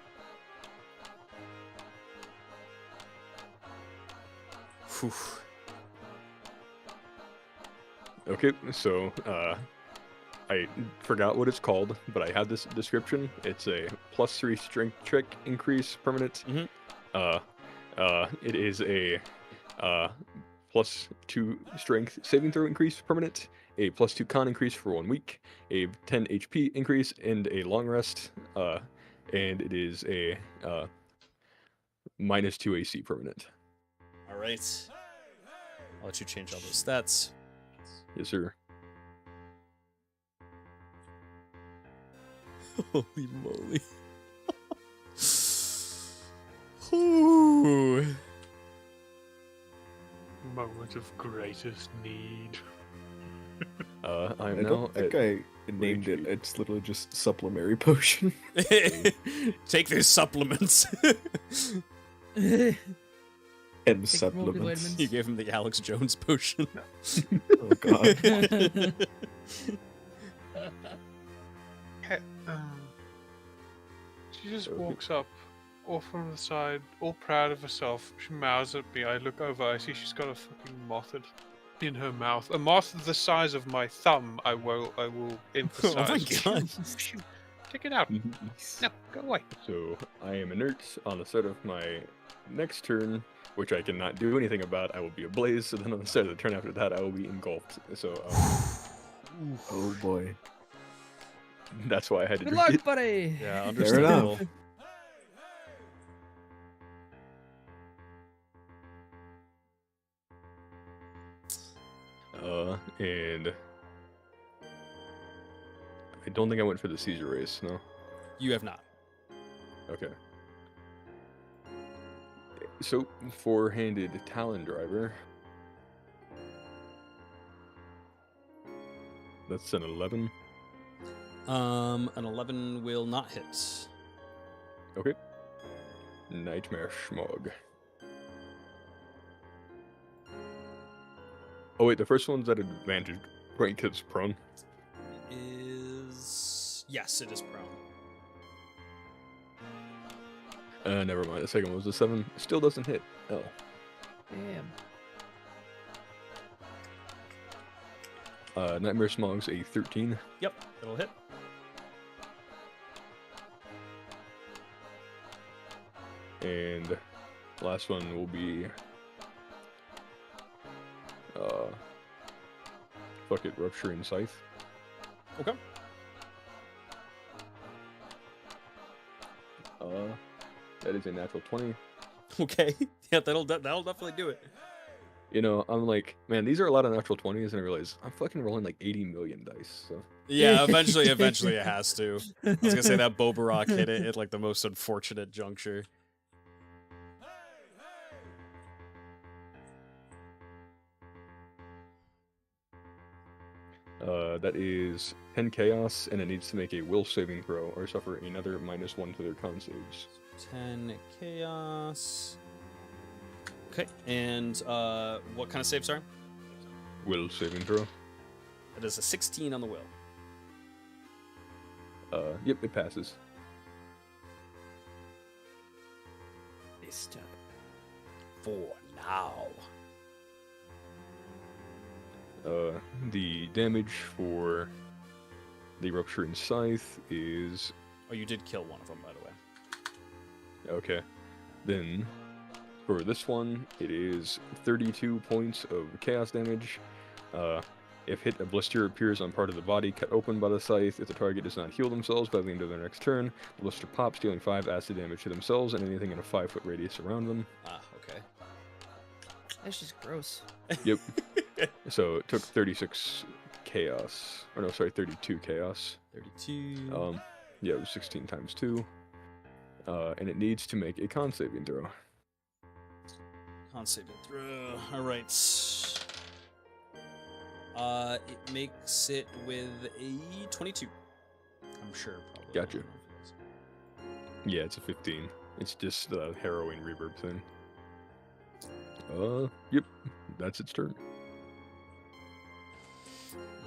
Whew. Okay, so, I forgot what it's called, but I have this description. It's a +3 strength check increase permanent. Mhm. It is a +2 strength saving throw increase permanent, a +2 con increase for 1 week, a 10 HP increase, and a long rest. And it is a -2 AC permanent. All right. I'll let you change all those stats. Yes, sir. Holy moly. Ooh. Moment of greatest need. I'm I now don't think at I named it. It's literally just supplementary potion. Take these supplements. And Take supplements. multivitamins. You gave him the Alex Jones potion. Oh god. She just walks up, off from the side, all proud of herself. She mouths at me. I look over. I see she's got a fucking moth in her mouth. A moth the size of my thumb. I will emphasize. Oh my god. Take it out. No, go away. So I am inert on the start of my next turn, which I cannot do anything about. I will be ablaze. So then on the start of the turn after that, I will be engulfed. So Oh boy. that's why I had to Good drink luck, it. buddy. Yeah, Fair understandable. enough. And I don't think I went for the Caesar race. No. You have not. Okay. So, four-handed Talon Driver. That's an 11. An 11 will not hit. Okay. Nightmare Schmog. Oh wait, the first one's at advantage, right? Because it's prone. Yes, it is prone. Never mind. The second one was a 7. Still doesn't hit. Oh. Damn. Nightmare Smog's a 13. Yep, it'll hit. And the last one will be fuck it, Rupturing Scythe. Okay. That is a natural 20. Okay. Yeah, that'll definitely do it. You know, I'm like, man, these are a lot of natural 20s, and I realize I'm fucking rolling like 80 million dice. So Yeah, eventually it has to. I was gonna say that Bobarok hit it at like the most unfortunate juncture. That is 10 chaos, and it needs to make a will saving throw or suffer another -1 to their con saves. 10 chaos. Okay, and what kind of save, sorry? Will saving throw. It is a 16 on the will. Yep, it passes. This time. For now. The damage for the Rupturing Scythe is... Oh, you did kill one of them, by the way. Okay. Then, for this one, it is 32 points of chaos damage. If hit, a blister appears on part of the body cut open by the scythe. If the target does not heal themselves by the end of their next turn, the blister pops, dealing 5 acid damage to themselves and anything in a 5-foot radius around them. Ah, okay. That's just gross. Yep. So it took 36 chaos. Or no, sorry, 32 chaos. 32. Yeah, it was 16 times 2. And it needs to make a con saving throw. Con saving throw. Alright. It makes it with a 22. I'm sure, probably. Gotcha. Yeah, it's a 15. It's just the harrowing reverb thing. Yep. That's its turn.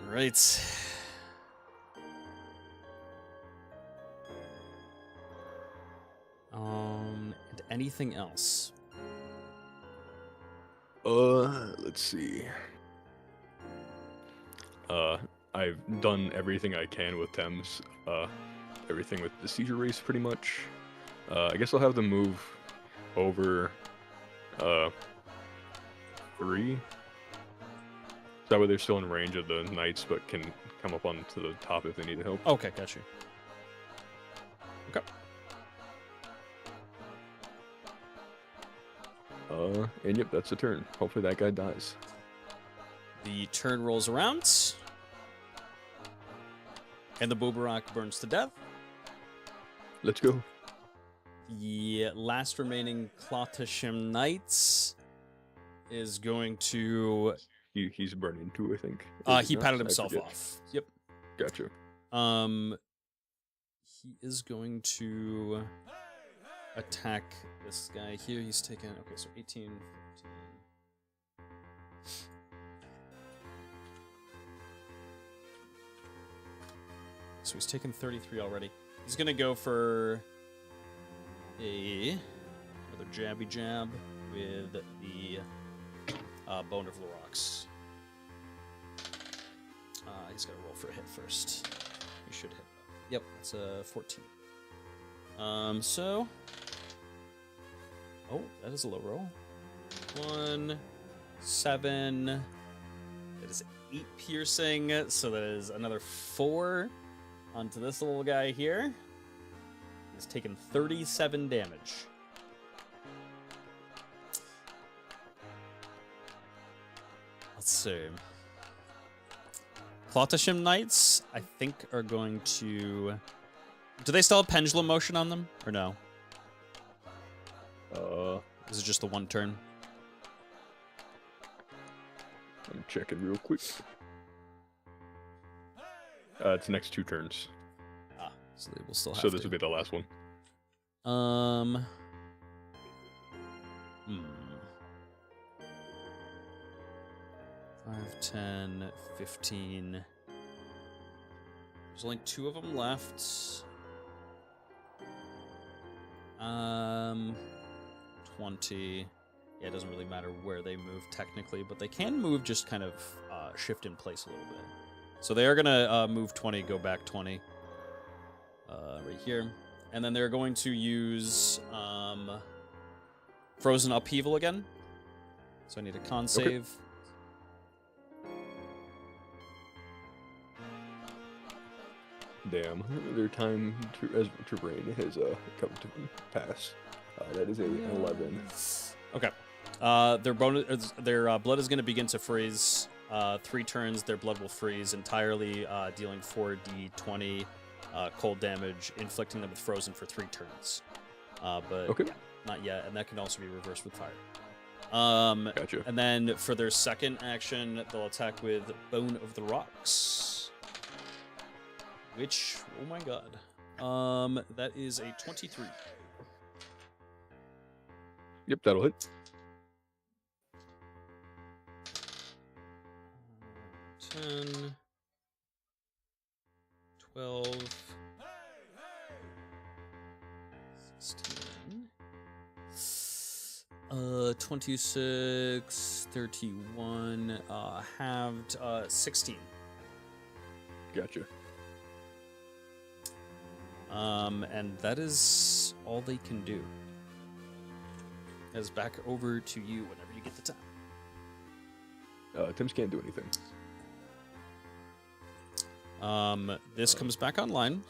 Alright. And anything else? Let's see. I've done everything I can with Thames. Everything with the seizure race, pretty much. I guess I'll have them move over, 3. That way they're still in range of the knights, but can come up onto the top if they need help. Okay, got you. Okay. And yep, that's the turn. Hopefully that guy dies. The turn rolls around. And the Bobarok burns to death. Let's go. The last remaining Clotisham Knights is going to... He's burning too, I think. He patted himself off. Yep. Gotcha. He is going to attack this guy here. He's taken... Okay, so 18, 15... So he's taken 33 already. He's gonna go for another jabby jab with the Bone of Lorox. He's gotta roll for a hit first. He should hit. Yep, it's a 14. So... Oh, that is a low roll. 1, 7... That is 8 piercing, so that is another 4 onto this little guy here. He's taken 37 damage. Let's see. Clotisham Knights, I think, are going to... Do they still have pendulum motion on them, or no? Is it just the one turn? I'm checking real quick. It's the next 2 turns. Ah, so they will still have So this will be the last one. 5, 10, 15. There's only 2 of them left. 20. Yeah, it doesn't really matter where they move technically, but they can move just kind of shift in place a little bit. So they are gonna move 20, go back 20, right here, and then they're going to use Frozen Upheaval again. So I need a con save. Damn, their time to reign has come to pass. That is a 11. Okay. Their blood is going to begin to freeze. 3 turns, their blood will freeze entirely, dealing 4d20 cold damage, inflicting them with frozen for 3 turns. But Okay. not yet, and that can also be reversed with fire. Gotcha. And then for their second action, they'll attack with Bone of the Rocks. Which, oh my god. That is a 23. Yep, that'll hit. 10, 12, 16, 26, 31, halved, 16. Gotcha. And that is all they can do. As back over to you whenever you get the time. Tim's can't do anything. This comes back online.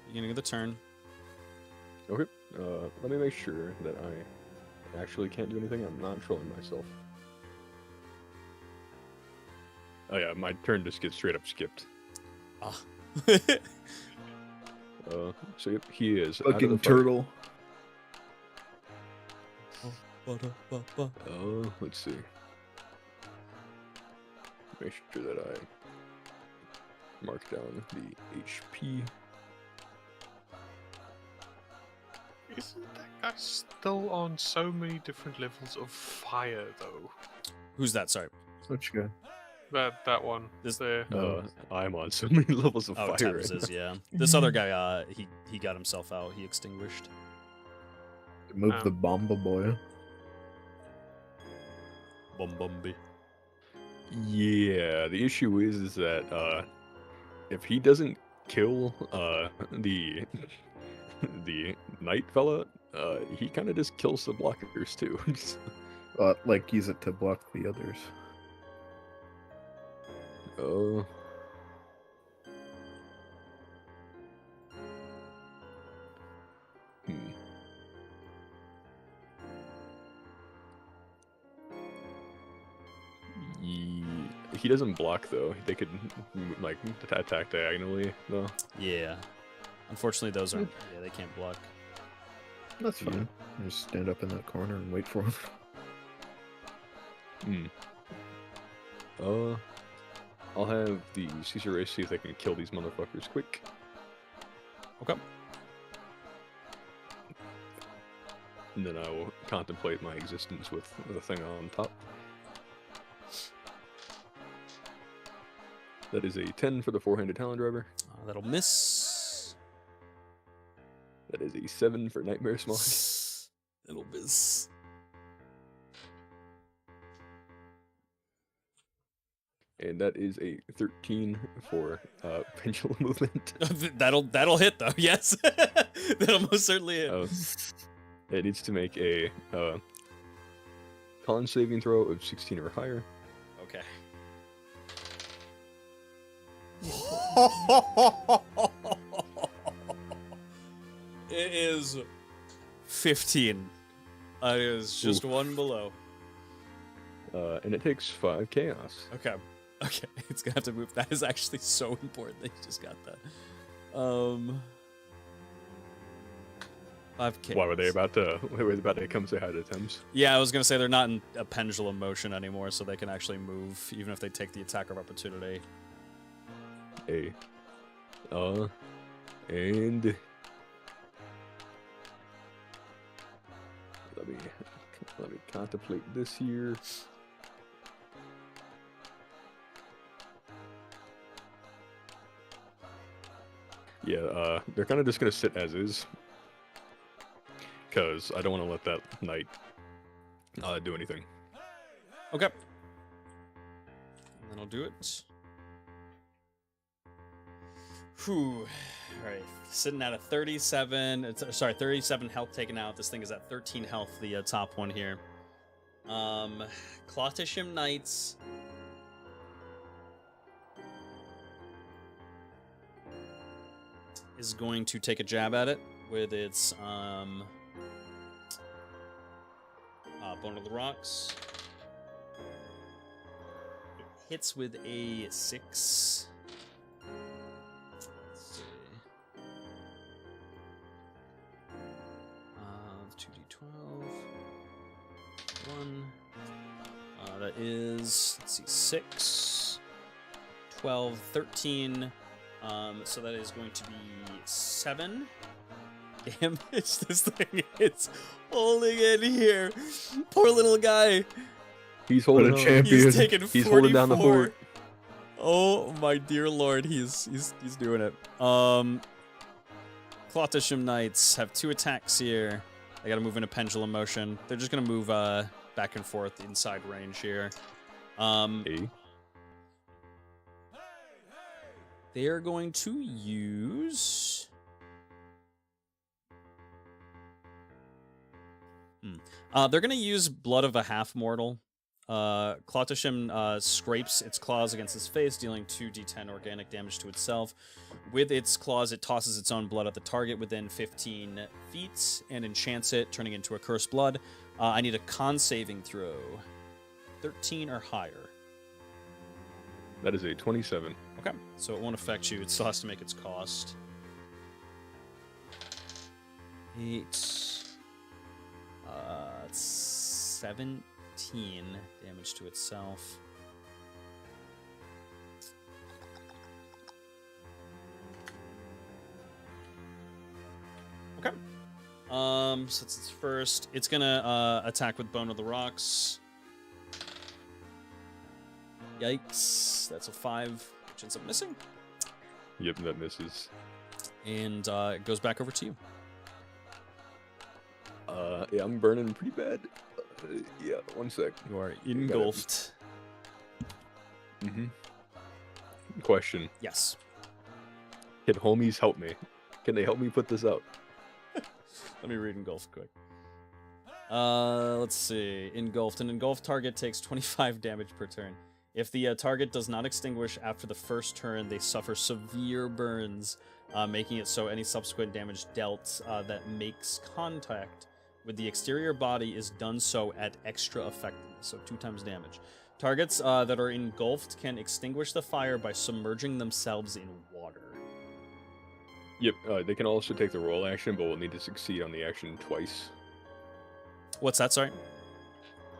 Beginning of the turn. Okay. Let me make sure that I actually can't do anything. I'm not trolling myself. Oh yeah, my turn just gets straight up skipped. Ah. So yep, he is out of Fucking the fight. turtle. Let's see. Make sure that I mark down the HP. Isn't that guy still on so many different levels of fire, though? Who's that? Sorry. Which guy? That one. This- there. I'm on so many levels of Oh, fire. Thames right is, now. yeah. This other guy, he got himself out. He extinguished. Move Oh. the Bomba Boy. Bumby. Yeah, the issue is that if he doesn't kill the the knight fella, he kind of just kills the blockers too. Like, use it to block the others. Oh. He doesn't block though. They could like attack diagonally though. Yeah. Unfortunately, those aren't. Yeah, they can't block. That's fine. Just stand up in that corner and wait for him. I'll have the Caesar race see if they can kill these motherfuckers quick. Okay. And then I will contemplate my existence with the thing on top. That is a 10 for the four-handed talon driver. That'll miss. That is a 7 for nightmare smosh. That'll miss. And that is a 13 for pendulum movement. That'll hit though. Yes. That'll most certainly hit. It needs to make a con saving throw of 16 or higher. Okay. It is 15. It is just one below. And it takes 5 chaos. Okay. Okay. It's gonna have to move. That is actually so important that you just got that. 5K. Why were they about to come say hi to Thames? Yeah, I was gonna say they're not in a pendulum motion anymore, so they can actually move even if they take the attack of opportunity. And let me contemplate this here. Yeah, they're kind of just gonna sit as is. because I don't want to let that knight do anything. Okay. And then I'll do it. Whew. Alright. Sitting at a 37. Sorry, 37 health taken out. This thing is at 13 health, the top one here. Clotisham Knights. Is going to take a jab at it with its Bone of the Rocks. It hits with a 6. Let's see. 2d12. 1. That is, let's see, 6, 12, 13. So that is going to be 7 damage. This thing is holding in here. Poor little guy. He's holding a on. champion. He's taking 44. He's holding down the fort. Oh my dear lord, he's doing it. Clotisham Knights have 2 attacks here. They gotta move in a pendulum motion. They're just gonna move back and forth inside range here. Hey. They are going to use... they're going to use Blood of a Half-Mortal. Clotisham scrapes its claws against his face, dealing 2d10 organic damage to itself. With its claws, it tosses its own blood at the target within 15 feet and enchants it, turning into a Cursed Blood. I need a con saving throw. 13 or higher. That is a 27. Okay, so it won't affect you. It still has to make its cost. 8. It's 17 damage to itself. Okay. Since it's first, it's gonna attack with Bone of the Rocks. Yikes. That's a 5, which ends up missing. Yep, that misses. And it goes back over to you. Yeah, I'm burning pretty bad. Yeah, 1 sec. You are engulfed. Mm-hmm. Question. Yes. Can homies help me? Can they help me put this out? Let me read engulfed quick. Let's see. Engulfed. An engulfed target takes 25 damage per turn. If the target does not extinguish after the first turn, they suffer severe burns, making it so any subsequent damage dealt that makes contact with the exterior body is done so at extra effectiveness, so 2 times damage. Targets that are engulfed can extinguish the fire by submerging themselves in water. Yep, they can also take the roll action, but will need to succeed on the action twice. What's that, sorry?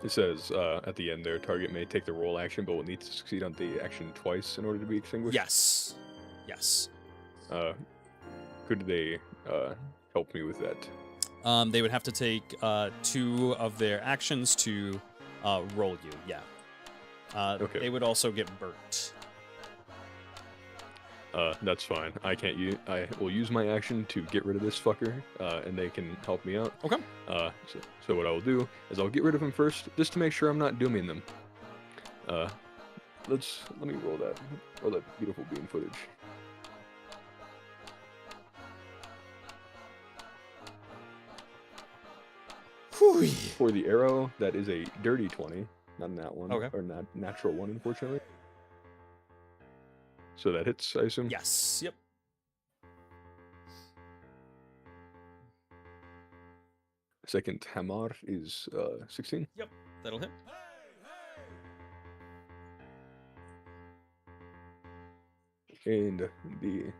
It says at the end there, target may take the roll action, but will need to succeed on the action twice in order to be extinguished. Yes. Yes. Could they help me with that? They would have to take 2 of their actions to roll you, yeah. Okay. They would also get burnt. That's fine. I will use my action to get rid of this fucker, and they can help me out. Okay. So what I will do is I'll get rid of him first, just to make sure I'm not dooming them. Let me roll that beautiful beam footage. Whew. For the arrow, that is a dirty 20, not a nat 1, Okay. or not natural 1, unfortunately. So that hits, I assume? Yes, yep. Second hammer is 16. Yep, that'll hit. And the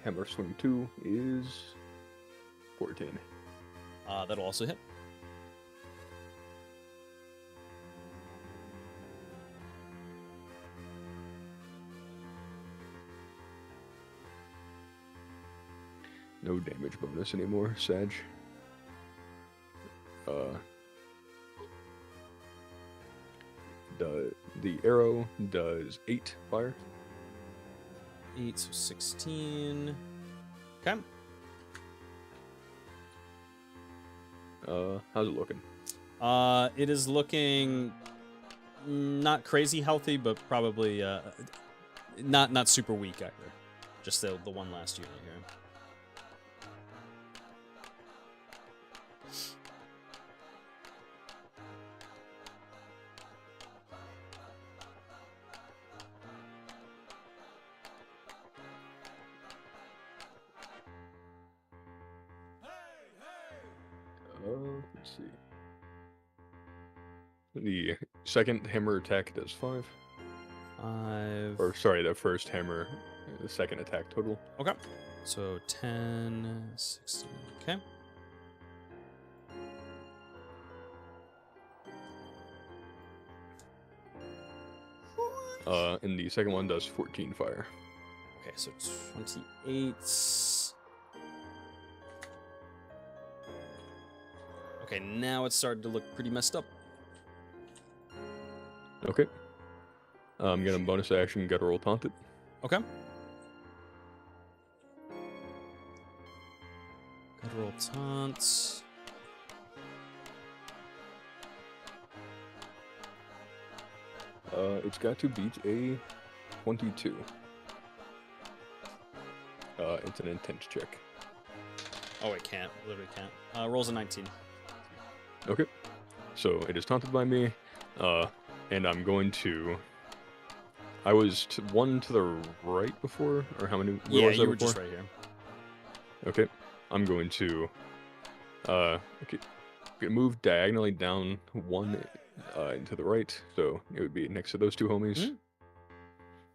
hammer swing 2 is 14. That'll also hit. No damage bonus anymore, Sag. The arrow does 8 fire. 8, so 16. Okay. How's it looking? It is looking not crazy healthy, but probably not super weak either. Just the one last unit here. Let's see. The second hammer attack does 5. 5. Or sorry, the first hammer, the second attack total. Okay. So 10, 16. Okay. And the second one does 14 fire. Okay, so 28. Okay, now it's starting to look pretty messed up. Okay. I'm gonna bonus action, guttural taunt it. Okay. Guttural taunt. It's got to beat a 22. It's an intense check. Oh, it can't. Literally can't. Rolls a 19. Okay. So it is taunted by me, and I'm going to. I was one to the right before, or how many? Yeah, was you that were just before? right here. Okay. I'm going to. Move diagonally down 1 into the right, so it would be next to those two homies.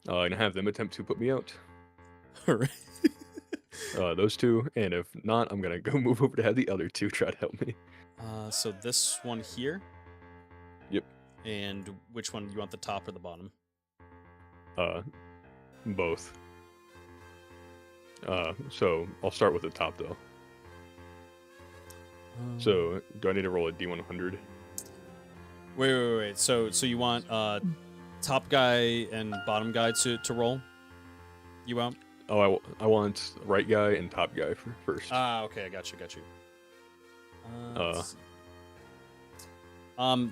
And have them attempt to put me out. Alright. Those two, and if not, I'm gonna go move over to have the other two try to help me. So this one here. Yep. And which one? You want the top or the bottom? Both. So I'll start with the top though. So do I need to roll a D100? Wait. So you want top guy and bottom guy to roll? You want? Oh, I want right guy and top guy first. Okay, I got you. Let's see.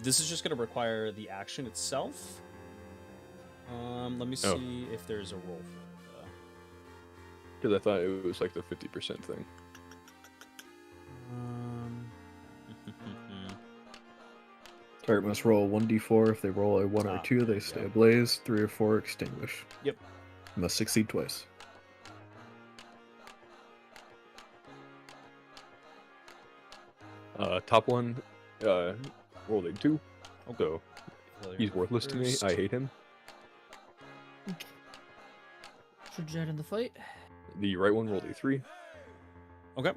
This is just gonna require the action itself. Let me see if there's a roll for it. Because I thought it was like the 50% thing. Target must roll 1d4. If they roll a 1 or 2, they stay ablaze. 3 or 4, extinguish. Yep. Must succeed twice. Top one, rolled a 2. So he's worthless to me. I hate him. Should jet in the fight. The right one rolled a 3. Okay.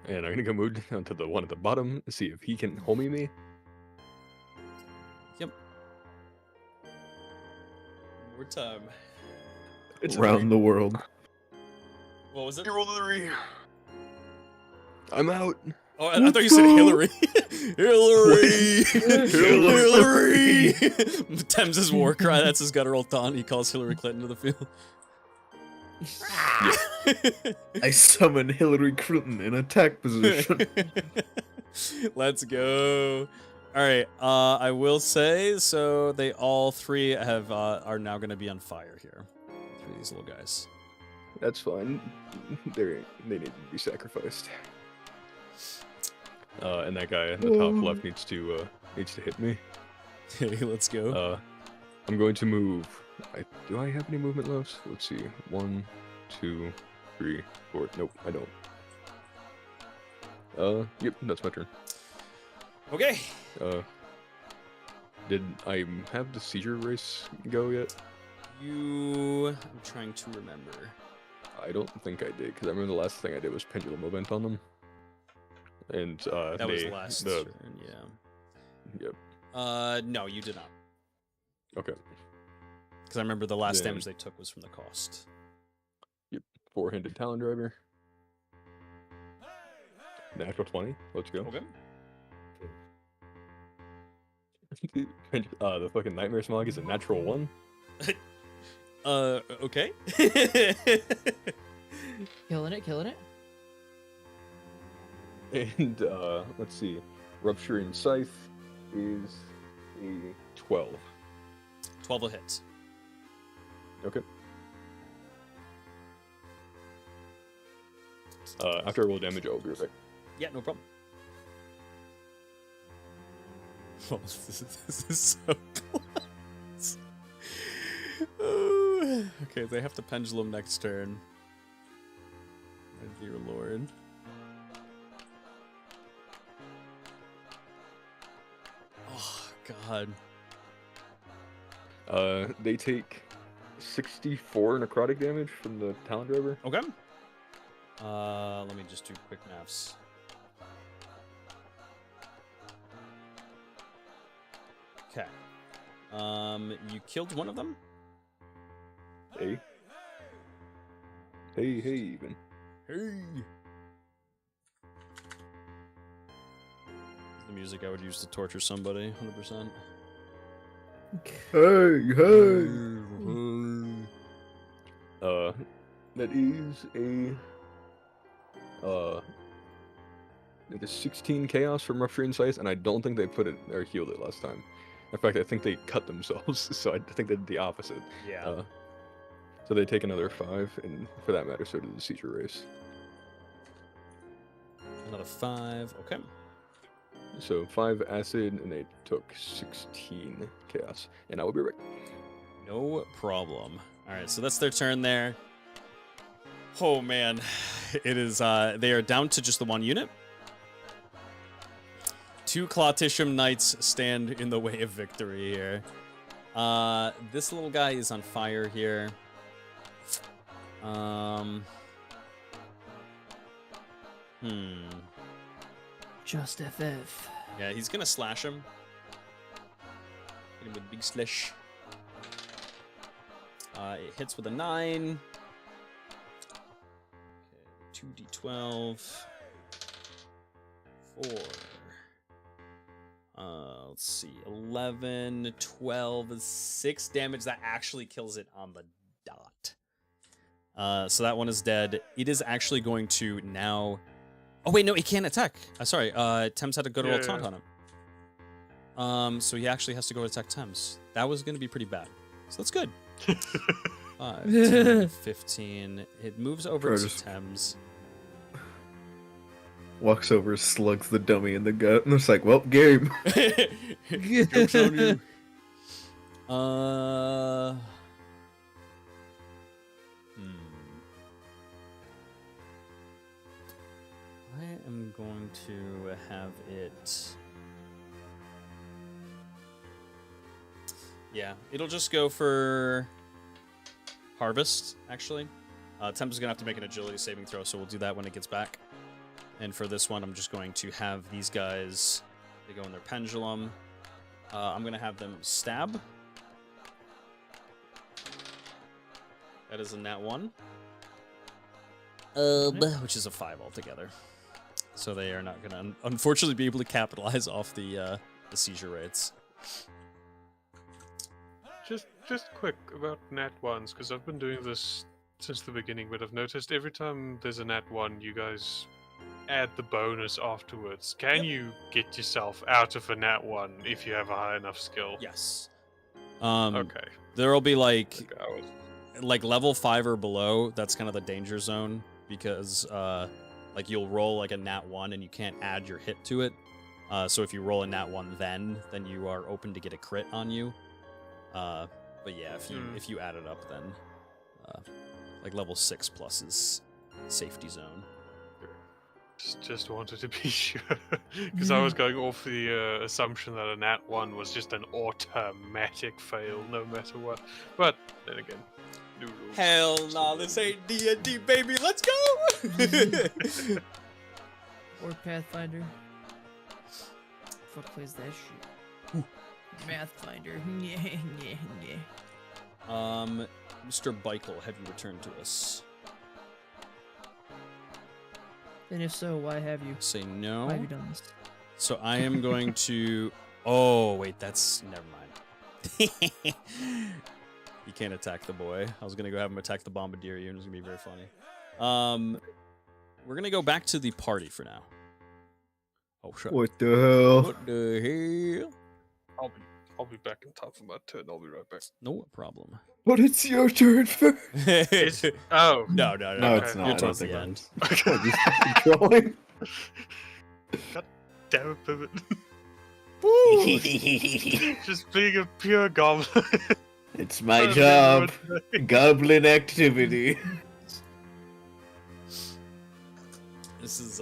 And I'm gonna go move down to the one at the bottom and see if he can homie me. Yep. One more time. Around the world. What was it? You rolled a 3. I'm out. Oh, I thought you said Hillary. Hillary! Thames' war cry. That's his guttural taunt. He calls Hillary Clinton to the field. I summon Hillary Clinton in attack position. Let's go. All right. I will say so. They all three have are now going to be on fire here. 3 of these little guys. That's fine. They need to be sacrificed. And that guy in the top left needs to hit me. Okay, let's go. I'm going to move. Do I have any movement left? Let's see. 1, 2, 3, 4. Nope, I don't. Yep, that's my turn. Okay. Did I have the seizure race go yet? I'm trying to remember. I don't think I did, because I remember the last thing I did was pendulum event on them. And that was last turn, yeah. Yep. No, you did not. Okay. Because I remember the last damage they took was from the cost. Yep. 4-handed Talon Driver. Natural 20. Let's go. Okay. The fucking Nightmare Smog is a natural 1. Okay. Killing it. And let's see, Rupturing Scythe is a 12. 12 will hit. Okay. After I roll damage, I'll be right back. Yeah, no problem. Oh, this is so close. Oh, okay, they have to pendulum next turn. My dear lord. Oh, God. They take 64 necrotic damage from the Talon Driver. Okay. Let me just do quick maths. Okay. You killed one of them? Hey. Hey, even. Hey. The music I would use to torture somebody, 100%. Hey! That is it is 16 chaos from Rupturing Scythe, and I don't think they put it or healed it last time. In fact, I think they cut themselves, so I think they did the opposite. Yeah. So they take another 5, and for that matter, so did the Seizure Race. Another 5. Okay. So 5 acid, and they took 16 chaos, and I will be right back. No problem. All right, so that's their turn there. Oh man, it is. They are down to just the one unit. 2 Clawtician Knights stand in the way of victory here. This little guy is on fire here. Just FF. Yeah, he's gonna slash him. Hit him with big slash. It hits with a 9. Okay, 2d12. 4. Let's see. 11, 12, 6 damage. That actually kills it on the dot. So that one is dead. It is actually going to now... Oh, wait, no, he can't attack. Sorry, Thames had to go to roll taunt on him. So he actually has to go attack Thames. That was going to be pretty bad. So that's good. 5, 10, 15. It moves over to Thames. Walks over, slugs the dummy in the gut, and it's like, well, game. Joke's on you. I am going to have it... Yeah, it'll just go for Harvest, actually. Thames is going to have to make an agility saving throw, so we'll do that when it gets back. And for this one, I'm just going to have these guys, they go in their pendulum. I'm going to have them stab. That is a nat 1. Which is a 5 altogether. So they are not going to, unfortunately, be able to capitalize off the seizure rates. Just quick about nat 1s, because I've been doing this since the beginning, but I've noticed every time there's a nat 1, you guys add the bonus afterwards. Can you get yourself out of a nat 1 if you have a high enough skill? Yes. Okay. There will be like Okay, level 5 or below. That's kind of the danger zone because like you'll roll like a nat 1 and you can't add your hit to it. So if you roll a nat 1 then you are open to get a crit on you. But yeah, if you add it up, then like level 6 plus is safety zone. just wanted to be sure, because I was going off the assumption that a nat 1 was just an automatic fail, no matter what. But then again, new rules. Hell nah, this ain't D&D, baby. Let's go. Or Pathfinder. Fuck plays that shit. Pathfinder. Mr. Beichel, have you returned to us? And if so, why have you? Say no. Why have you done this? So I am going to... Oh, wait, that's... Never mind. You can't attack the boy. I was going to go have him attack the bombardier. It was going to be very funny. We're going to go back to the party for now. Oh, shit. What the hell? What the hell? I'll be back in time for my turn. I'll be right back. No problem. But it's your turn first. Oh. No, No, it's okay. not. You're I don't towards think the that end. is. What, just controlling? God damn it, Pivot. Just being a pure goblin. It's my job. Goblin activity. This is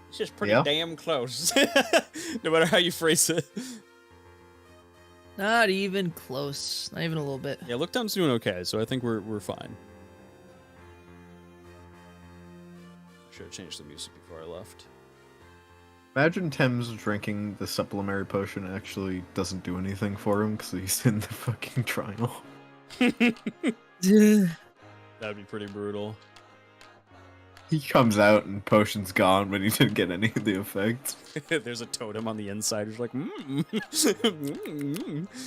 it's just pretty Yeah. damn close. No matter how you phrase it. Not even close. Not even a little bit. Yeah, Lookdown's doing okay, so I think we're fine. Should have changed the music before I left. Imagine Thames drinking the supplementary potion actually doesn't do anything for him because he's in the fucking trial. That'd be pretty brutal. He comes out and potion's gone, but he didn't get any of the effects. There's a totem on the inside who's like,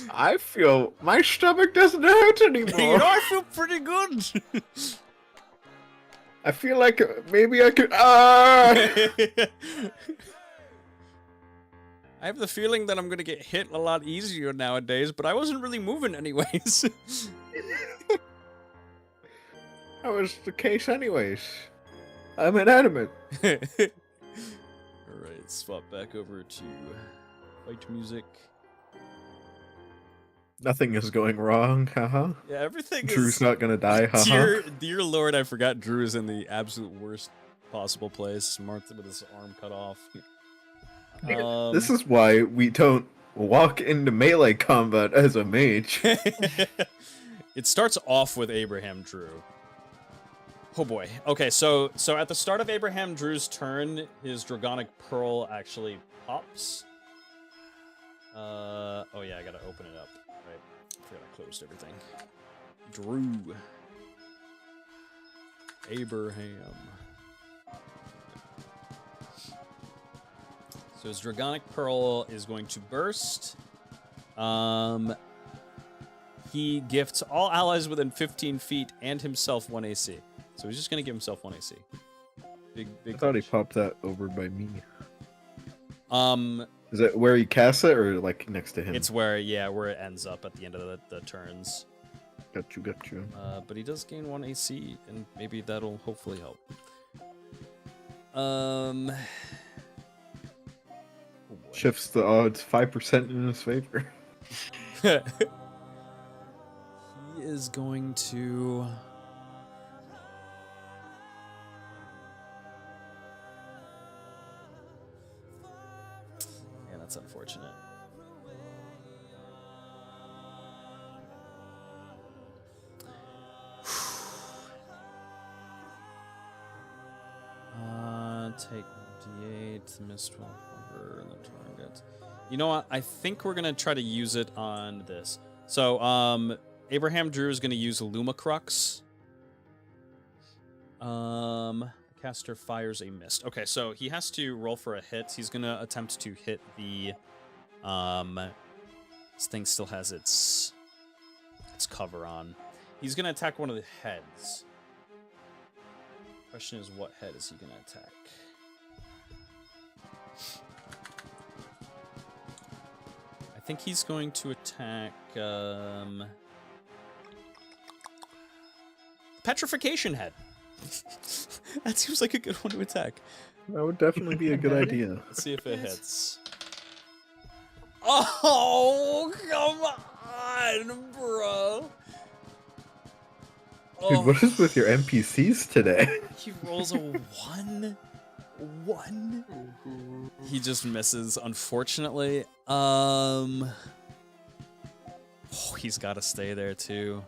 I feel my stomach doesn't hurt anymore. You know, I feel pretty good. I feel like maybe I could. Ah! I have the feeling that I'm gonna get hit a lot easier nowadays, but I wasn't really moving anyways. That was the case, anyways. I'm inanimate. Alright, swap back over to fight music. Nothing is going wrong, haha. Yeah, everything Drew's is... not gonna die, haha. Dear Lord, I forgot Drew is in the absolute worst possible place. Marth with his arm cut off. This is why we don't walk into melee combat as a mage. It starts off with Abraham Drew. Oh boy. Okay, so at the start of Abraham Drew's turn, his Dragonic Pearl actually pops. Oh yeah, I gotta open it up. Right. I forgot I closed everything. Drew. Abraham. So his Dragonic Pearl is going to burst. He gifts all allies within 15 feet and himself 1 AC. So he's just gonna give himself 1 AC. Big I thought he touch. popped that over by me. Um, Is it where he casts it or like next to him? it's where it ends up at the end of the turns. Got you. But he does gain 1 AC, and maybe that'll hopefully help. Oh boy. Shifts the odds 5% in his favor. He is going to. Yeah, that's unfortunate. Take D8, miss 12 over and the target. You know what? I think we're gonna try to use it on this. So, Abraham Drew is gonna use Lumacrux. Caster fires a mist. Okay, so he has to roll for a hit. He's gonna attempt to hit the. This thing still has its cover on. He's gonna attack one of the heads. Question is, what head is he gonna attack? I think he's going to attack Petrification Head. That seems like a good one to attack. That would definitely be a good idea. Let's see if it hits. Oh, come on, bro. Dude, what is with your NPCs today? He rolls a 1. 1. He just misses, unfortunately. Oh, he's got to stay there too.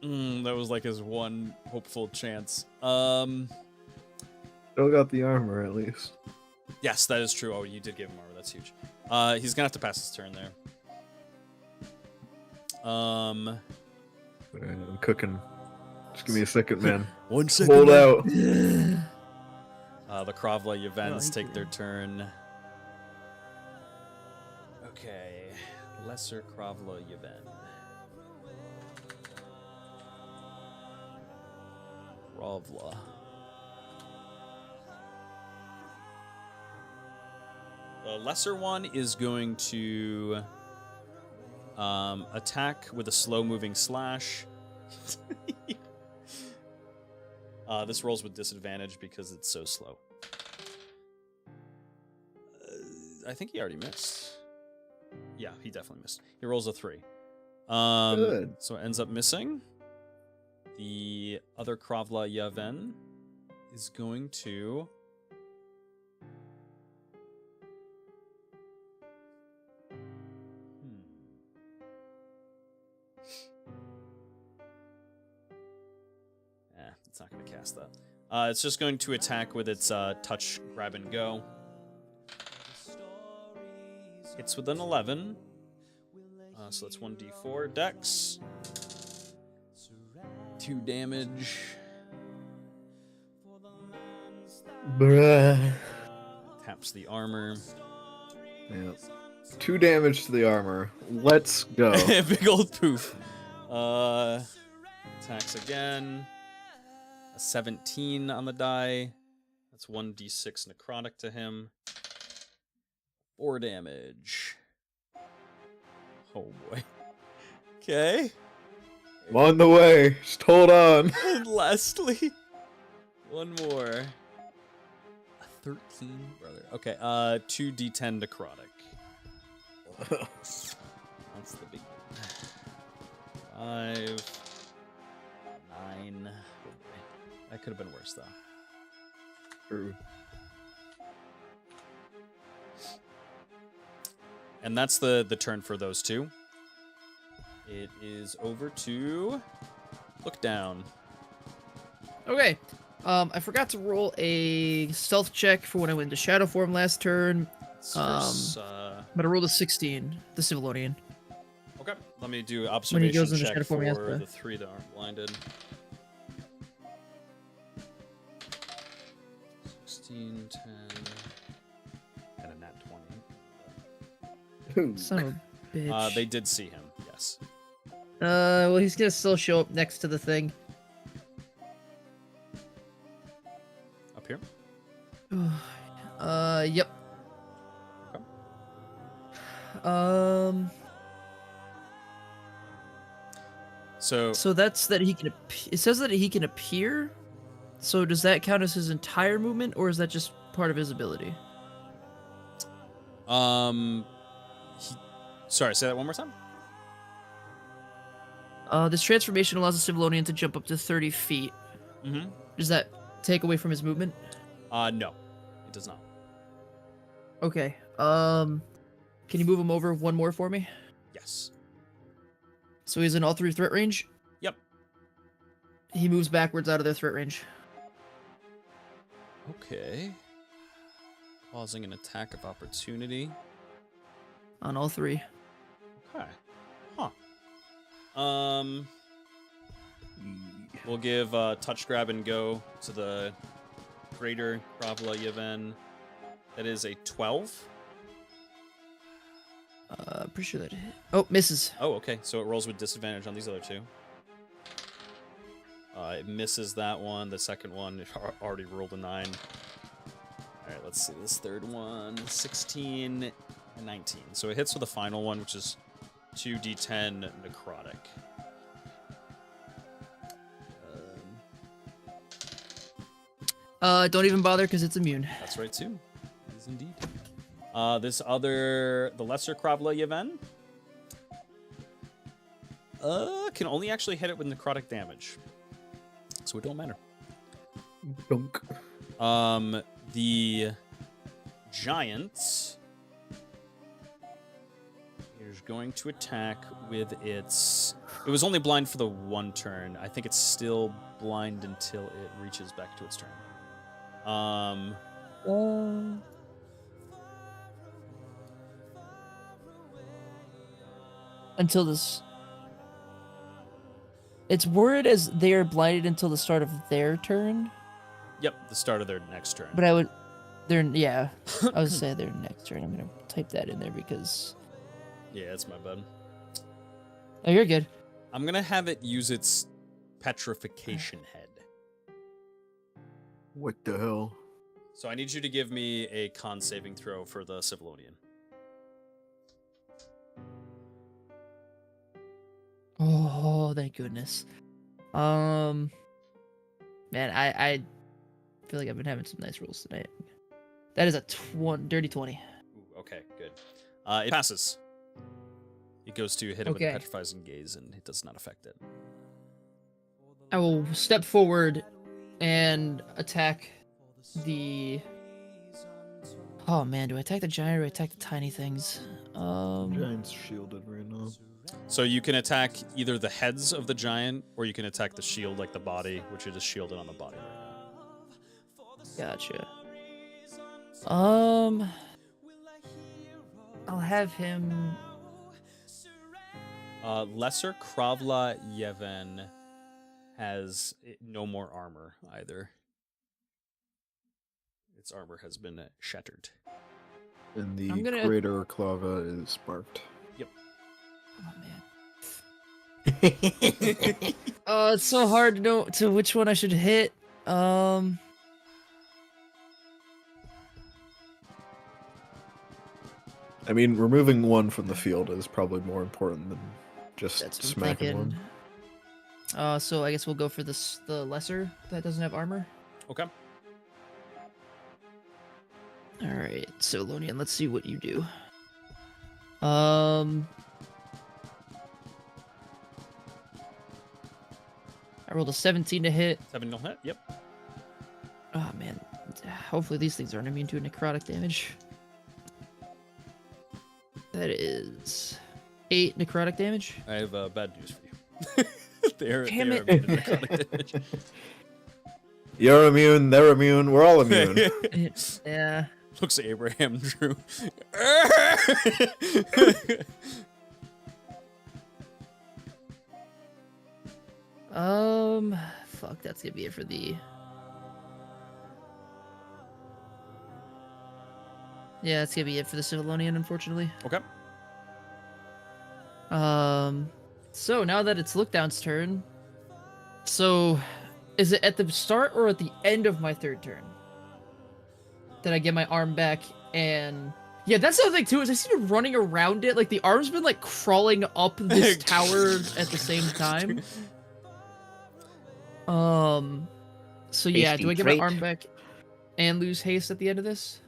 That was like his one hopeful chance. Still got the armor at least. Yes, that is true. Oh, you did give him armor. That's huge. He's gonna have to pass his turn there. Alright, I'm cooking. Just give me a second, man. 1 second. Hold out. The Kravla Yevens take their turn. Okay. Lesser Kravla Yevens. Krovla. The lesser one is going to attack with a slow-moving slash. This rolls with disadvantage because it's so slow. I think he already missed. Yeah, he definitely missed. He rolls a 3. Good. So it ends up missing. The other Krovla Yavin is going to... It's not going to cast that. It's just going to attack with its touch, grab, and go. Hits with an 11. So that's 1d4 dex. 2 damage. Bruh. Taps the armor. Yep. 2 damage to the armor. Let's go. Big old poof. Attacks again. A 17 on the die. That's 1d6 necrotic to him. 4 damage. Oh boy. Okay. I'm on the way. Just hold on. And lastly, one more. A 13, brother. Okay, 2d10 necrotic. That's the big one. 5, 9. That could have been worse, though. True. And that's the turn for those two. It is over to Look Down. Okay. I forgot to roll a stealth check for when I went into shadow form last turn. But I rolled a 16, the Civilonian. Okay, let me do observation goes into check shadow form, he has for to- the 3 that aren't blinded. 16, 10, and a nat 20. Son of a bitch. They did see him, yes. Well, he's gonna still show up next to the thing. Up here? Yep. Okay. So that's that he can. It says that he can appear. So does that count as his entire movement, or is that just part of his ability? Sorry, say that one more time. This transformation allows the Civilonian to jump up to 30 feet. Mm-hmm. Does that take away from his movement? No, it does not. Okay. Can you move him over one more for me? Yes. So he's in all 3 threat range? Yep. He moves backwards out of their threat range. Okay. Causing an attack of opportunity. On all 3. Okay. Huh. We'll give touch grab and go to the greater Krovla Yevhen. That is a 12. Pretty sure that hit. Oh, misses. Oh, okay. So it rolls with disadvantage on these other 2. It misses that one. The second one it already rolled a 9. All right, let's see. This third one, 16 and 19. So it hits with the final one, which is 2d10 necrotic. Don't even bother because it's immune. That's right, too. It is indeed. The lesser Krovla Yevhen, can only actually hit it with necrotic damage. So it don't matter. Dunk. The giant is going to attack with its... It was only blind for the 1 turn. I think it's still blind until it reaches back to its turn. Until this... It's worded as they are blinded until the start of their turn. Yep, the start of their next turn. But I would... Yeah. I was saying their next turn. I'm going to type that in there because... Yeah, it's my bad. Oh, you're good. I'm going to have it use its petrification head. What the hell? So I need you to give me a con saving throw for the Civilonian. Oh, thank goodness. Man, I feel like I've been having some nice rolls tonight. That is a dirty 20. Ooh, okay, good. It passes. It goes to hit it with a Okay. petrifying gaze, and it does not affect it. I will step forward and attack the. Oh man, do I attack the giant or do I attack the tiny things? Giant's shielded right now. So you can attack either the heads of the giant, or you can attack the shield, like the body, which is shielded on the body right now. Gotcha. I'll have him. Lesser Kravla Yevon has no more armor either. Its armor has been shattered. And the I'm gonna- greater Clava is sparked. Oh man. It's so hard to know to which one I should hit. I mean, removing one from the field is probably more important than just That's what I'm smacking thinking. one. So I guess we'll go for the lesser that doesn't have armor. Okay. All right, so Lonian, let's see what you do. I rolled a 17 to hit. 7 don't hit. Yep. Oh man, hopefully these things aren't immune to necrotic damage. That is 8 necrotic damage. I have bad news for you. they're Damn they're it. immune to necrotic damage. You're immune, they're immune, we're all immune. Yeah. Looks at Abraham Drew. Fuck, that's gonna be it for the. Yeah, that's gonna be it for the Civilonian, unfortunately. Okay. So now that it's Lookdown's turn, so is it at the start or at the end of my third turn that I get my arm back? And yeah, that's the other thing too, is I see him running around it, like the arm's been like crawling up this tower at the same time. So yeah, do I get my arm back and lose haste at the end of this?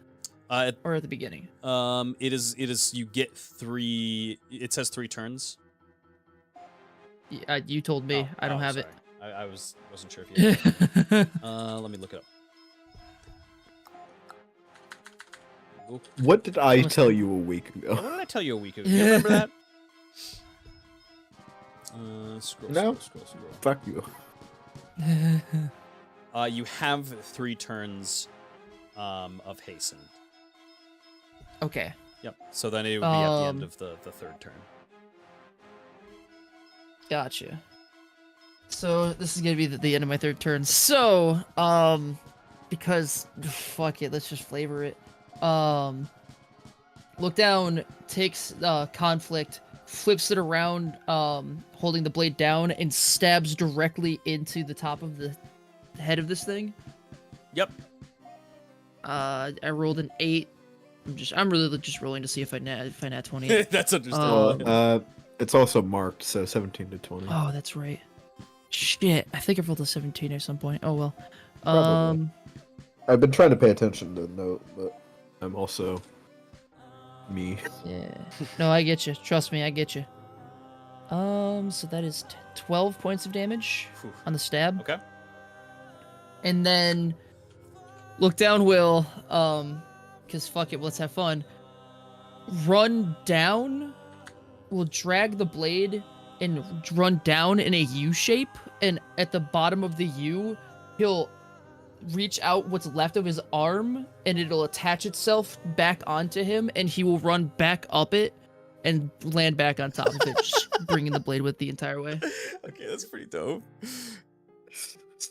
Or at the beginning? It is you get 3, it says 3 turns. Yeah, you told me. I don't have sorry. it. I wasn't sure if you had it. Let me look it up. What did I tell you a week Yeah, what ago? did I tell you a week ago? You remember that? Scroll, No. scroll. Fuck you. You have 3 turns of hastened. Okay. Yep. So then it would be at the end of the third turn. Gotcha. So this is gonna be the end of my third turn. So, because fuck it, let's just flavor it. Look down, takes conflict, flips it around, holding the blade down, and stabs directly into the top of the head of this thing. Yep. I rolled an 8. I'm really just rolling to see if I nat 20. That's understandable. It's also marked, so 17 to 20. Oh, that's right. Shit, I think I rolled a 17 at some point. Oh well. Probably. I've been trying to pay attention to the note, but I'm also me. Yeah. No, I get you. Trust me, I get you. So that is 12 points of damage Phew. on the stab. Okay. And then look down will, cause fuck it, let's have fun. Run down, will drag the blade and run down in a U shape, and at the bottom of the U, he'll reach out what's left of his arm, and it'll attach itself back onto him, and he will run back up it and land back on top of it, just bringing the blade with the entire way. Okay, that's pretty dope.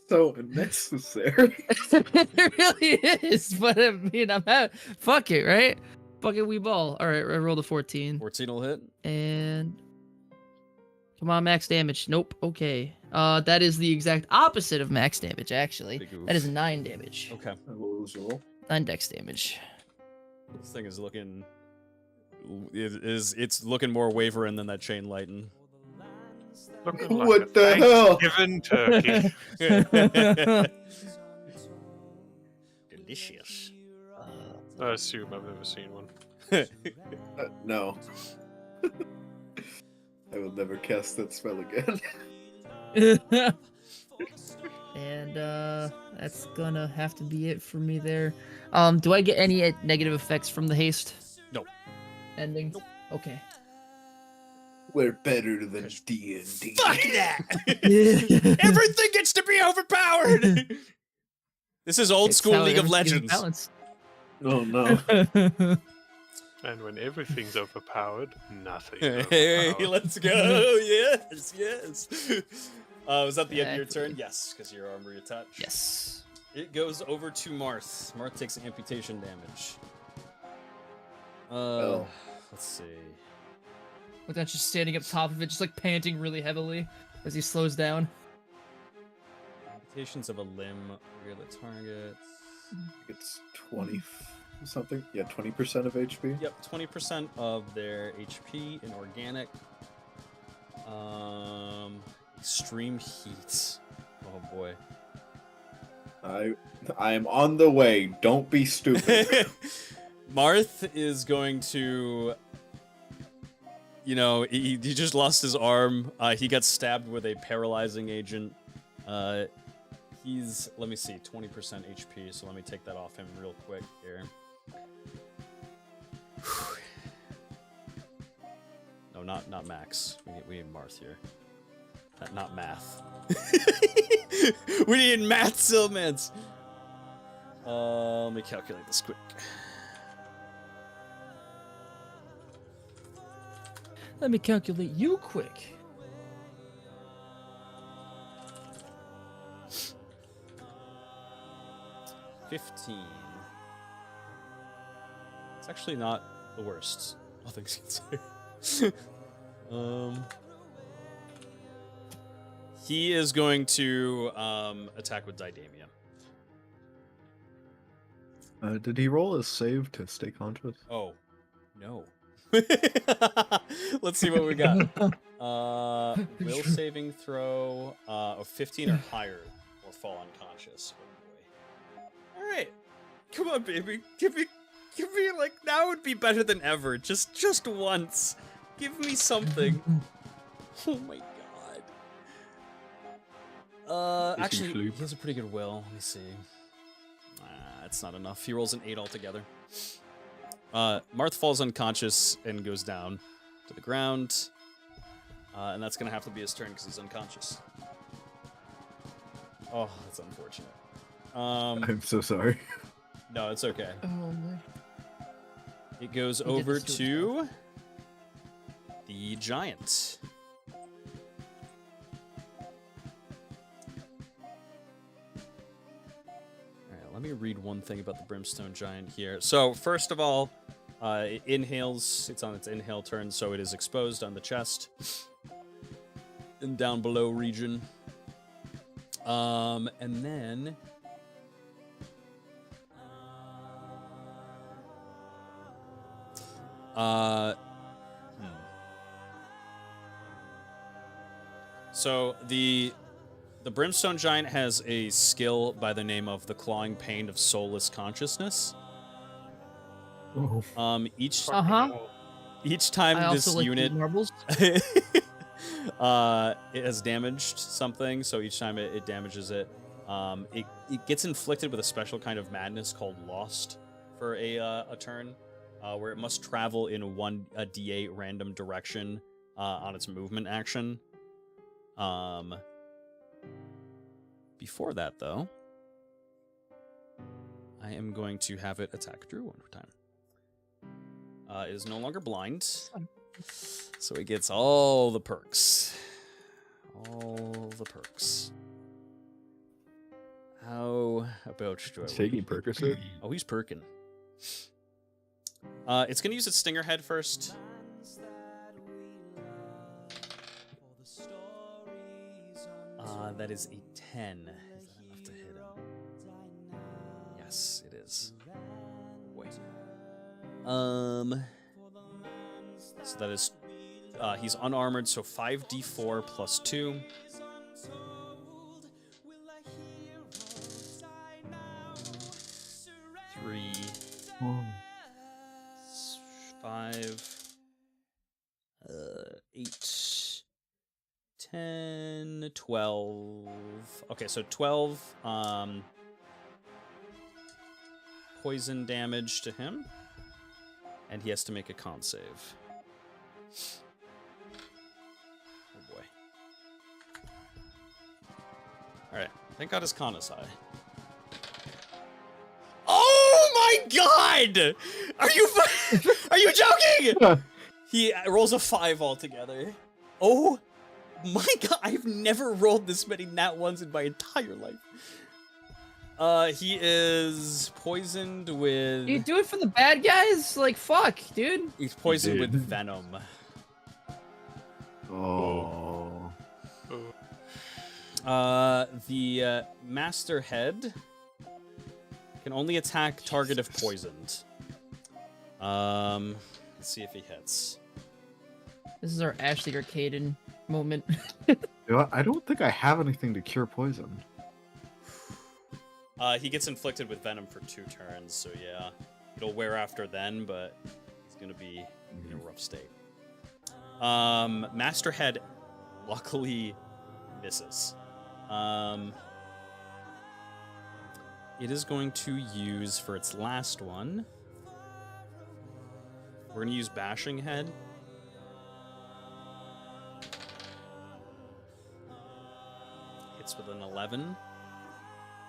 So unnecessary. It really is, but I mean, fuck it, right? Fuck it, we ball. All right, I rolled a 14. 14 will hit. And come on, max damage. Nope. Okay. That is the exact opposite of max damage, actually. Big oof. That is 9 damage. Okay. 9 dex damage. This thing is looking... It's looking more wavering than that chain lightning. Looking like What a the hell? Thanksgiving turkey. Delicious. I assume I've never seen one. No. I will never cast that spell again. And that's gonna have to be it for me there. Do I get any negative effects from the haste? No. Ending? Okay. We're better than D&D. Fuck that! Everything gets to be overpowered! This is old It's school how League of everything's Legends. balanced. Oh no. And when everything's overpowered, nothing. Hey, let's go! Yes, yes! Was that the end of your Exactly. turn? Yes, because your armor attached. Yes. It goes over to Marth. Marth takes amputation damage. Oh. Let's see. With that just standing up top of it, just like panting really heavily as he slows down. Amputations of a limb, rear the target. It's 20 something. Yeah, 20% of HP. Yep, 20% of their HP in organic. Extreme heat. Oh boy. I am on the way. Don't be stupid. Marth is going to, you know, he just lost his arm. He got stabbed with a paralyzing agent. He's, let me see, 20% HP, so let me take that off him real quick here. No, not Max. We need Marth here. Not math. We need math, Silmans. Let me calculate this quick. Let me calculate you quick. $15. It's actually not the worst, all things considered. He is going to attack with Didamia. Did he roll a save to stay conscious? Oh, no. Let's see what we got. Will saving throw of 15 or higher or fall unconscious. Oh boy. All right, come on, baby. Give me like now would be better than ever. Just once. Give me something. Oh my god. Actually, he has a pretty good will. Let me see. It's not enough. He rolls an 8 altogether. Marth falls unconscious and goes down to the ground. And that's going to have to be his turn because he's unconscious. Oh, that's unfortunate. I'm so sorry. No, it's okay. Oh my. It goes He did over this to to the giant. Let me read one thing about the Brimstone Giant here. So, first of all, it inhales. It's on its inhale turn, so it is exposed on the chest and down below region. And then... So, the Brimstone Giant has a skill by the name of the Clawing Pain of Soulless Consciousness. Oh. Each I time also this like unit marbles. it has damaged something, so each time it damages it, it gets inflicted with a special kind of madness called Lost for a turn, where it must travel in a D8 random direction on its movement action. Before that, though, I am going to have it attack Drew one more time. It is no longer blind, so it gets all the perks. All the perks. How about Drew? It's taking Percocet. Oh, he's perking. It's going to use its Stinger Head first. That is a 10. Is that enough to hit him? Yes, it is. Wait. So that is, he's unarmored, so 5d4 plus 2. 3, 5, 8, 10, 12. Okay, so 12 poison damage to him. And he has to make a con save. Oh boy. Alright, thank God his con is high. Oh my god! Are you joking? He rolls a 5 altogether. Oh my god, I've never rolled this many nat ones in my entire life. He is poisoned with... You do it for the bad guys? Like, fuck, dude. He's poisoned with venom. Oh. The Master Head can only attack target if poisoned. Let's see if he hits. This is our Ashley Arcaden moment. I don't think I have anything to cure poison. He gets inflicted with venom for 2 turns, so yeah. It'll wear after then, but he's gonna be in a rough state. Master Head luckily misses. It is going to use, for its last one, we're gonna use Bashing Head. Hits with an 11.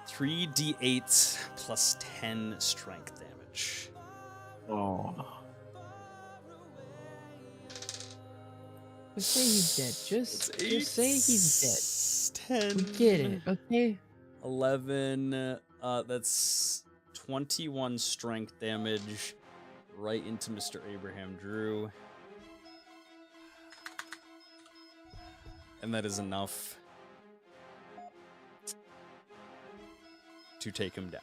3d8 plus 10 strength damage. Oh. Just say he's dead. Just say he's dead. 10. We get it, okay? 11. That's 21 strength damage right into Mr. Abraham Drew. And that is enough to take him down.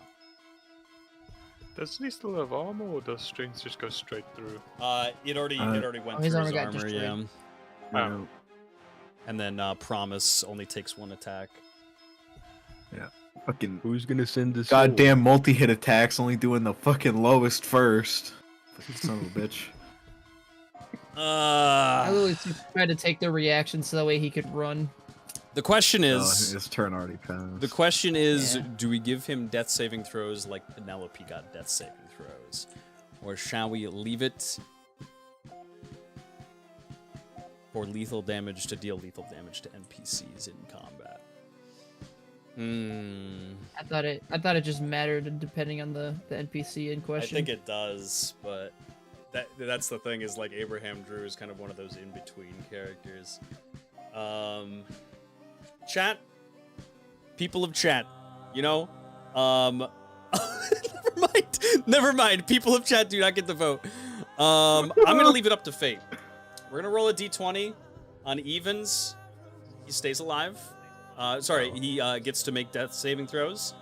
Doesn't he still have armor, or does strength just go straight through? It already went his through armor his got armor, destroyed. yeah. Oh. And then Promise only takes 1 attack. Yeah. Fucking Who's gonna send this? goddamn multi-hit attacks, only doing the fucking lowest first. Fucking son of a bitch. I literally tried to take the reaction so that way he could run. The question Oh, is, his turn already passed. the question is, Yeah. do we give him death saving throws like Penelope got death saving throws, or shall we leave it for lethal damage to deal lethal damage to NPCs in combat? I thought it just mattered depending on the NPC in I question. think it does, but that's the thing, is like Abraham Drew is kind of one of those in-between characters. Chat, people of chat, you know, never mind, people of chat do not get the vote. I'm gonna leave it up to fate. We're gonna roll a d20. On evens, he stays alive. He gets to make death saving throws.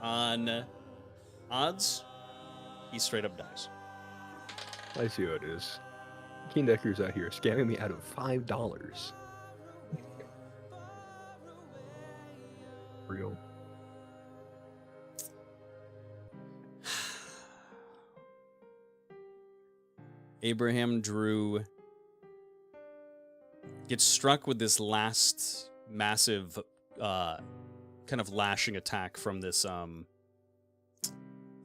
On odds, he straight up dies. I see what it is. King Decker's out here scamming me out of $5. Real. Abraham Drew gets struck with this last massive kind of lashing attack from this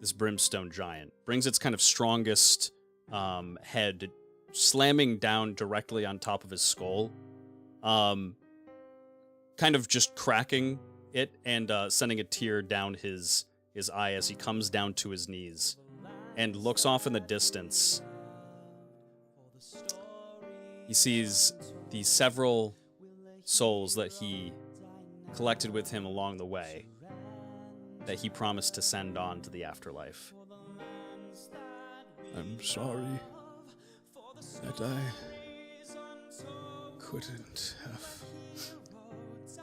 this brimstone giant. Brings its kind of strongest head slamming down directly on top of his skull, kind of just cracking it and sending a tear down his eye as he comes down to his knees and looks off in the distance. He sees the several souls that he collected with him along the way that he promised to send on to the afterlife. I'm sorry that I couldn't have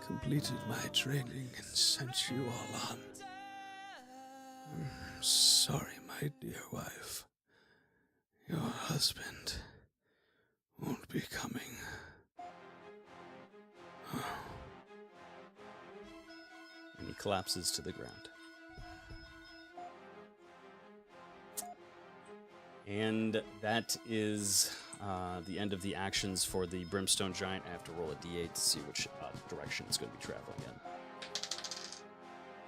completed my training and sent you all on. Sorry, my dear wife. Your husband won't be coming. And he collapses to the ground. And that is the end of the actions for the Brimstone Giant. I have to roll a d8 to see which direction it's going to be traveling in.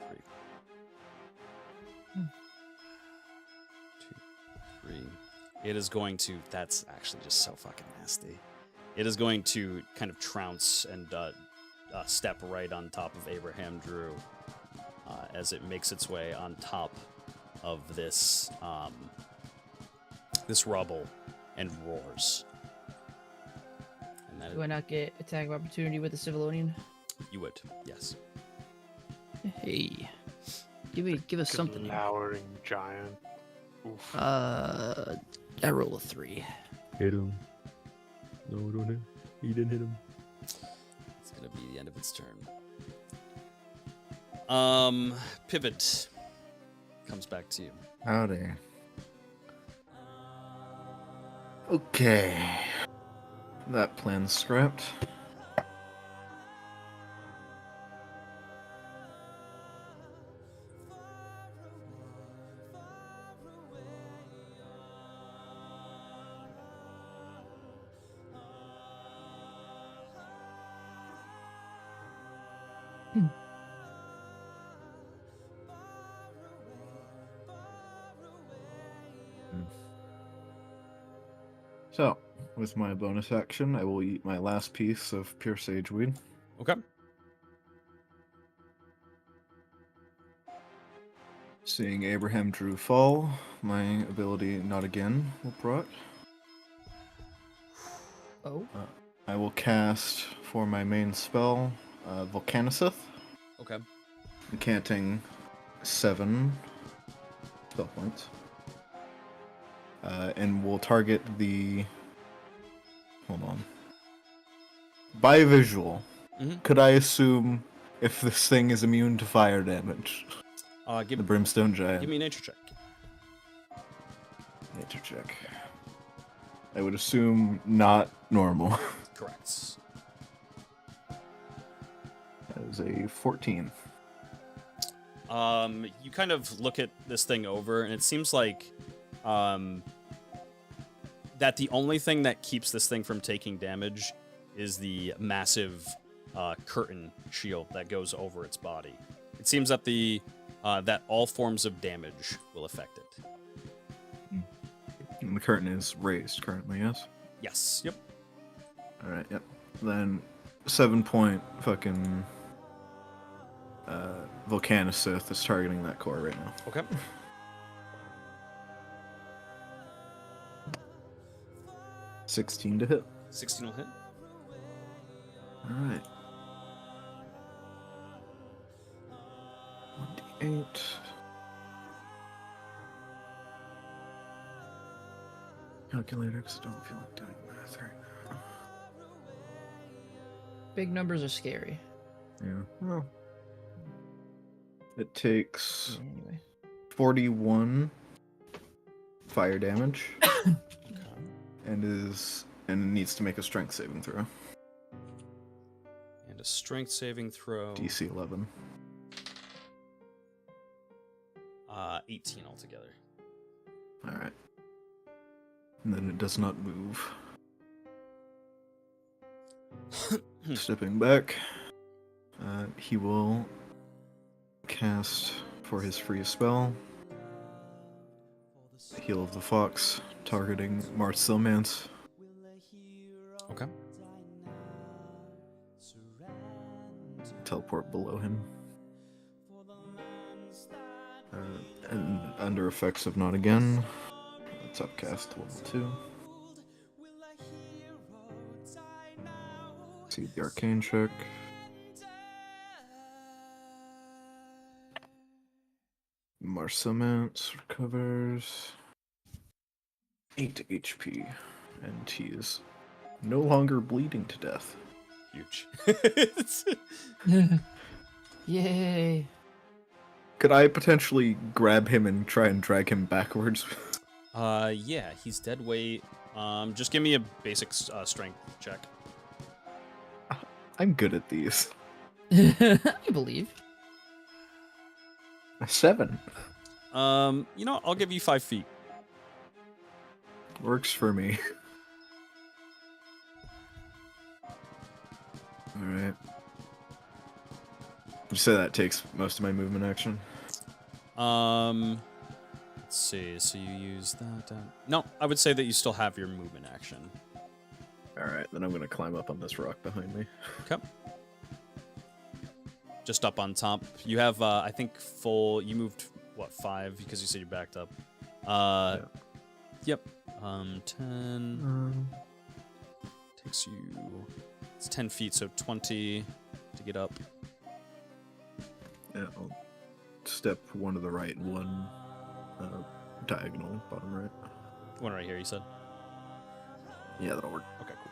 3. 2, 3. It is going to... That's actually just so fucking nasty. It is going to kind of trounce and step right on top of Abraham Drew as it makes its way on top of this this rubble and roars. And that Do I not get attack of opportunity with the Civilonian? you would, yes. Hey, give us something. Lowering giant. Oof. I roll a 3. Hit him. No, don't hit him. He didn't hit him. It's gonna be the end of its turn. Pivot comes back to you. Howdy. Okay. That plan's scrapped. So, with my bonus action, I will eat my last piece of pure sage weed. Okay. Seeing Abraham Drew fall, my ability Not Again will proc. Oh. I will cast for my main spell, Volcaniceth, Okay. incanting 7 spell points. And we'll target the... Hold on. By visual, could I assume if this thing is immune to fire damage? Give The Brimstone Giant. me a nature check. Nature check. I would assume not normal. Correct. That is a 14. You kind of look at this thing over, and it seems like that the only thing that keeps this thing from taking damage is the massive curtain shield that goes over its body. It seems that that all forms of damage will affect it. And the curtain is raised currently, yes? Yes. Yep. Alright, yep. Then 7-point fucking Volcaniceth is targeting that core right now. Okay. $16 to hit. 16 will hit. Alright. 1d8. Calculator, because I don't feel like doing math right now. Big numbers are scary. Yeah. Well, it takes Anyway. 41 fire damage. and needs to make a strength saving throw. And a strength saving throw. DC 11. 18 altogether. Alright. And then it does not move. Stepping back, he will cast for his free spell, Heal of the Fox, targeting Marth Silmance. Okay. Teleport below him. And under effects of Not Again, it's upcast level 2. See the arcane check. Marcimance recovers 8 HP, and he is no longer bleeding to death. Huge. Yay. Could I potentially grab him and try and drag him backwards? Yeah, he's dead weight. Just give me a basic strength check. I'm good at these. I believe. A 7. You know, I'll give you 5 feet. Works for me. Alright. You say that takes most of my movement action? Let's see. So you use that. No, I would say that you still have your movement action. Alright, then I'm gonna climb up on this rock behind me. Okay. Just up on top. You have, I think, full. You moved what 5 because you said you backed up. Yeah. Yep. 10 takes you. It's 10 feet, so 20 to get up. Yeah, I'll step one to the right and one diagonal, bottom right. One right here, you said? Yeah, that'll work. Okay, cool.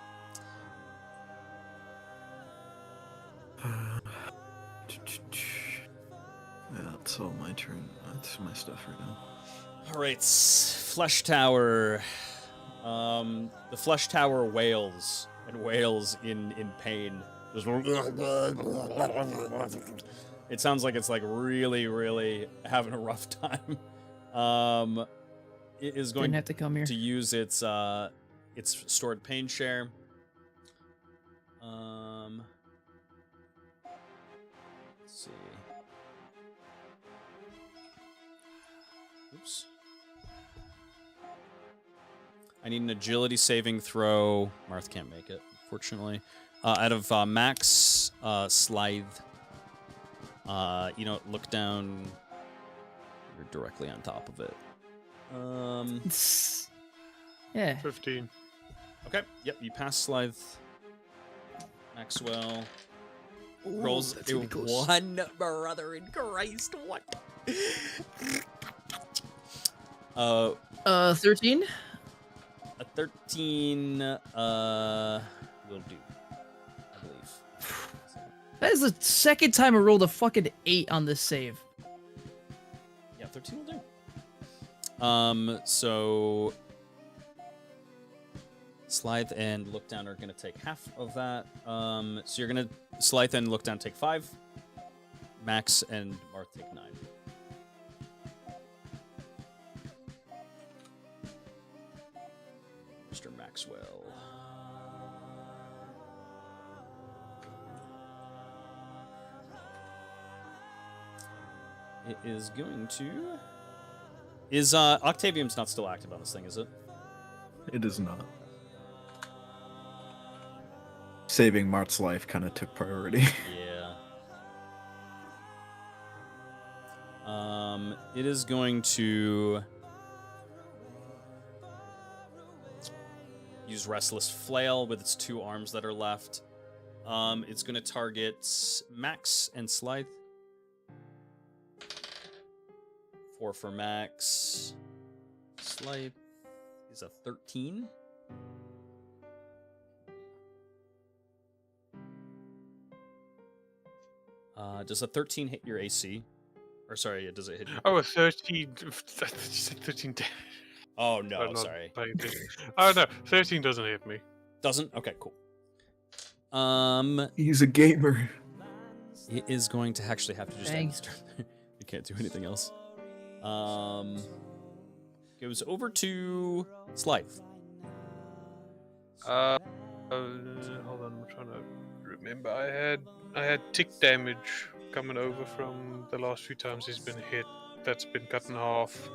Yeah, that's all my turn. That's my stuff right now. Alright, Flesh Tower. The Flesh Tower wails and wails in pain. Just it sounds like it's like really, really having a rough time. It is going Didn't have to come here. to use its stored pain share. Let's see. Oops. I need an agility saving throw. Marth can't make it, fortunately. Out of Max Slithe. Look down. You're directly on top of it. Yeah. 15. Okay. Yep. You pass Slithe. Maxwell rolls a 1. Brother in Christ, what? 13. A 13 will do, I believe. That is the second time I rolled a fucking 8 on this save. Yeah, 13 will do. So Slithe and Look Down are gonna take half of that. So you're gonna Slithe and Look Down take 5. Max and Marth take 9. Mr. Maxwell. It is going to. Is Octavium's not still active on this thing, is it? It is not. Saving Mart's life kind of took priority. Yeah. It is going to use Restless Flail with its 2 arms that are left. It's going to target Max and Slithe. 4 for Max. Slithe is a 13. Does a 13 hit your AC? Or sorry, does it hit you? Oh, a 13. You said 13 damage. Oh no, I'm not sorry. paying attention. Oh no, 13 doesn't hit me. Doesn't? Okay, cool. He's a gamer. It is going to actually have to just end Dang. its turn. You can't do anything else. Goes over to Slithe. Hold on, I'm trying to remember. I had tick damage coming over from the last few times he's been hit. That's been cut in half.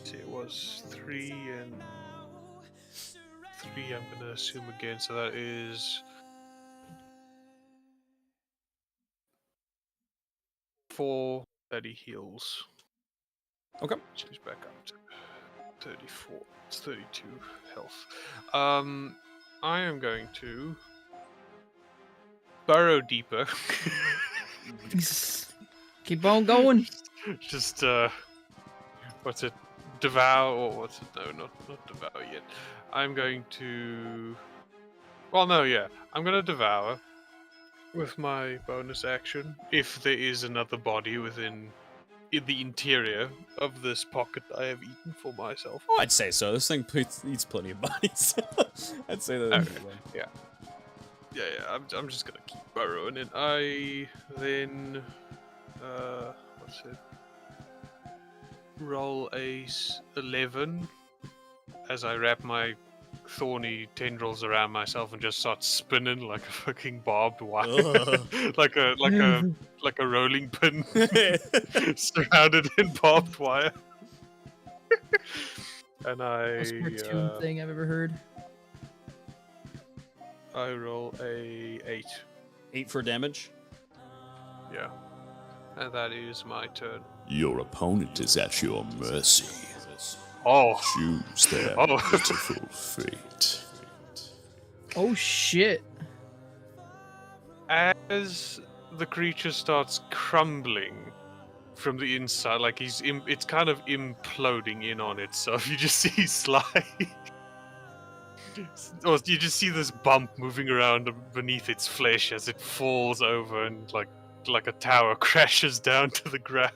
See, it was 3 and 3. I'm gonna assume again, so that is 4 that he heals. Okay. She's back up to 34. It's 32 health. I am going to burrow deeper. Keep on going. Just what's it? Devour or what's it? No, not devour yet. I'm going to. Well, no, yeah. I'm gonna devour with my bonus action if there is another body in the interior of this pocket I have eaten for myself. Oh, I'd say so. This thing eats plenty of bodies. I'd say that. Okay. Yeah. I'm just gonna keep burrowing, and I then what's it? Roll a 11 as I wrap my thorny tendrils around myself and just start spinning like a fucking barbed wire, like a rolling pin surrounded in barbed wire. And Most cartoon thing I've ever heard. I roll a 8. 8 for damage. Yeah, and that is my turn. Your opponent is at your mercy. Oh, Choose their Oh. pitiful fate. Oh shit. as the creature starts crumbling from the inside, like it's kind of imploding in on itself. You just see Sly, or you just see this bump moving around beneath its flesh as it falls over and like a tower crashes down to the ground.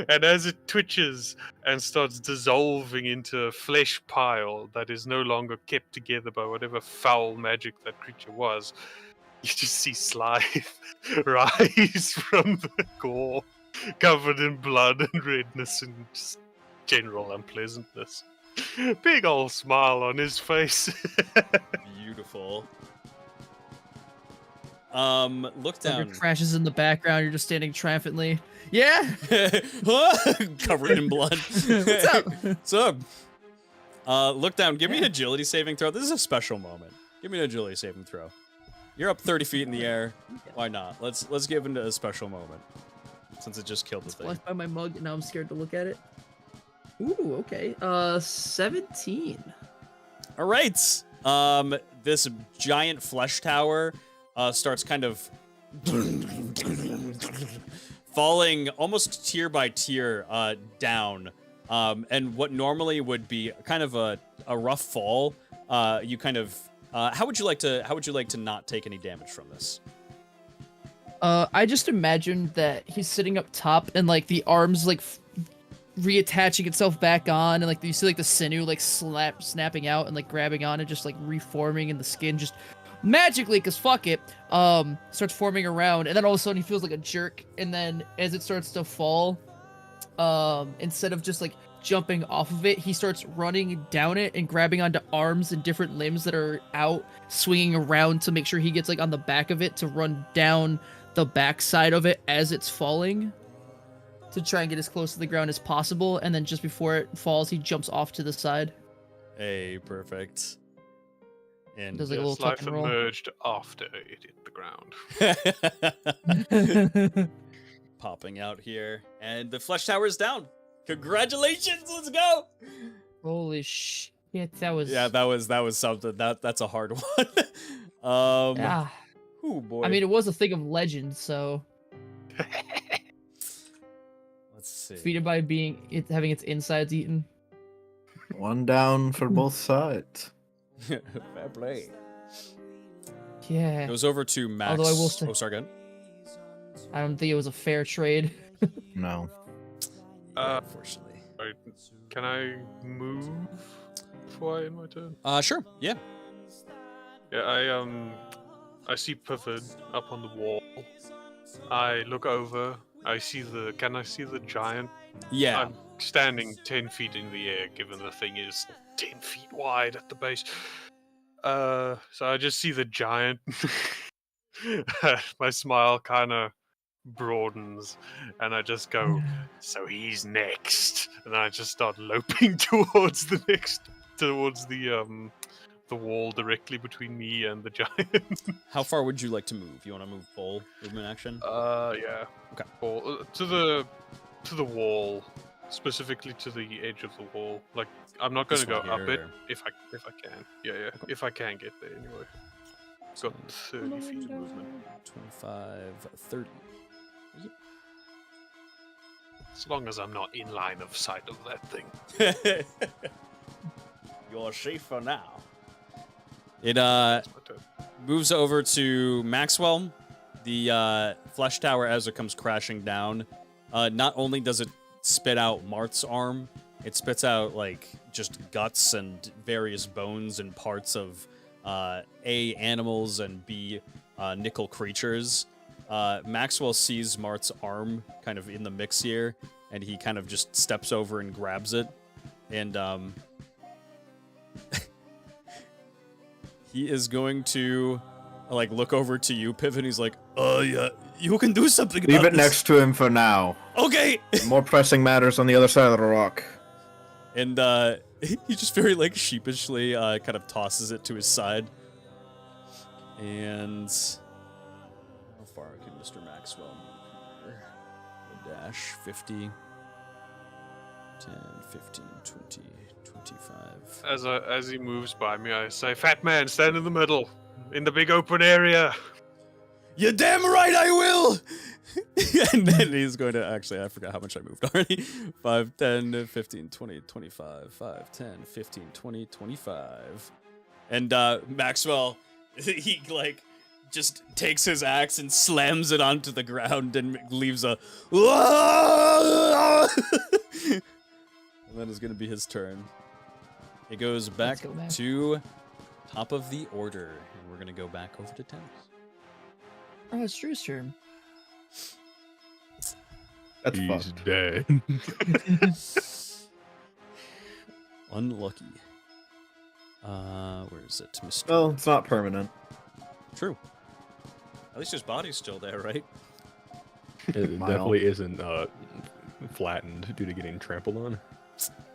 And as it twitches and starts dissolving into a flesh pile that is no longer kept together by whatever foul magic that creature was, you just see Sly rise from the gore, covered in blood and redness and just general unpleasantness. Big old smile on his face. Beautiful. Look Thunder down. crashes in the background. You're just standing triumphantly. Yeah. Covered in blood. What's up? What's up? Look down. Give me an agility saving throw. This is a special moment. Give me an agility saving throw. You're up 30 feet in the air. Why not? Let's give it a special moment. Since it just killed the thing. Left by my mug, and now I'm scared to look at it. Ooh, okay. 17. All right. This giant flesh tower starts kind of falling almost tier by tier down. And what normally would be kind of a rough fall, you kind of how would you like to not take any damage from this? I just imagined that he's sitting up top and like the arms like reattaching itself back on, and like you see like the sinew like snapping out and like grabbing on and just like reforming, and the skin just magically, cause fuck it, starts forming around, and then all of a sudden he feels like a jerk, and then as it starts to fall, instead of just like jumping off of it, he starts running down it and grabbing onto arms and different limbs that are out, swinging around to make sure he gets like on the back of it to run down the back side of it as it's falling, to try and get as close to the ground as possible, and then just before it falls, he jumps off to the side. Hey, perfect. And Does like a little tuck Life and roll. emerged after it hit the ground. popping out here, and the flesh tower is down. Congratulations! Let's go. Holy shit, that was... Yeah, that was something. That's a hard one. Yeah. Oh boy. I mean, it was a thing of legend, so... Let's see. Defeated by having its insides eaten. One down for both sides. Fair play. Yeah. It goes over to Max. Although I will say- Oh, sorry, go ahead. I don't think it was a fair trade. No. Unfortunately. Right, can I move before I end my turn? Sure. Yeah. Yeah, I see Pifford up on the wall. I look over. Can I see the giant? Yeah. I'm standing 10 feet in the air, given the thing is 10 feet wide at the base. So I just see the giant. My smile kind of broadens, and I just go, so he's next. And I just start loping towards the wall directly between me and the giant. How far would you like to move? You want to move full movement action? Yeah. Okay. To the wall, specifically to the edge of the wall. Like, I'm not going to This go one up here, it or- if I can. Yeah. If I can get there anyway. Got 30 feet of movement. 25, 30. As long as I'm not in line of sight of that thing. You're safe for now. It That's my turn. moves over to Maxwell. The flesh tower, as it comes crashing down, not only does it spit out Marth's arm, it spits out like just guts and various bones and parts of A, animals, and B, nickel creatures. Maxwell sees Marth's arm kind of in the mix here, and he kind of just steps over and grabs it, and he is going to like look over to you, Pivot. He's like, yeah, you can do something about Leave it this." next to him for now. Okay. More pressing matters on the other side of the rock. And he just very like sheepishly kind of tosses it to his side. And how far can Mr. Maxwell move here? A dash 50, 10, 15, 20, 25. As he moves by me, I say, "Fat man, stand in the middle, in the big open area." You're damn right I will! And then he's going to, actually, I forgot how much I moved already. 5, 10, 15, 20, 25, 5, 10, 15, 20, 25. And Maxwell, he like just takes his axe and slams it onto the ground and leaves a and then it's going to be his turn. It goes back go, man. to top of the order, and we're going to go back over to Thames. Oh, it's Drew's turn. That's He's fucked. dead. Unlucky. Where is it, Mr. Well, it's not permanent. True. At least his body's still there, right? It Mile. definitely isn't flattened due to getting trampled on.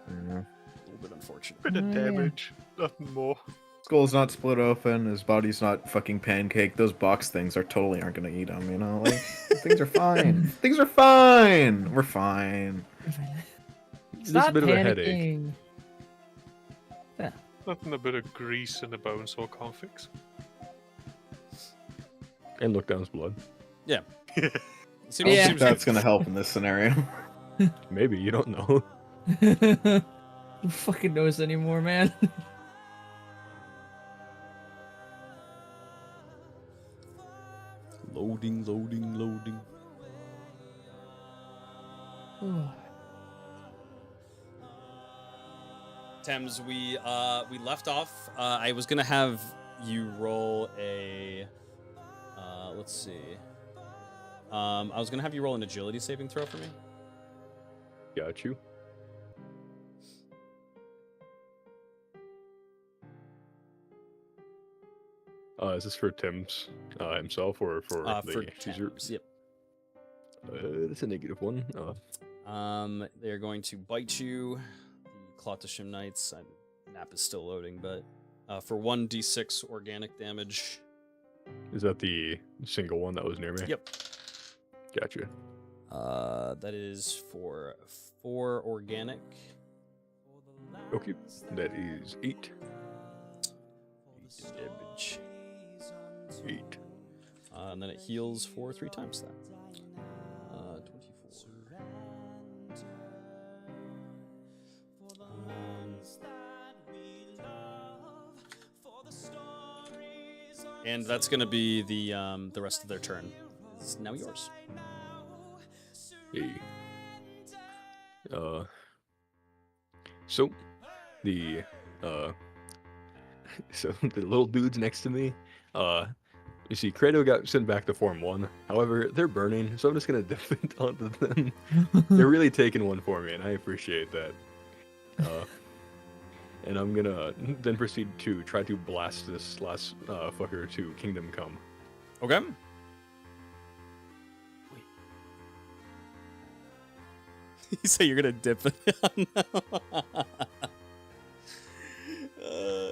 Yeah. A little bit unfortunate. Bit of Oh, yeah. damage, nothing more. Skull's not split open. His body's not fucking pancake. Those box things are totally aren't gonna eat him. You know, like things are fine. Things are fine. We're fine. Just Stop a bit of a headache. panicking. Nothing a bit of grease in the bone saw can't fix. And look down his blood. Yeah. I don't think that's gonna help in this scenario. Maybe, you don't know. Who fucking knows anymore, man? Loading, loading, loading. Thames, we left off. I was gonna have you roll a. Let's see. I was gonna have you roll an agility saving throw for me. Got you. Is this for Tim's himself or for the For chooser? Thames, yep. That's a -1. They're going to bite you. The Clotisham Knights. Nap is still loading, but for 1d6 organic damage. Is that the single one that was near me? Yep. Gotcha. That is for 4 organic. Okay, that is 8. 8 damage. 8. And then it heals for 3 times that. 24. And that's gonna be the rest of their turn. It's now yours. Hey. So the so the little dudes next to me, you see Credo got sent back to Form 1. However, they're burning, so I'm just gonna dip it onto them. They're really taking one for me, and I appreciate that. And I'm gonna then proceed to try to blast this last fucker to Kingdom Come. Okay. You say you're gonna dip it.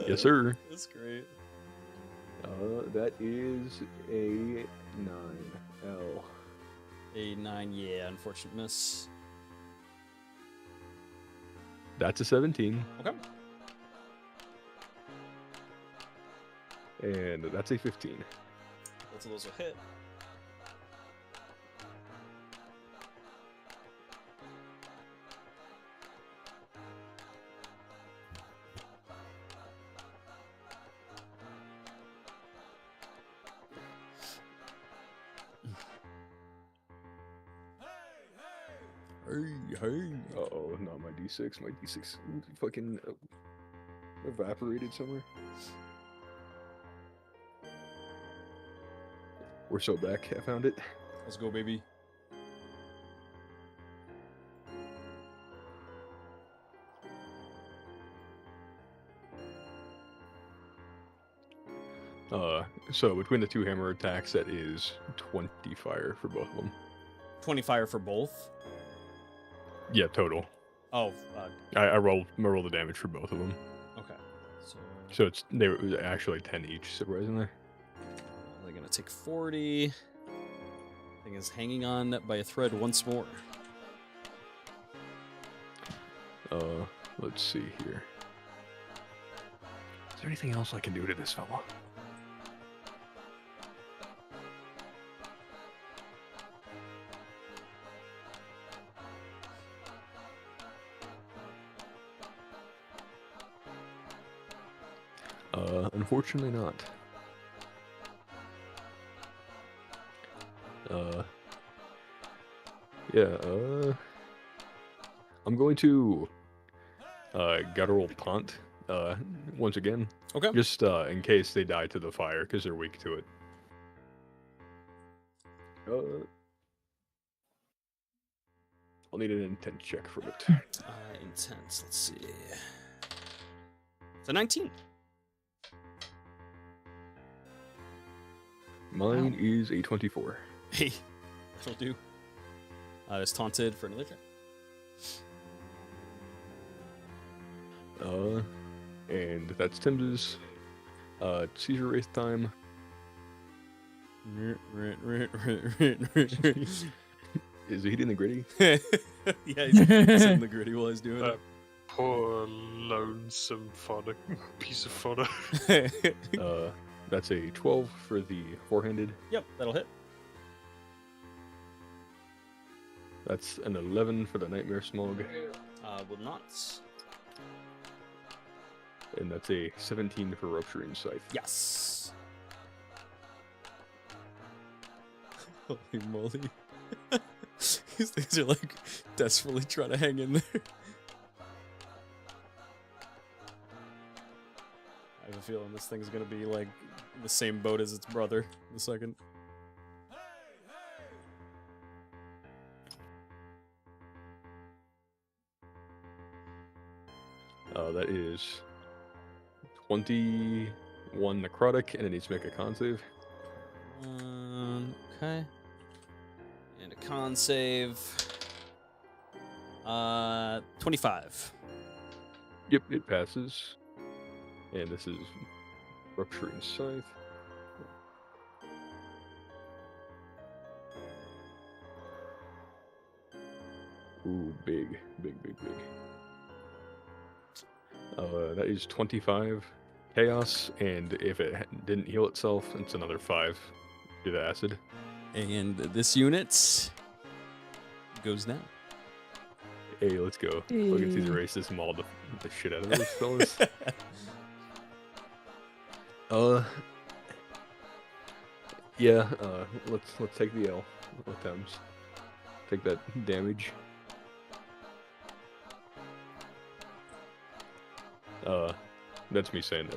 Yes, sir. That's great. That is a 9L. A 9, yeah, unfortunate miss. That's a 17. Okay. And that's a 15. Both of those will hit. Hey. Oh, not my D6. My D6 fucking evaporated somewhere. We're so back. I found it. Let's go, baby. So between the two hammer attacks, that is 20 fire for both of them. 20 fire for both. Yeah, total. Oh, I rolled the damage for both of them. okay. So So it was actually 10 each, surprisingly. they're gonna take 40. Thing is hanging on by a thread once more. Let's see here. Is there anything else I can do to this fella? Unfortunately not. I'm going to guttural taunt once again. Okay. Just in case they die to the fire because they're weak to it. I'll need an intent check from it. Intense. Let's see. It's a 19. Mine is a 24. Hey, that'll do. It's taunted for another check. And that's Tim's. Caesar Wraith time. Is he hitting the gritty? Yeah, he's in the gritty while he's doing it. Poor lonesome fodder, piece of fodder. That's a 12 for the four-handed. Yep, that'll hit. That's an 11 for the Nightmare Smog. Will not. And that's a 17 for Rupturing Scythe. Yes. Holy moly. These things are like desperately trying to hang in there. I have a feeling this thing's gonna be like the same boat as its brother in a second. That is 21 necrotic, and it needs to make a con save. Okay. And a con save. 25. Yep, it passes. And this is Rupturing Scythe. Ooh, big. That is 25 chaos, and if it didn't heal itself, it's another 5 to the acid. And this unit goes down. Hey, let's go. Look at these races, maul the shit out of those fellas. Yeah, let's take the L. Attempts. Take that damage. That's me saying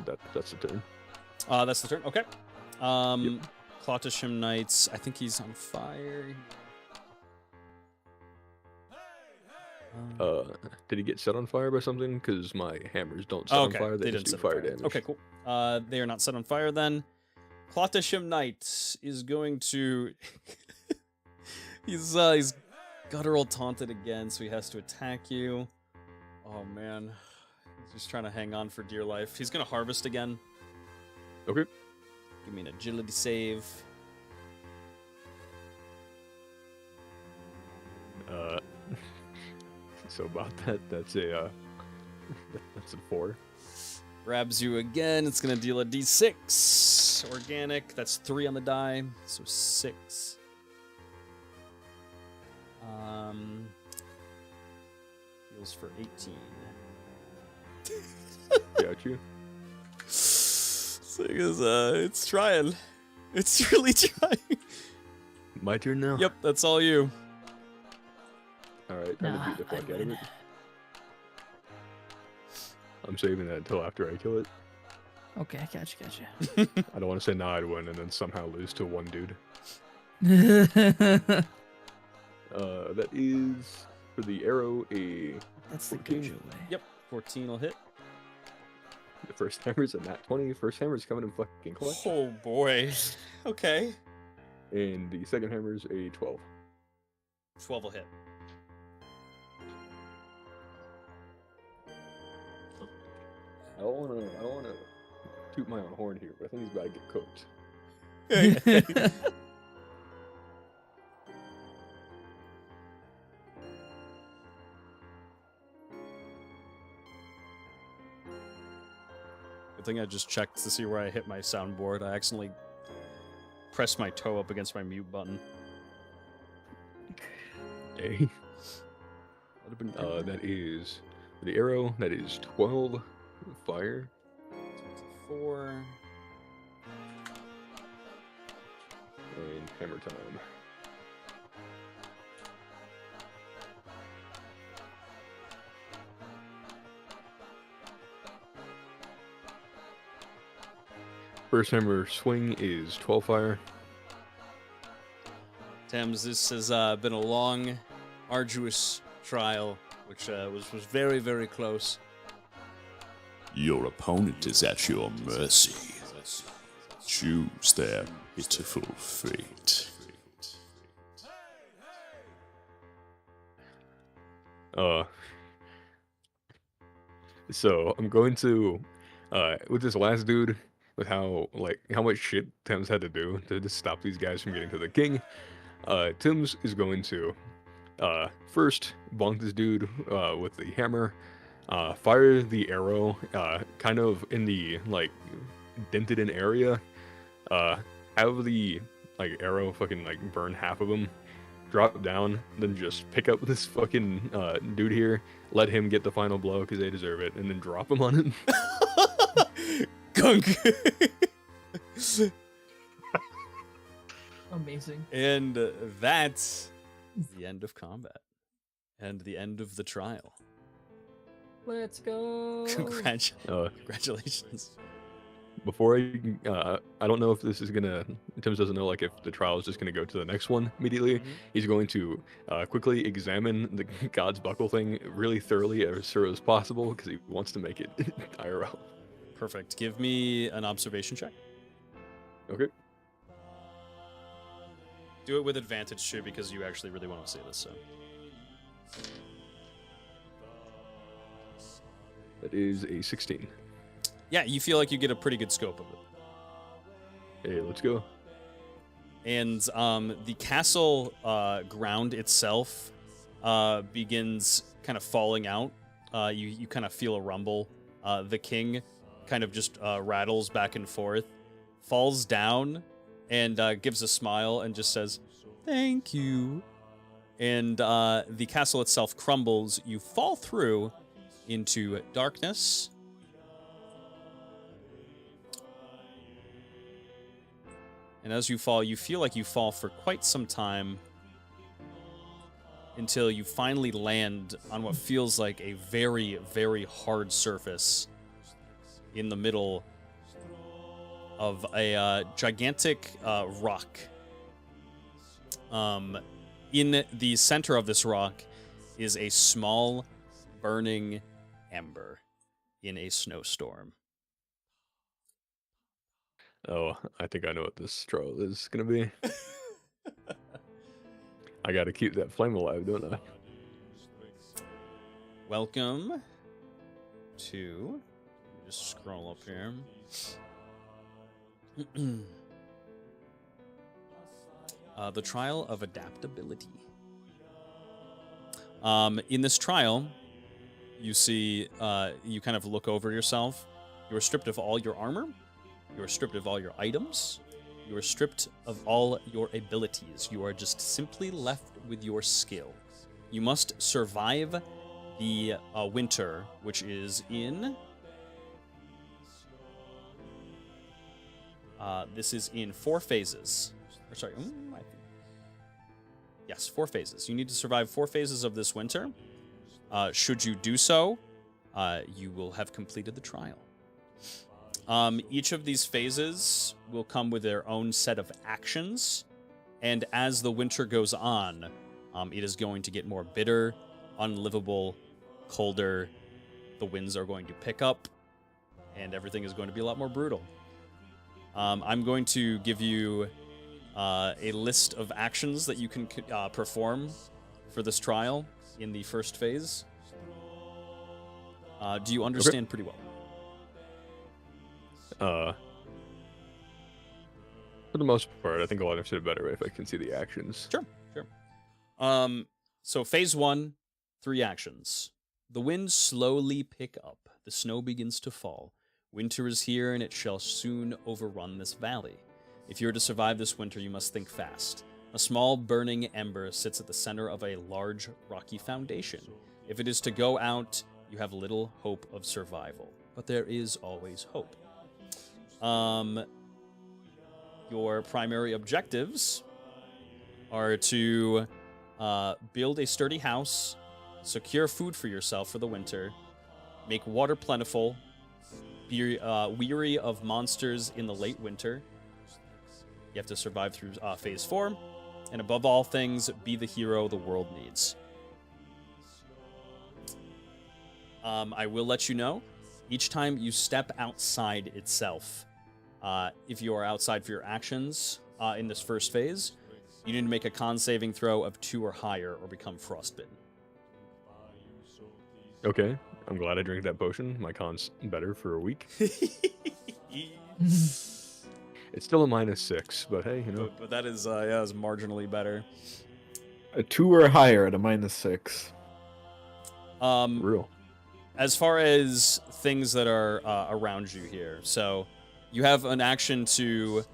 that's the turn. That's the turn. Okay. Clotisham Knights. I think he's on fire. Did he get set on fire by something? Because my hammers don't set on fire; they just do fire damage. Okay, cool. They are not set on fire then. Clotisham Knight is going to. he's guttural taunted again, so he has to attack you. Oh man, he's just trying to hang on for dear life. He's gonna harvest again. Okay. Give me an agility save. So about that, that's a 4. Grabs you again. It's gonna deal a d6 organic. That's 3 on the die, so 6. Heals for 18. Got you. Thing is, it's trying. It's really trying. My turn now. Yep, that's all you. Alright, time to beat the fuck out of it. I'm saving that until after I kill it. Okay, gotcha. I don't want to say nah, I'd win and then somehow lose to one dude. That is for the arrow a That's the 14. good way. Yep, 14 will hit. The first hammer's a nat 20. First hammer's coming in fucking clutch. Oh boy. Okay. And the second hammer's a 12. 12 will hit. I don't wanna toot my own horn here, but I think he's about to get cooked. Good thing I just checked to see where I hit my soundboard. I accidentally pressed my toe up against my mute button. Okay. That is for the arrow. That is 12 fire. 4. And hammer time. First hammer swing is 12 fire. Thames, this has been a long, arduous trial, which was very, very close. Your opponent is at your mercy. Choose their pitiful fate. So I'm going to, with this last dude, with how much shit Thames had to do to just stop these guys from getting to the king, Tim's is going to, first bonk this dude with the hammer, fire the arrow, kind of in the dented in area, have the arrow fucking burn half of him, drop down, then just pick up this fucking dude here, let him get the final blow because they deserve it, and then drop him on him. Gunk! Amazing. And that's the end of combat. And the end of the trial. Let's go. Congratulations. Before I don't know if this is gonna, Tim's doesn't know if the trial is just gonna go to the next one immediately. He's going to quickly examine the God's Buckle thing really thoroughly as thorough as possible because he wants to make it IRL. Perfect. Give me an observation check. Okay. Do it with advantage too, because you actually really want to see this. So. That is a 16. Yeah, you feel like you get a pretty good scope of it. Hey, let's go. And the castle ground itself begins kind of falling out. You kind of feel a rumble. The king kind of just rattles back and forth, falls down, and gives a smile and just says, "Thank you." And the castle itself crumbles. You fall through into darkness. And as you fall, you feel like you fall for quite some time until you finally land on what feels like a very, very hard surface in the middle of a gigantic rock. In the center of this rock is a small, burning ember in a snowstorm. Oh, I think I know what this trial is gonna be. I gotta keep that flame alive, don't I? Welcome to... Just scroll up here. The trial of adaptability. In this trial, you see, you kind of look over yourself. You are stripped of all your armor. You are stripped of all your items. You are stripped of all your abilities. You are just simply left with your skill. You must survive the winter, which is in... this is in 4 phases. Or sorry, Yes, 4 phases. You need to survive 4 phases of this winter. Should you do so, you will have completed the trial. Each of these phases will come with their own set of actions, and as the winter goes on, it is going to get more bitter, unlivable, colder. The winds are going to pick up, and everything is going to be a lot more brutal. I'm going to give you a list of actions that you can perform for this trial in the first phase. Do you understand pretty well? For the most part, I think I'll understand it better if I can see the actions. Sure. So phase 1, 3 actions. The winds slowly pick up. The snow begins to fall. Winter is here, and it shall soon overrun this valley. If you are to survive this winter, you must think fast. A small burning ember sits at the center of a large rocky foundation. If it is to go out, you have little hope of survival. But there is always hope. Your primary objectives are to build a sturdy house, secure food for yourself for the winter, make water plentiful, be weary of monsters in the late winter. You have to survive through phase 4, and above all things, be the hero the world needs. I will let you know, each time you step outside itself, if you are outside for your actions in this first phase, you need to make a con saving throw of 2 or higher or become frostbitten. Okay, I'm glad I drank that potion. My con's better for a week. It's still a -6, but hey, you know. But that is is marginally better. A 2 or higher at a -6. Real. As far as things that are around you here, so you have an action to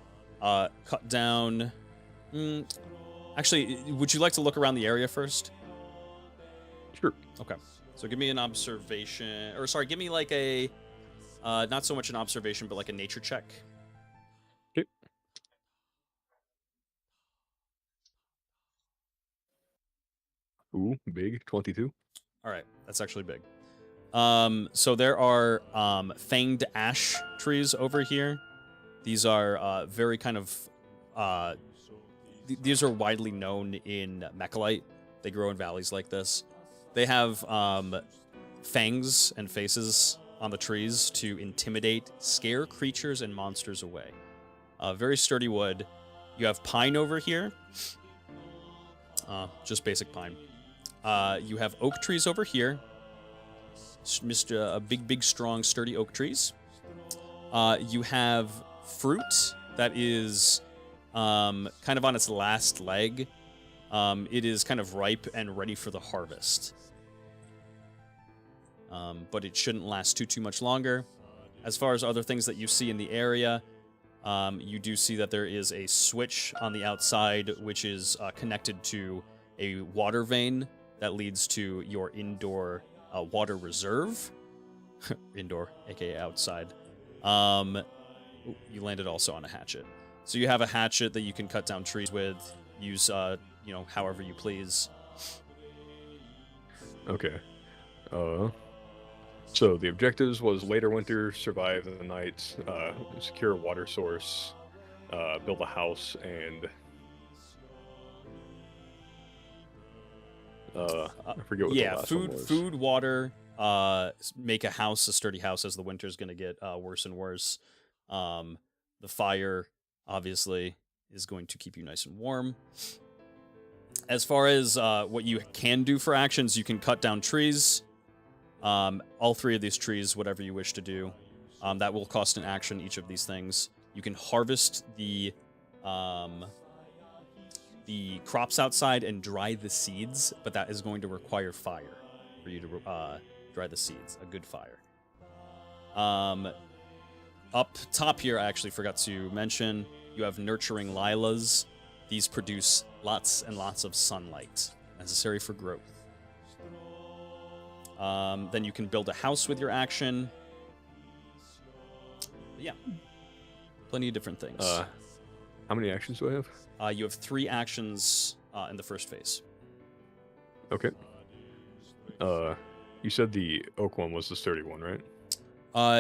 cut down. Actually, would you like to look around the area first? Sure. Okay. So give me an observation, or sorry, give me like a, not so much an observation, but like a nature check. Okay. Ooh, big, 22. All right, that's actually big. So there are fanged ash trees over here. These are very kind of, these are widely known in Mechalite. They grow in valleys like this. They have fangs and faces on the trees to intimidate, scare creatures and monsters away. Very sturdy wood. You have pine over here. Just basic pine. You have oak trees over here. Big, strong, sturdy oak trees. You have fruit that is kind of on its last leg. It is kind of ripe and ready for the harvest. But it shouldn't last too much longer. As far as other things that you see in the area, you do see that there is a switch on the outside, which is connected to a water vein that leads to your indoor water reserve. Indoor, aka outside. You landed also on a hatchet. So you have a hatchet that you can cut down trees with, use, however you please. Okay. So the objectives was later winter, survive the night, secure a water source, build a house, and I forget what the last one was. Food, water, make a house, a sturdy house, as the winter's going to get worse and worse. The fire, obviously, is going to keep you nice and warm. As far as what you can do for actions, you can cut down trees. All 3 of these trees, whatever you wish to do. That will cost an action, each of these things. You can harvest the crops outside and dry the seeds, but that is going to require fire for you to dry the seeds. A good fire. Up top here, I actually forgot to mention, you have nurturing lilas. These produce lots and lots of sunlight, necessary for growth. Then you can build a house with your action. But yeah, plenty of different things. How many actions do I have? You have 3 actions in the first phase. Okay. You said the oak one was the sturdy one, right?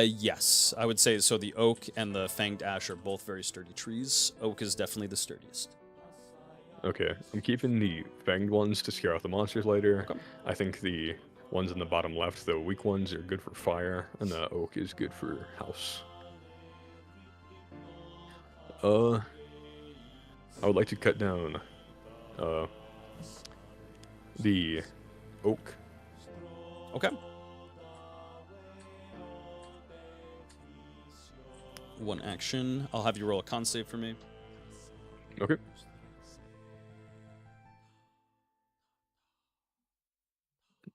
Yes, I would say so. The oak and the fanged ash are both very sturdy trees. Oak is definitely the sturdiest. Okay, I'm keeping the fanged ones to scare off the monsters later. Okay. I think the ones in the bottom left, the weak ones, are good for fire, and the oak is good for house. I would like to cut down the oak. Okay. One action. I'll have you roll a con save for me. Okay.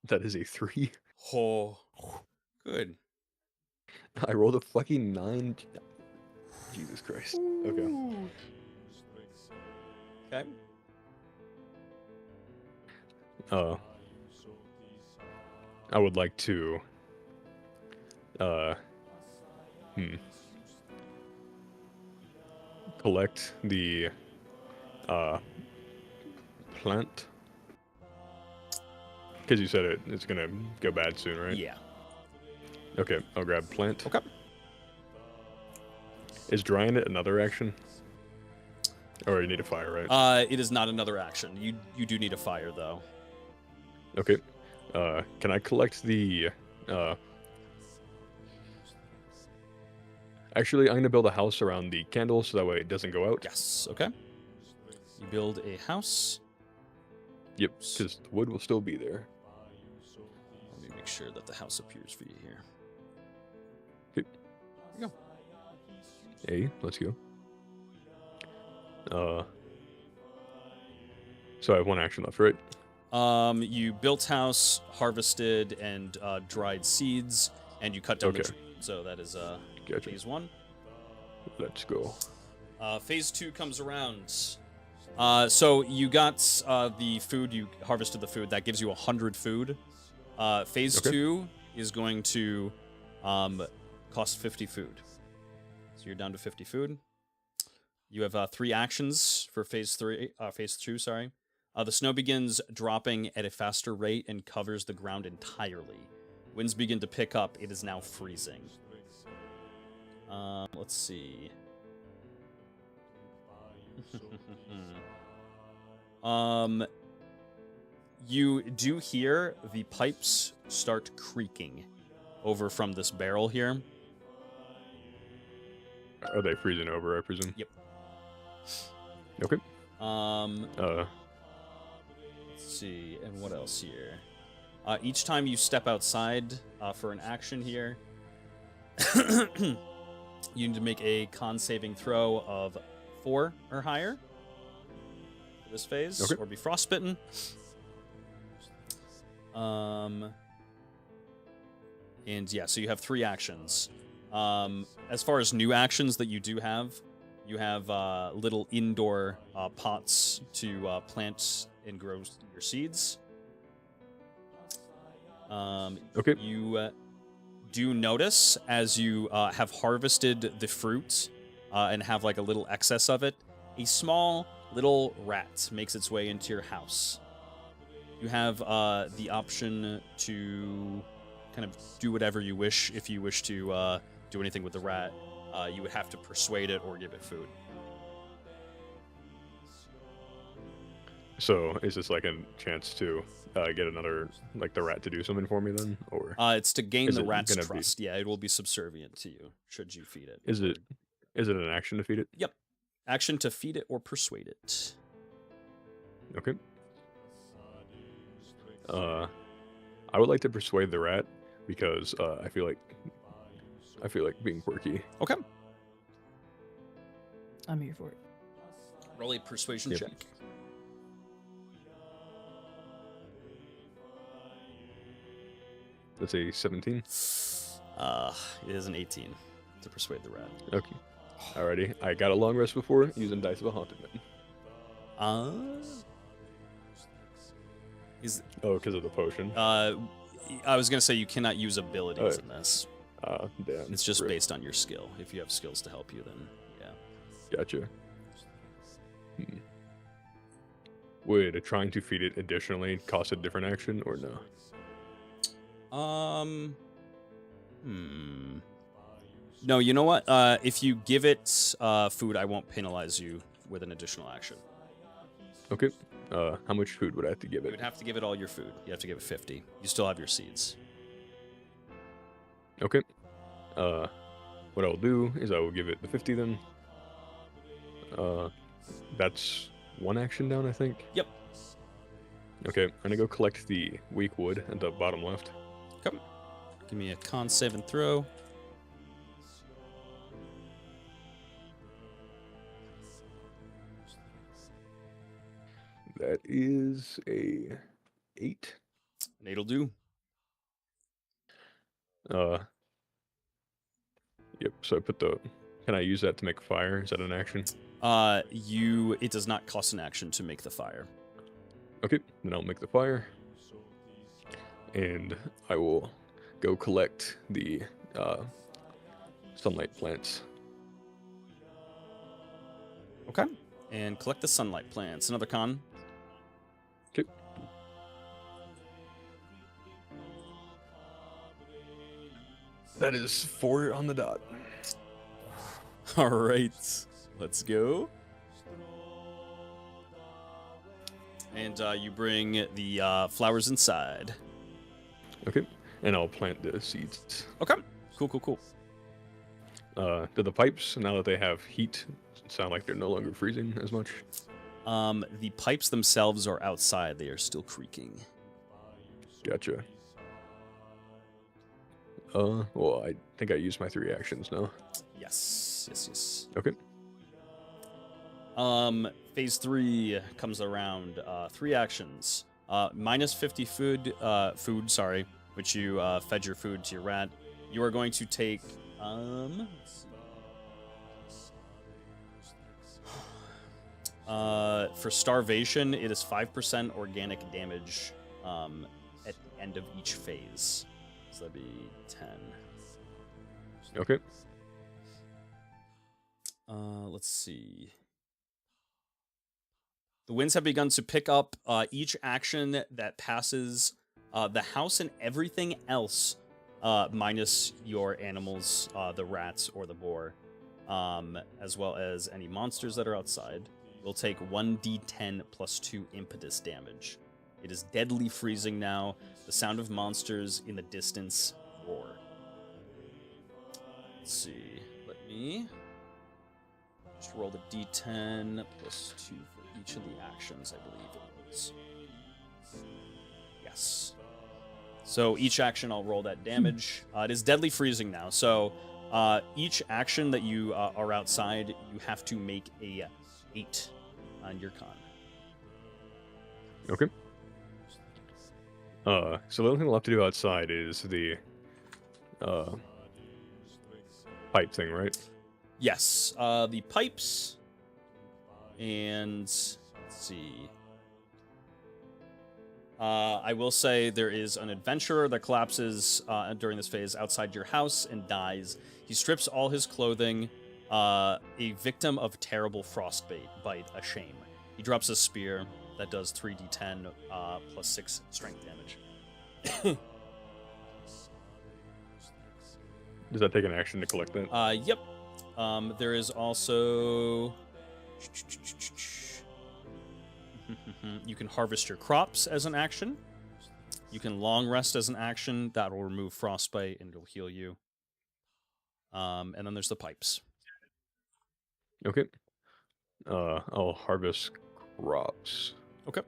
That is a 3. Oh, good. I rolled a fucking 9. Jesus Christ. Okay. Okay. I would like to collect the plant, because you said it's gonna go bad soon, right? Yeah. Okay, I'll grab plant. Okay. Is drying it another action? Or you need a fire, right? It is not another action. You do need a fire though. Okay. Can I collect the Actually, I'm gonna build a house around the candle so that way it doesn't go out. Yes. Okay. You build a house. Yep, because the wood will still be there. Let me make sure that the house appears for you here. Okay. There you go. Hey, let's go. So I have one action left, right? You built house, harvested, and dried seeds, and you cut down the Okay. tree. So that is Gotcha. phase 1. Let's go. Phase 2 comes around. So you got the food, you harvested the food, that gives you 100 food. Phase Okay. 2 is going to cost 50 food. So you're down to 50 food. You have 3 actions for phase 2, sorry. The snow begins dropping at a faster rate and covers the ground entirely. Winds begin to pick up. It is now freezing. Let's see. You do hear the pipes start creaking over from this barrel here. Are they freezing over, I presume? Yep. Okay. Let's see, and what else here? Each time you step outside for an action here, you need to make a con saving throw of 4 or higher for this phase, Okay. or be frostbitten. And yeah, so you have 3 actions. As far as new actions that you do have, you have little indoor pots to plant and grow your seeds. Okay. You do notice as you have harvested the fruit and have like a little excess of it, a small little rat makes its way into your house. You have the option to kind of do whatever you wish. If you wish to do anything with the rat, you would have to persuade it or give it food. So is this like a chance to get another, like the rat to do something for me then? Or It's to gain Is the it rat's gonna be- trust. Yeah, it will be subservient to you should you feed it. is it an action to feed it? Yep. Action to feed it or persuade it. Okay. I would like to persuade the rat because I feel like being quirky. Okay. I'm here for it. Roll a persuasion Yep. check. That's a 17. It is an 18 to persuade the rat. Okay. Alrighty. I got a long rest before using Dice of a Haunted Man. Is Oh, because of the potion. I was gonna say you cannot use abilities Oh. in this. Damn. It's just Rip. based on your skill. If you have skills to help you, then yeah. Gotcha. would trying to feed it additionally cost a different action or no? No, you know what? If you give it food, I won't penalize you with an additional action. Okay. How much food would I have to give You it? would have to give it all your food. You have to give it 50. You still have your seeds. Okay. What I'll do is I will give it the 50 then. That's one action down, I think. Yep. Okay, I'm gonna go collect the weak wood at the bottom left. Come. Give me a con save and throw. That is a 8. And it'll do. Yep, so I put the... Can I use that to make a fire? Is that an action? It does not cost an action to make the fire. Okay, then I'll make the fire. And I will go collect the sunlight plants. Okay. And collect the sunlight plants. Another con. Okay. That is 4 on the dot. All right. Let's go. And you bring the flowers inside. Okay, and I'll plant the seeds. Okay. Cool. Do the pipes, now that they have heat, sound like they're no longer freezing as much? The pipes themselves are outside. They are still creaking. Gotcha. Well, I think I used my 3 actions now. Yes. Okay. Phase 3 comes around. 3 actions. Minus 50 food, which you fed your food to your rat. You are going to take, let's see. For starvation, it is 5% organic damage at the end of each phase. So that'd be 10. Okay. Let's see. The winds have begun to pick up. Each action that passes the house and everything else, minus your animals, the rats or the boar, as well as any monsters that are outside, will take 1d10 plus 2 impetus damage. It is deadly freezing now. The sound of monsters in the distance roar. Let's see. Let me just roll the d10 plus 2 for each of the actions, I believe it was. Yes. So each action, I'll roll that damage. It is deadly freezing now. So each action that you are outside, you have to make a 8 on your con. Okay. So the only thing left to do outside is the pipe thing, right? Yes, the pipes, and let's see. I will say there is an adventurer that collapses during this phase outside your house and dies. He strips all his clothing, a victim of terrible frostbite, a shame. He drops a spear that does 3d10 plus 6 strength damage. Does that take an action to collect that? Yep. There is also... You can harvest your crops as an action. You can long rest as an action. That will remove frostbite and it'll heal you. And then there's the pipes. Okay. I'll harvest crops. Okay.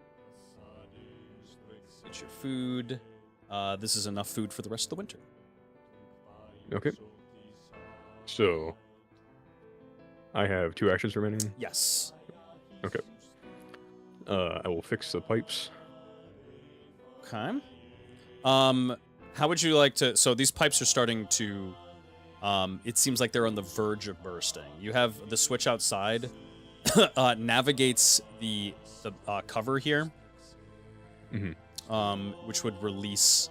Get your food. This is enough food for the rest of the winter. Okay. So, I have 2 actions remaining. Yes. Okay. I will fix the pipes. Okay. How would you like to... So these pipes are starting to... it seems like they're on the verge of bursting. You have the switch outside navigates the cover here, which would release...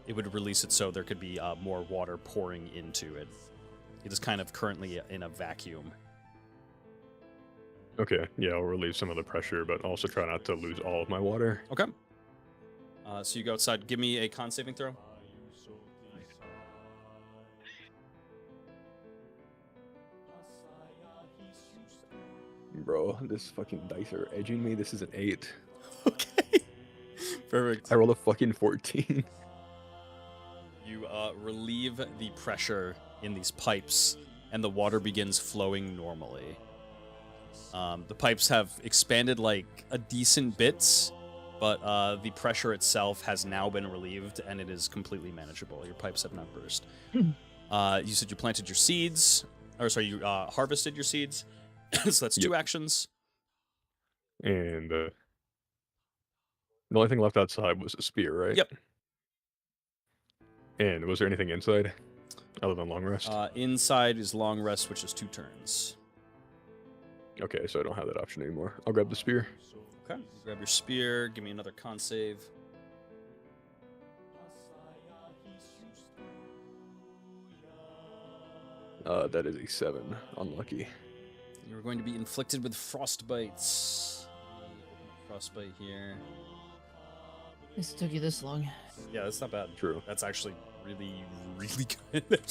it would release it so there could be more water pouring into it. It is kind of currently in a vacuum. Okay, yeah, I'll relieve some of the pressure, but also try not to lose all of my water. Okay. So you go outside. Give me a con saving throw. Bro, this fucking dice are edging me. This is an 8. Okay. Perfect. I rolled a fucking 14. You relieve the pressure in these pipes, and the water begins flowing normally. The pipes have expanded like a decent bit, but the pressure itself has now been relieved, and it is completely manageable. Your pipes have not burst. You said you planted your seeds, or sorry, you harvested your seeds. So that's 2 actions. And the only thing left outside was a spear, right? Yep. And was there anything inside other than long rest? Inside is long rest, which is 2 turns. Okay, so I don't have that option anymore. I'll grab the spear. Okay. Grab your spear. Give me another con save. That is a 7. Unlucky. You're going to be inflicted with frostbites. Frostbite here. This took you this long. Yeah, that's not bad. True. That's actually really, really good.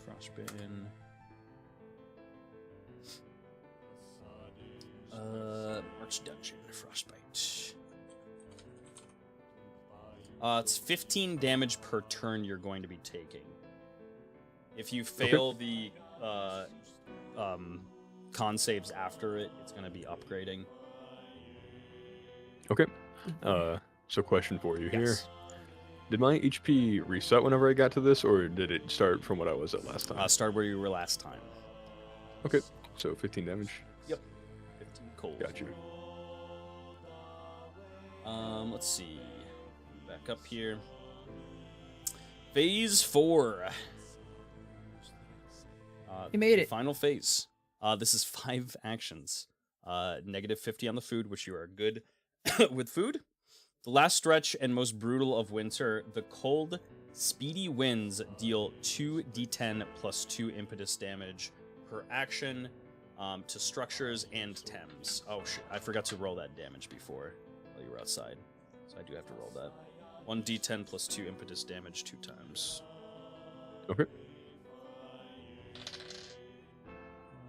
Frostbitten. March Dungeon, Frostbite. It's 15 damage per turn you're going to be taking. If you fail the con saves after it, it's going to be upgrading. Okay. So question for you here. Yes. Did my HP reset whenever I got to this, or did it start from what I was at last time? Start where you were last time. Okay, so 15 damage. Yep. 15 cold. Got you. Let's see. Back up here. Phase 4. You made it. Final phase. This is 5 actions. Negative 50 on the food, which you are good with food. The last stretch and most brutal of winter, the cold, speedy winds deal 2d10 plus 2 impetus damage per action to structures and Thames. Oh shit, I forgot to roll that damage before while you were outside. So I do have to roll that. 1d10 plus 2 impetus damage 2 times. Okay.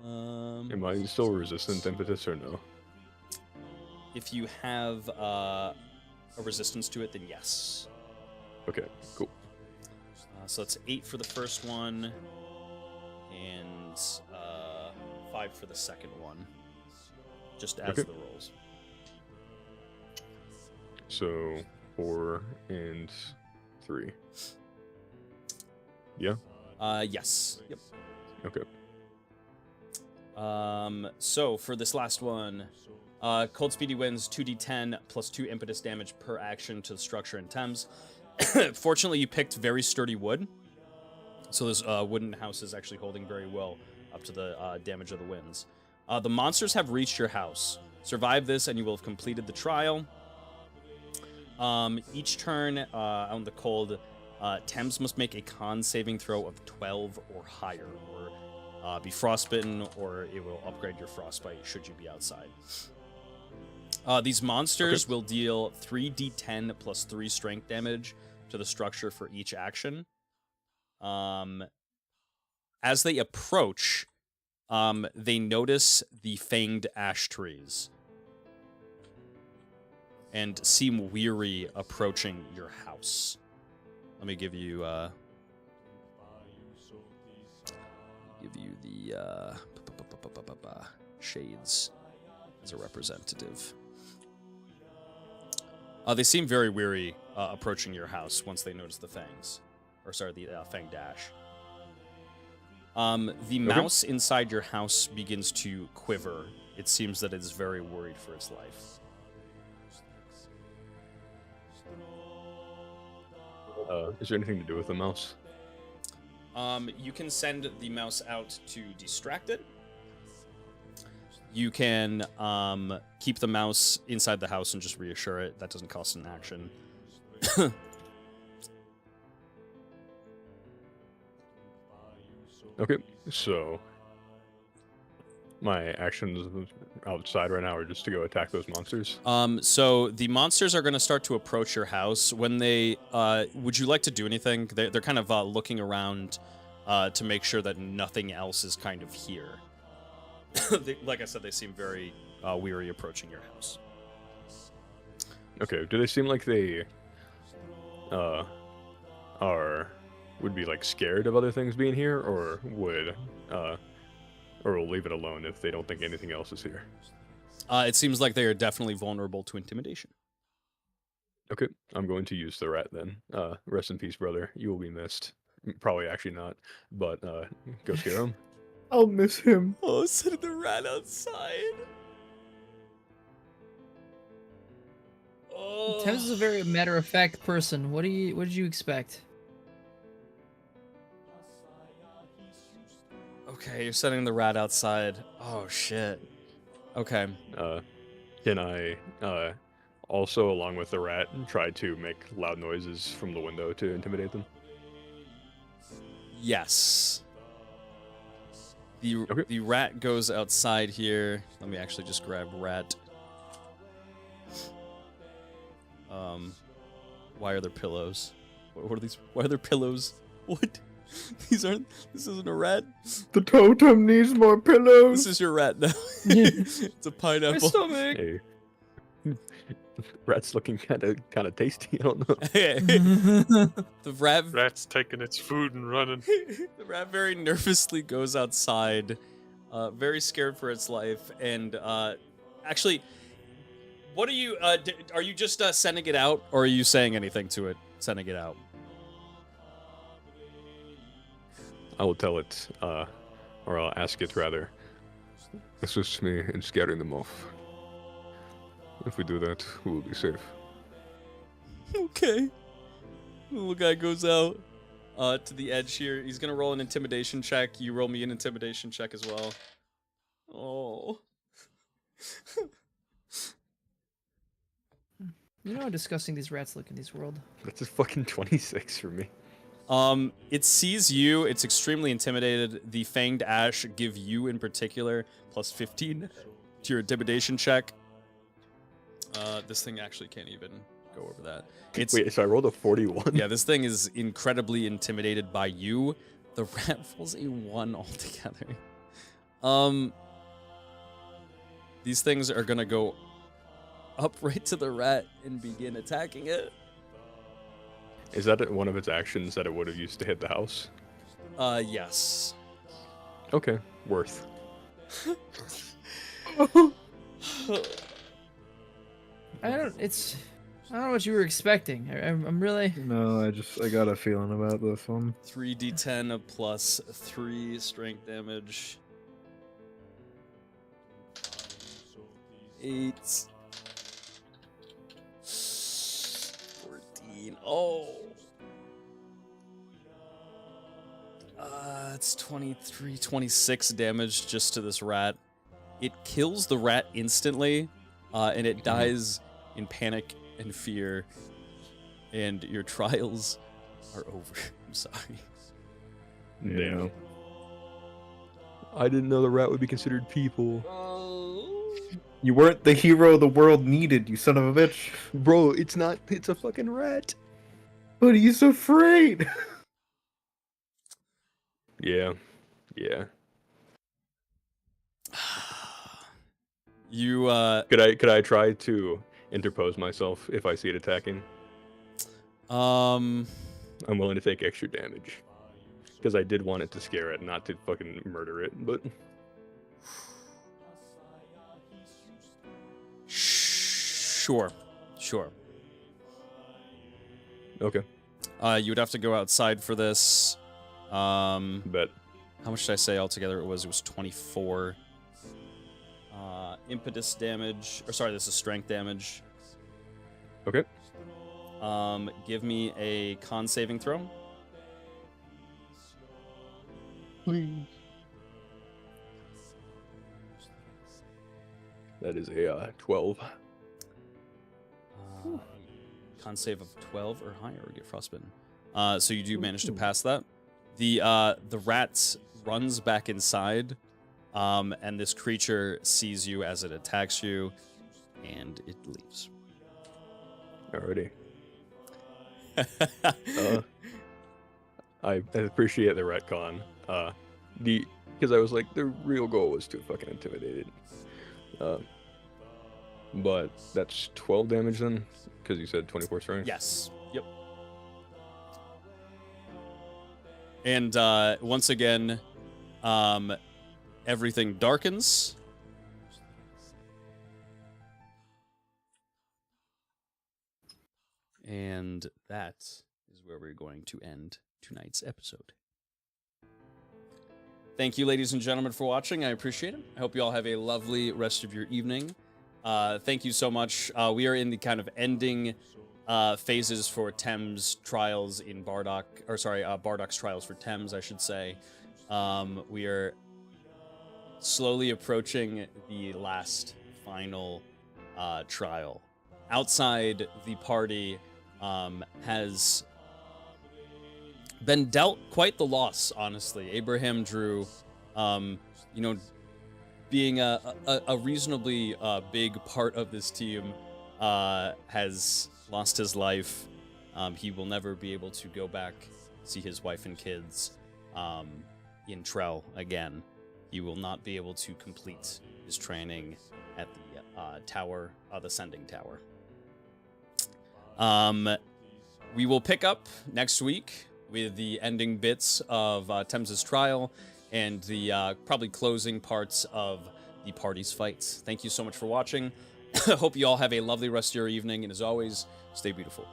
Am Am I still resistant to impetus or no? If you have a resistance to it, then yes. Okay, cool. So it's 8 for the first one, and 5 for the second one. Just as Okay. the rolls. So 4 and 3. Yeah. Yes. Yep. Okay. So for this last one, cold speedy winds 2d10 plus 2 impetus damage per action to the structure and Thames. Fortunately, you picked very sturdy wood, so this wooden house is actually holding very well up to the damage of the winds. The monsters have reached your house. Survive this, and you will have completed the trial. Each turn on the cold, Thames must make a con saving throw of 12 or higher, or be frostbitten, or it will upgrade your frostbite should you be outside. These monsters will deal 3d10 plus 3 strength damage to the structure for each action. As they approach, they notice the fanged ash trees and seem weary approaching your house. Let me give you the shades as a representative. They seem very weary approaching your house once they notice the fangs. Or sorry, the fanged ash. The mouse inside your house begins to quiver. It seems that it is very worried for its life. Is there anything to do with the mouse? You can send the mouse out to distract it. you can keep the mouse inside the house and just reassure it. That doesn't cost an action. Okay, so my actions outside right now are just to go attack those monsters. So the monsters are going to start to approach your house. When they, would you like to do anything? They're kind of looking around to make sure that nothing else is kind of here. Like I said, they seem very weary approaching your house. Okay, do they seem like they would be like scared of other things being here, or would or will leave it alone if they don't think anything else is here? It seems like they are definitely vulnerable to intimidation. Okay, I'm going to use the rat then. Rest in peace, brother. You will be missed. Probably actually not, but go scare him. I'll miss him. Oh, send the rat outside. Oh. Thames is a very matter-of-fact person. What did you expect? Okay, you're sending the rat outside. Oh shit. Okay. Can I also, along with the rat, try to make loud noises from the window to intimidate them? Yes. The rat goes outside here. Let me actually just grab rat. Why are there pillows? What are these? Why are there pillows? What? This isn't a rat. The totem needs more pillows. This is your rat now. It's a pineapple. My stomach. Hey. Rat's looking kind of tasty. I don't know. The Rat's taking its food and running. The rat very nervously goes outside, very scared for its life, and actually, what are you? Are you just sending it out, or are you saying anything to it? Sending it out. I will tell it, or I'll ask it rather. Assist me in scaring them off. If we do that, we will be safe. Okay. The little guy goes out to the edge here. He's gonna roll an intimidation check. You roll me an intimidation check as well. Oh. You know how disgusting these rats look in this world. That's a fucking 26 for me. It sees you. It's extremely intimidated. The Fanged Ash give you in particular plus 15 to your intimidation check. This thing actually can't even go over that. Wait, so I rolled a 41? Yeah, this thing is incredibly intimidated by you. The rat rolls a 1 altogether. These things are gonna go up right to the rat and begin attacking it. Is that one of its actions that it would have used to hit the house? Yes. Okay, worth. I don't know what you were expecting. I'm really. No, I got a feeling about this one. 3d10 plus 3 strength damage. 8. 14. Oh. It's 23, 26 damage just to this rat. It kills the rat instantly, and it dies in panic and fear, and your trials are over. I'm sorry. Yeah. I didn't know the rat would be considered people. You weren't the hero the world needed, you son of a bitch. Bro, it's not. It's a fucking rat. But he's afraid. Yeah. You Could I try to interpose myself if I see it attacking? I'm willing to take extra damage. Because I did want it to scare it, not to fucking murder it, but... Sure. Okay. You would have to go outside for this. Bet. How much did I say altogether? It was 24. Impetus damage, or sorry, this is strength damage. Okay. Give me a con saving throw. Please. That is a 12. Con save of 12 or higher or get frostbitten. So you do manage to pass that. The rat runs back inside, and this creature sees you as it attacks you, and it leaves. Alrighty. I appreciate the retcon. Because I was like, the real goal was to fucking intimidate it. But that's 12 damage then? Because you said 24 strength? Yes. Yep. And once again, everything darkens. And that is where we're going to end tonight's episode. Thank you, ladies and gentlemen, for watching. I appreciate it. I hope you all have a lovely rest of your evening. Thank you so much. We are in the kind of ending phases for Thames trials in Bardock, or sorry, Bardock's trials for Thames, I should say. We are slowly approaching the last final trial. Outside, the party has been dealt quite the loss, honestly. Abraham Drew, being a reasonably big part of this team, has lost his life. He will never be able to go back, see his wife and kids in Trell again. He will not be able to complete his training at the tower, the Sending Tower. We will pick up next week with the ending bits of Thames's trial and the probably closing parts of the party's fights. Thank you so much for watching. Hope you all have a lovely rest of your evening, and as always, stay beautiful.